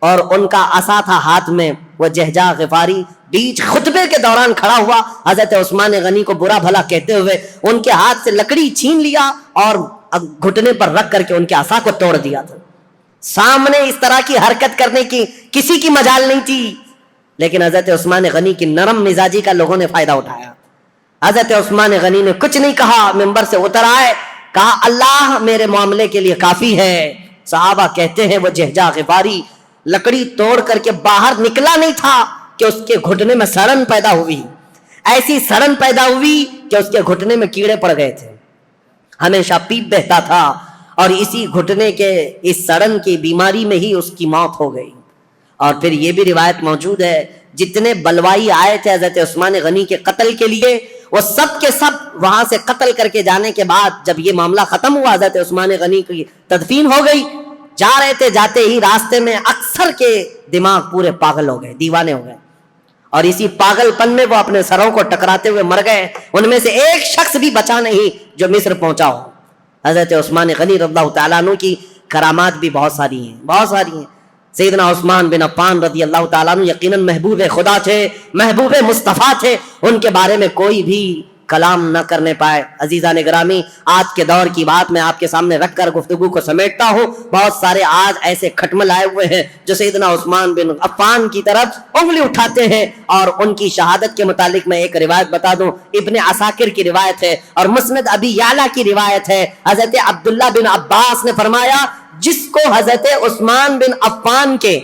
اور ان کا عصا تھا ہاتھ میں. وہ جہجہ غفاری بیچ خطبے کے دوران کھڑا ہوا، حضرت عثمان غنی کو برا بھلا کہتے ہوئے ان کے ہاتھ سے لکڑی چھین لیا اور گھٹنے پر رکھ کر کے ان کے عصا کو توڑ دیا تھا۔ سامنے اس طرح کی حرکت کرنے کی کسی کی مجال نہیں تھی، لیکن حضرت عثمان غنی کی نرم مزاجی کا لوگوں نے فائدہ اٹھایا۔ حضرت عثمان غنی نے کچھ نہیں کہا، منبر سے اتر آئے، کہا اللہ میرے معاملے کے لیے کافی ہے۔ صحابہ کہتے ہیں وہ جہجہ غفاری لکڑی توڑ کر کے باہر نکلا نہیں تھا کہ اس کے گھٹنے میں سڑن پیدا ہوئی، ایسی سڑن پیدا ہوئی کہ اس کے گھٹنے میں کیڑے پڑ گئے تھے، ہمیشہ پیپ بہتا تھا، اور اسی گھٹنے کے اس سڑن کی بیماری میں ہی اس کی موت ہو گئی۔ اور پھر یہ بھی روایت موجود ہے جتنے بلوائی آئے تھے حضرت عثمان غنی کے قتل کے لیے، وہ سب کے سب وہاں سے قتل کر کے جانے کے بعد جب یہ معاملہ ختم ہوا، حضرت عثمان غنی کی تدفین ہو گئی، جا رہے تھے، جاتے ہی راستے میں اکثر کے دماغ پورے پاگل ہو گئے، دیوانے ہو گئے، اور اسی پاگل پن میں وہ اپنے سروں کو ٹکراتے ہوئے مر گئے۔ ان میں سے ایک شخص بھی بچا نہیں جو مصر پہنچا ہو۔ حضرت عثمان غنی رضی اللہ تعالیٰ عنہ کی کرامات بھی بہت ساری ہیں۔ سیدنا عثمان بن عفان رضی اللہ تعالیٰ عنہ یقیناً محبوب خدا تھے، محبوب مصطفیٰ تھے، ان کے بارے میں کوئی بھی کلام نہ کرنے پائے۔ عزیزان گرامی، آج کے دور کی بات میں آپ کے سامنے رکھ کر گفتگو کو سمیٹتا ہوں۔ بہت سارے آج ایسے کھٹمل آئے ہوئے ہیں جو سیدنا عثمان بن عفان کی طرف انگلی اٹھاتے ہیں، اور ان کی شہادت کے متعلق میں ایک روایت بتا دوں، ابن عساکر کی روایت ہے اور مسند ابی یعلا کی روایت ہے۔ حضرت عبداللہ بن عباس نے فرمایا جس کو حضرت عثمان بن عفان کے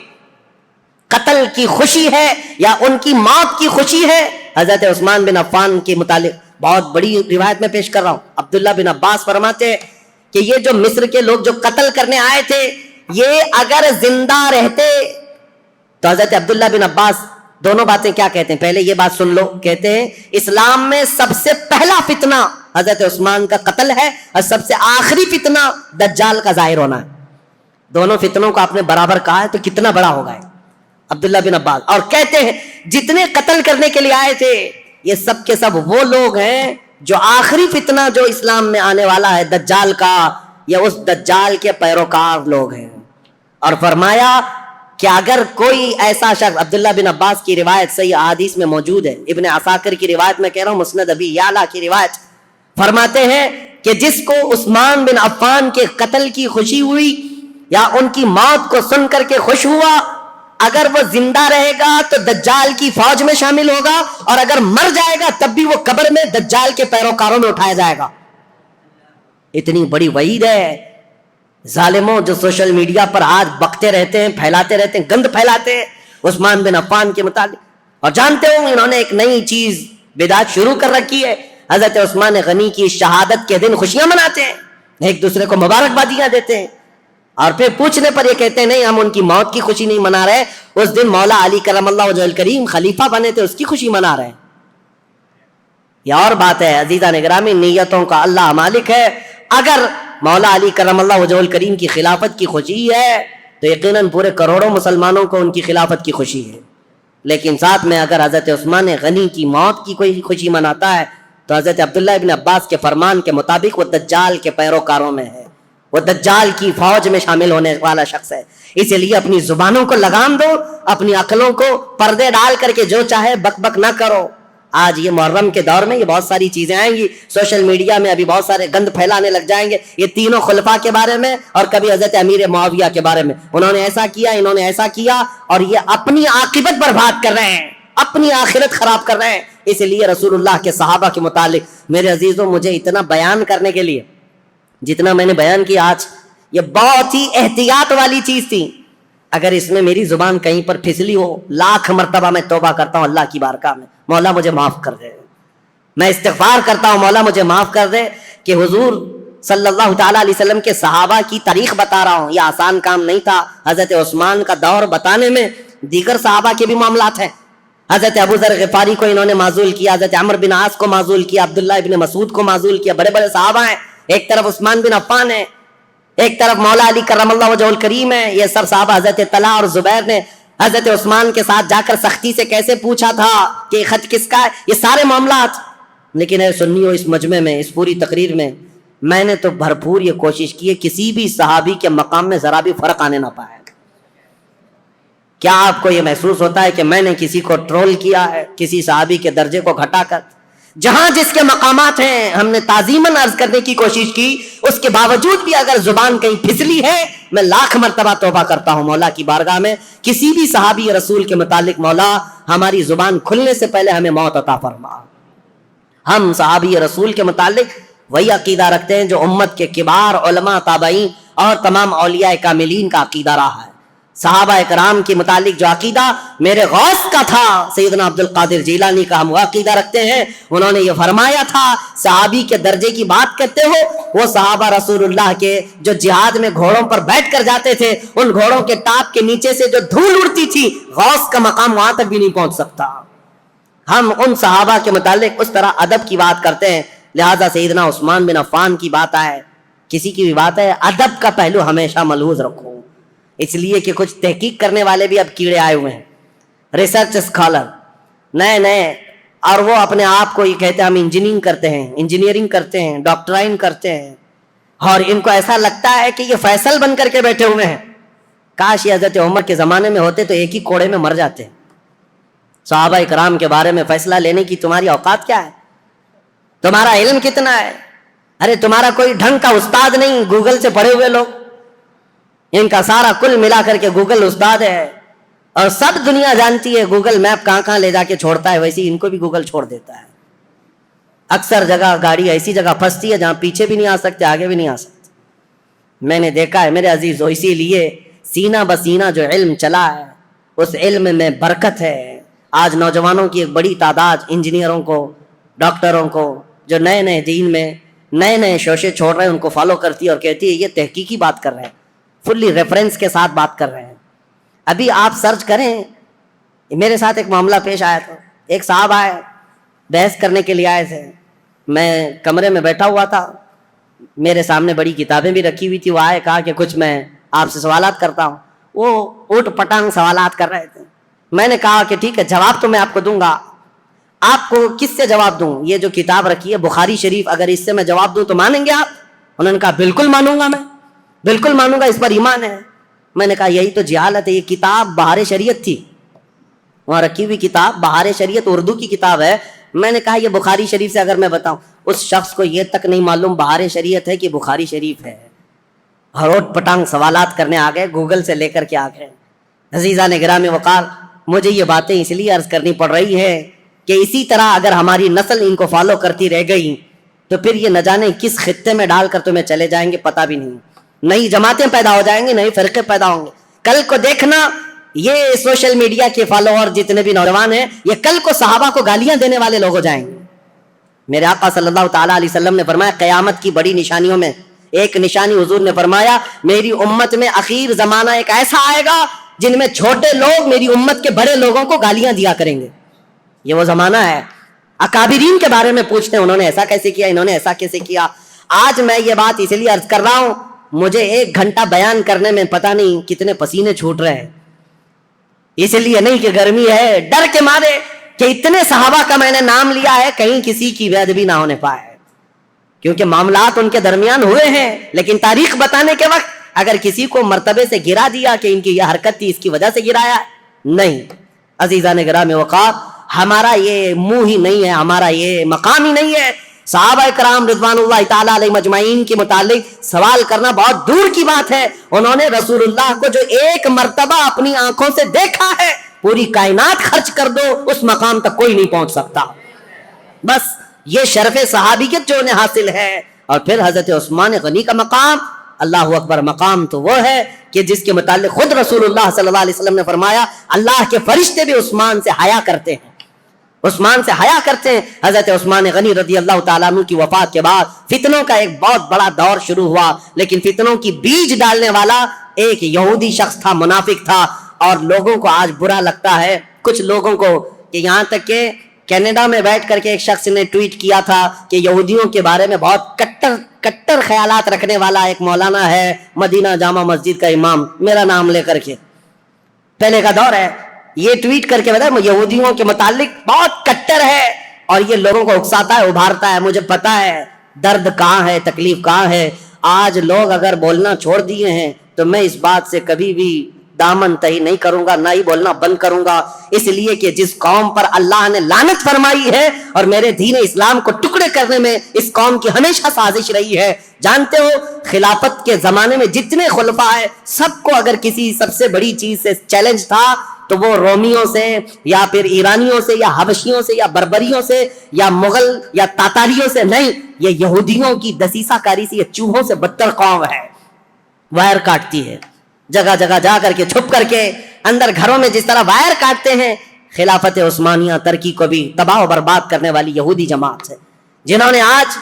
قتل کی خوشی ہے یا ان کی موت کی خوشی ہے، حضرت عثمان بن عفان کے متعلق بہت بڑی روایت میں پیش کر رہا ہوں۔ عبداللہ بن عباس فرماتے ہیں کہ یہ جو مصر کے لوگ جو قتل کرنے آئے تھے، یہ اگر زندہ رہتے تو حضرت عبداللہ بن عباس دونوں باتیں کیا کہتے ہیں، پہلے یہ بات سن لو، کہتے ہیں اسلام میں سب سے پہلا فتنہ حضرت عثمان کا قتل ہے، اور سب سے آخری فتنہ دجال کا ظاہر ہونا ہے۔ دونوں فتنوں کو آپ نے برابر کہا ہے تو کتنا بڑا ہوگا ہے عبداللہ بن عباس۔ اور کہتے ہیں جتنے قتل کرنے کے لیے آئے تھے یہ سب کے سب وہ لوگ ہیں جو آخری فتنہ جو اسلام میں آنے والا ہے دجال کا، یا اس دجال کے پیروکار لوگ ہیں۔ اور فرمایا کہ اگر کوئی ایسا شخص، عبداللہ بن عباس کی روایت صحیح احادیث میں موجود ہے، ابن عساکر کی روایت میں کہہ رہا ہوں، مسند ابی یعلا کی روایت، فرماتے ہیں کہ جس کو عثمان بن عفان کے قتل کی خوشی ہوئی یا ان کی موت کو سن کر کے خوش ہوا، اگر وہ زندہ رہے گا تو دجال کی فوج میں شامل ہوگا، اور اگر مر جائے گا تب بھی وہ قبر میں دجال کے پیروکاروں میں اٹھایا جائے گا۔ اتنی بڑی وعید ہے۔ ظالموں جو سوشل میڈیا پر آج بکتے رہتے ہیں، پھیلاتے رہتے ہیں، گند پھیلاتے ہیں عثمان بن عفان کے متعلق، اور جانتے ہو انہوں نے ایک نئی چیز بدعت شروع کر رکھی ہے۔ حضرت عثمان غنی کی شہادت کے دن خوشیاں مناتے ہیں، ایک دوسرے کو مبارکبادیاں دیتے ہیں، اور پھر پوچھنے پر یہ کہتے ہیں نہیں ہم ان کی موت کی خوشی نہیں منا رہے، اس دن مولا علی کرم اللہ وجہ الکریم خلیفہ بنے تھے، اس کی خوشی منا رہے ہیں۔ یہ اور بات ہے عزیزان گرامی، نیتوں کا اللہ مالک ہے۔ اگر مولا علی کرم اللہ وجہ الکریم کی خلافت کی خوشی ہے تو یقیناً پورے کروڑوں مسلمانوں کو ان کی خلافت کی خوشی ہے، لیکن ساتھ میں اگر حضرت عثمان غنی کی موت کی کوئی خوشی مناتا ہے تو حضرت عبداللہ ابن عباس کے فرمان کے مطابق وہ دجال کے پیروکاروں میں ہے، وہ دجال کی فوج میں شامل ہونے والا شخص ہے۔ اسی لیے اپنی زبانوں کو لگام دو، اپنی عقلوں کو پردے ڈال کر کے جو چاہے بک بک نہ کرو۔ آج یہ محرم کے دور میں یہ بہت ساری چیزیں آئیں گی، سوشل میڈیا میں ابھی بہت سارے گند پھیلانے لگ جائیں گے، یہ تینوں خلفاء کے بارے میں اور کبھی حضرت امیر معاویہ کے بارے میں، انہوں نے ایسا کیا، انہوں نے ایسا کیا، اور یہ اپنی عاقبت برباد کر رہے ہیں، اپنی آخرت خراب کر رہے ہیں۔ اس لیے رسول اللہ کے صحابہ کے متعلق میرے عزیزوں، مجھے اتنا بیان کرنے کے لیے جتنا میں نے بیان کیا آج، یہ بہت ہی احتیاط والی چیز تھی۔ اگر اس میں میری زبان کہیں پر پھسلی ہو، لاکھ مرتبہ میں توبہ کرتا ہوں اللہ کی بارگاہ میں، مولا مجھے معاف کر دے۔ میں استغفار کرتا ہوں مولا مجھے معاف کر دے کہ حضور صلی اللہ تعالیٰ علیہ وسلم کے صحابہ کی تاریخ بتا رہا ہوں، یہ آسان کام نہیں تھا۔ حضرت عثمان کا دور بتانے میں دیگر صحابہ کے بھی معاملات ہیں۔ حضرت ابو ذر غفاری کو انہوں نے معزول کیا، حضرت عمر بن عاص کو معزول کیا، عبداللہ ابن مسعود کو معزول کیا، بڑے بڑے صحابہ ہیں۔ ایک طرف عثمان بن عفان ہے، ایک طرف مولا علی کرم اللہ وجہ الکریم ہے، یہ سب صحابہ حضرت طلحہ اور زبیر نے حضرت عثمان کے ساتھ جا کر سختی سے کیسے پوچھا تھا کہ خط کس کا ہے، یہ سارے معاملات۔ لیکن اے سنیو، اس مجمع میں، اس پوری تقریر میں میں نے تو بھرپور یہ کوشش کی ہے کسی بھی صحابی کے مقام میں ذرا بھی فرق آنے نہ پائے۔ کیا آپ کو یہ محسوس ہوتا ہے کہ میں نے کسی کو ٹرول کیا ہے کسی صحابی کے درجے کو گھٹا کر؟ جہاں جس کے مقامات ہیں ہم نے تعظیماً عرض کرنے کی کوشش کی، اس کے باوجود بھی اگر زبان کہیں پھسلی ہے، میں لاکھ مرتبہ توبہ کرتا ہوں مولا کی بارگاہ میں، کسی بھی صحابی رسول کے متعلق مولا ہماری زبان کھلنے سے پہلے ہمیں موت عطا فرما۔ ہم صحابی رسول کے متعلق وہی عقیدہ رکھتے ہیں جو امت کے کبار علماء، تابعین اور تمام اولیاء کاملین کا عقیدہ رہا ہے۔ صحابہ کرام کے متعلق جو عقیدہ میرے غوث کا تھا، سیدنا عبد القادر جیلانی کا، ہم وہ عقیدہ رکھتے ہیں۔ انہوں نے یہ فرمایا تھا، صحابی کے درجے کی بات کرتے ہو، وہ صحابہ رسول اللہ کے جو جہاد میں گھوڑوں پر بیٹھ کر جاتے تھے، ان گھوڑوں کے ٹاپ کے نیچے سے جو دھول اڑتی تھی، غوث کا مقام وہاں تک بھی نہیں پہنچ سکتا۔ ہم ان صحابہ کے متعلق اس طرح ادب کی بات کرتے ہیں، لہذا سیدنا عثمان بن عفان کی بات آئے، کسی کی بھی بات ہے، ادب کا پہلو ہمیشہ ملحوظ رکھو، اس لیے کہ کچھ تحقیق کرنے والے بھی اب کیڑے آئے ہوئے ہیں، ریسرچ اسکالر نئے، اور وہ اپنے آپ کو یہ کہتے ہیں ہم انجینئرنگ کرتے ہیں، ڈاکٹرائن کرتے ہیں، اور ان کو ایسا لگتا ہے کہ یہ فیصل بن کر کے بیٹھے ہوئے ہیں۔ کاش یہ حضرت عمر کے زمانے میں ہوتے تو ایک ہی کوڑے میں مر جاتے۔ صحابہ کرام کے بارے میں فیصلہ لینے کی تمہاری اوقات کیا ہے؟ تمہارا علم کتنا ہے؟ ارے تمہارا کوئی ڈھنگ کا استاد نہیں، گوگل سے پڑھے ہوئے لوگ، ان کا سارا کل ملا کر کے گوگل استاد ہے، اور سب دنیا جانتی ہے گوگل میپ کہاں کہاں لے جا کے چھوڑتا ہے، ویسے ان کو بھی گوگل چھوڑ دیتا ہے۔ اکثر جگہ گاڑی ایسی جگہ پھنستی ہے جہاں پیچھے بھی نہیں آ سکتے، آگے بھی نہیں آ سکتے۔ میں نے دیکھا ہے میرے عزیزو، اسی لیے سینہ بسینہ جو علم چلا ہے اس علم میں برکت ہے۔ آج نوجوانوں کی ایک بڑی تعداد انجینئروں کو، ڈاکٹروں کو، جو نئے دین میں نئے شوشے چھوڑ رہے ہیں، ان کو فالو کرتی ہے اور کہتی ہے یہ تحقیقی بات کر رہے ہیں، فلی ریفرنس کے ساتھ بات کر رہے ہیں۔ ابھی آپ سرچ کریں، میرے ساتھ ایک معاملہ پیش آیا تھا، ایک صاحب آئے، بحث کرنے کے لیے آئے تھے، میں کمرے میں بیٹھا ہوا تھا، میرے سامنے بڑی کتابیں بھی رکھی ہوئی تھی، وہ آئے، کہا کہ کچھ میں آپ سے سوالات کرتا ہوں۔ وہ اوٹ پٹانگ سوالات کر رہے تھے۔ میں نے کہا کہ ٹھیک ہے، جواب تو میں آپ کو دوں گا، آپ کو کس سے جواب دوں؟ یہ جو کتاب رکھی ہے بخاری شریف، اگر اس سے میں جواب دوں تو مانیں گے آپ؟ انہوں نے کہا بالکل مانوں گا، میں بالکل مانوں گا، اس پر ایمان ہے۔ میں نے کہا یہی تو جہالت ہے، یہ کتاب بہار شریعت تھی، وہاں رکھی ہوئی کتاب بہار شریعت اردو کی کتاب ہے۔ میں نے کہا یہ بخاری شریف سے اگر میں بتاؤں، اس شخص کو یہ تک نہیں معلوم بہار شریعت ہے کہ بخاری شریف ہے، ہروٹ پٹانگ سوالات کرنے آ گئے، گوگل سے لے کر کے آ گئے۔ عزیزان گرامی وقار، مجھے یہ باتیں اس لیے عرض کرنی پڑ رہی ہے کہ اسی طرح اگر ہماری نسل ان کو فالو کرتی رہ گئی تو پھر یہ نہ جانے کس خطے میں ڈال کر تمہیں چلے جائیں گے، پتہ بھی نہیں۔ نئی جماعتیں پیدا ہو جائیں گی، نئے فرقے پیدا ہوں گے۔ کل کو دیکھنا یہ سوشل میڈیا کے فالوور جتنے بھی نوجوان ہیں، یہ کل کو صحابہ کو گالیاں دینے والے لوگ ہو جائیں گے۔ میرے آقا صلی اللہ تعالیٰ علیہ وسلم نے فرمایا قیامت کی بڑی نشانیوں میں ایک نشانی حضور نے فرمایا میری امت میں اخیر زمانہ ایک ایسا آئے گا جن میں چھوٹے لوگ میری امت کے بڑے لوگوں کو گالیاں دیا کریں گے۔ یہ وہ زمانہ ہے۔ اکابرین کے بارے میں پوچھتے ہیں، انہوں نے ایسا کیسے کیا، انہوں نے ایسا کیسے کیا۔ آج میں یہ بات اس لیے عرض کر رہا ہوں، مجھے 1 گھنٹہ بیان کرنے میں پتہ نہیں کتنے پسینے چھوٹ رہے ہیں، اس لیے نہیں کہ گرمی ہے، ڈر کے مارے کہ اتنے صحابہ کا میں نے نام لیا ہے کہیں کسی کی بے ادبی نہ ہونے پائے، کیونکہ معاملات ان کے درمیان ہوئے ہیں، لیکن تاریخ بتانے کے وقت اگر کسی کو مرتبے سے گرا دیا کہ ان کی یہ حرکت تھی اس کی وجہ سے گرایا، نہیں۔ عزیزان گرامی وقار، ہمارا یہ منہ ہی نہیں ہے، ہمارا یہ مقام ہی نہیں ہے۔ صحابہ کرام رضوان اللہ تعالیٰ علیہ مجمعین کے متعلق سوال کرنا بہت دور کی بات ہے۔ انہوں نے رسول اللہ کو جو 1 مرتبہ اپنی آنکھوں سے دیکھا ہے، پوری کائنات خرچ کر دو اس مقام تک کوئی نہیں پہنچ سکتا۔ بس یہ شرف صحابیت جو انہیں حاصل ہے۔ اور پھر حضرت عثمان غنی کا مقام، اللہ اکبر، مقام تو وہ ہے کہ جس کے متعلق خود رسول اللہ صلی اللہ علیہ وسلم نے فرمایا اللہ کے فرشتے بھی عثمان سے حیا کرتے ہیں، عثمان سے حیا کرتے ہیں۔ حضرت عثمان غنی رضی اللہ تعالیٰ عنہ کی وفات کے بعد فتنوں کا ایک بہت بڑا دور شروع ہوا، لیکن فتنوں کی بیج ڈالنے والا ایک یہودی شخص تھا، منافق تھا، اور لوگوں کو آج برا لگتا ہے، کچھ لوگوں کو، کہ یہاں تک کہ کینیڈا میں بیٹھ کر کے ایک شخص نے ٹویٹ کیا تھا کہ یہودیوں کے بارے میں بہت کٹر خیالات رکھنے والا ایک مولانا ہے، مدینہ جامع مسجد کا امام، میرا نام لے کر کے، پہلے کا دور ہے، یہ ٹویٹ کر کے بتا یہودیوں کے متعلق بہت کٹر ہے اور یہ لوگوں کو اکساتا ہے، ابھارتا ہے۔ مجھے پتا ہے درد کہاں ہے، تکلیف کہاں ہے۔ آج لوگ اگر بولنا چھوڑ دیے ہیں تو میں اس بات سے کبھی بھی دامن تہی نہیں کروں گا، نہ ہی بولنا بند کروں گا، اس لیے کہ جس قوم پر اللہ نے لعنت فرمائی ہے اور میرے دین اسلام کو ٹکڑے کرنے میں اس قوم کی ہمیشہ سازش رہی ہے۔ جانتے ہو خلافت کے زمانے میں جتنے خلفاء ہیں سب کو اگر کسی سب سے بڑی چیز سے چیلنج تھا تو وہ رومیوں سے یا پھر ایرانیوں سے یا حبشیوں سے یا بربریوں سے یا مغل یا تاتاریوں سے نہیں، یہ یہودیوں کی دسیسہ کاری سے، یہ چوہوں سے بدتر قوم ہے، وائر کاٹتی ہے جگہ جگہ جا کر کے، چھپ کر کے، اندر گھروں میں جس طرح وائر کاٹتے ہیں۔ خلافت عثمانیہ ترکی کو بھی تباہ و برباد کرنے والی یہودی جماعت ہے، جنہوں نے آج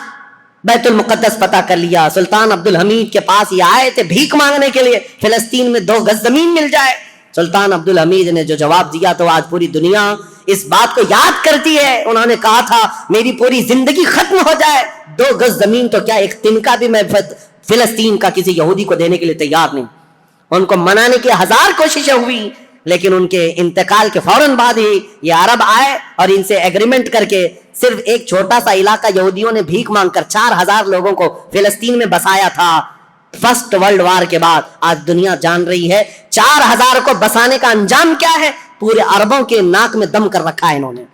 بیت المقدس فتح کر لیا۔ سلطان عبدالحمید کے پاس یہ آئے تھے بھیک مانگنے کے لیے فلسطین میں 2 گز زمین مل جائے۔ سلطان عبدالحمید نے جو جواب دیا تو آج پوری دنیا اس بات کو یاد کرتی ہے۔ انہوں نے کہا تھا میری پوری زندگی ختم ہو جائے 2 گز زمین تو کیا ایک تنکا بھی میں فلسطین کا کسی یہودی کو دینے کے لیے تیار نہیں۔ ان کو منانے کی 1000 کوششیں ہوئی، لیکن ان کے انتقال کے فوراً بعد ہی یہ عرب آئے اور ان سے ایگریمنٹ کر کے صرف ایک چھوٹا سا علاقہ یہودیوں نے بھیک مانگ کر 4000 لوگوں کو فلسطین میں بسایا تھا۔ فرسٹ ورلڈ وار کے بعد آج دنیا جان رہی ہے 4000 کو بسانے کا انجام کیا ہے۔ پورے عربوں کے ناک میں دم کر رکھا ہے انہوں نے،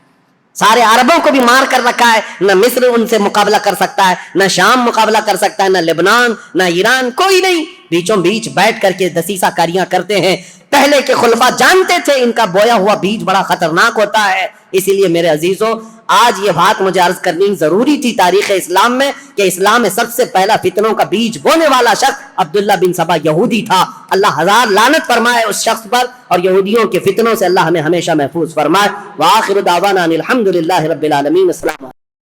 سارے عربوں کو بھی مار کر رکھا ہے۔ نہ مصر ان سے مقابلہ کر سکتا ہے، نہ شام مقابلہ کر سکتا ہے، نہ لبنان، نہ ایران، کوئی نہیں۔ بیچوں بیچ بیٹھ کر کے دسیسہ کاریاں کرتے ہیں۔ پہلے کے خلفاء جانتے تھے ان کا بویا ہوا بیج بڑا خطرناک ہوتا ہے۔ اسی لیے میرے عزیزوں آج یہ بات مجھے عرض کرنی ضروری تھی تاریخ اسلام میں کہ اسلام میں سب سے پہلا فتنوں کا بیج بونے والا شخص عبداللہ بن سبا یہودی تھا۔ اللہ 1000 لعنت فرمائے اس شخص پر، اور یہودیوں کے فتنوں سے اللہ ہمیں ہمیشہ محفوظ فرمائے۔ وآخر دعوانا ان الحمد للہ رب العالمین۔ السلام علیکم۔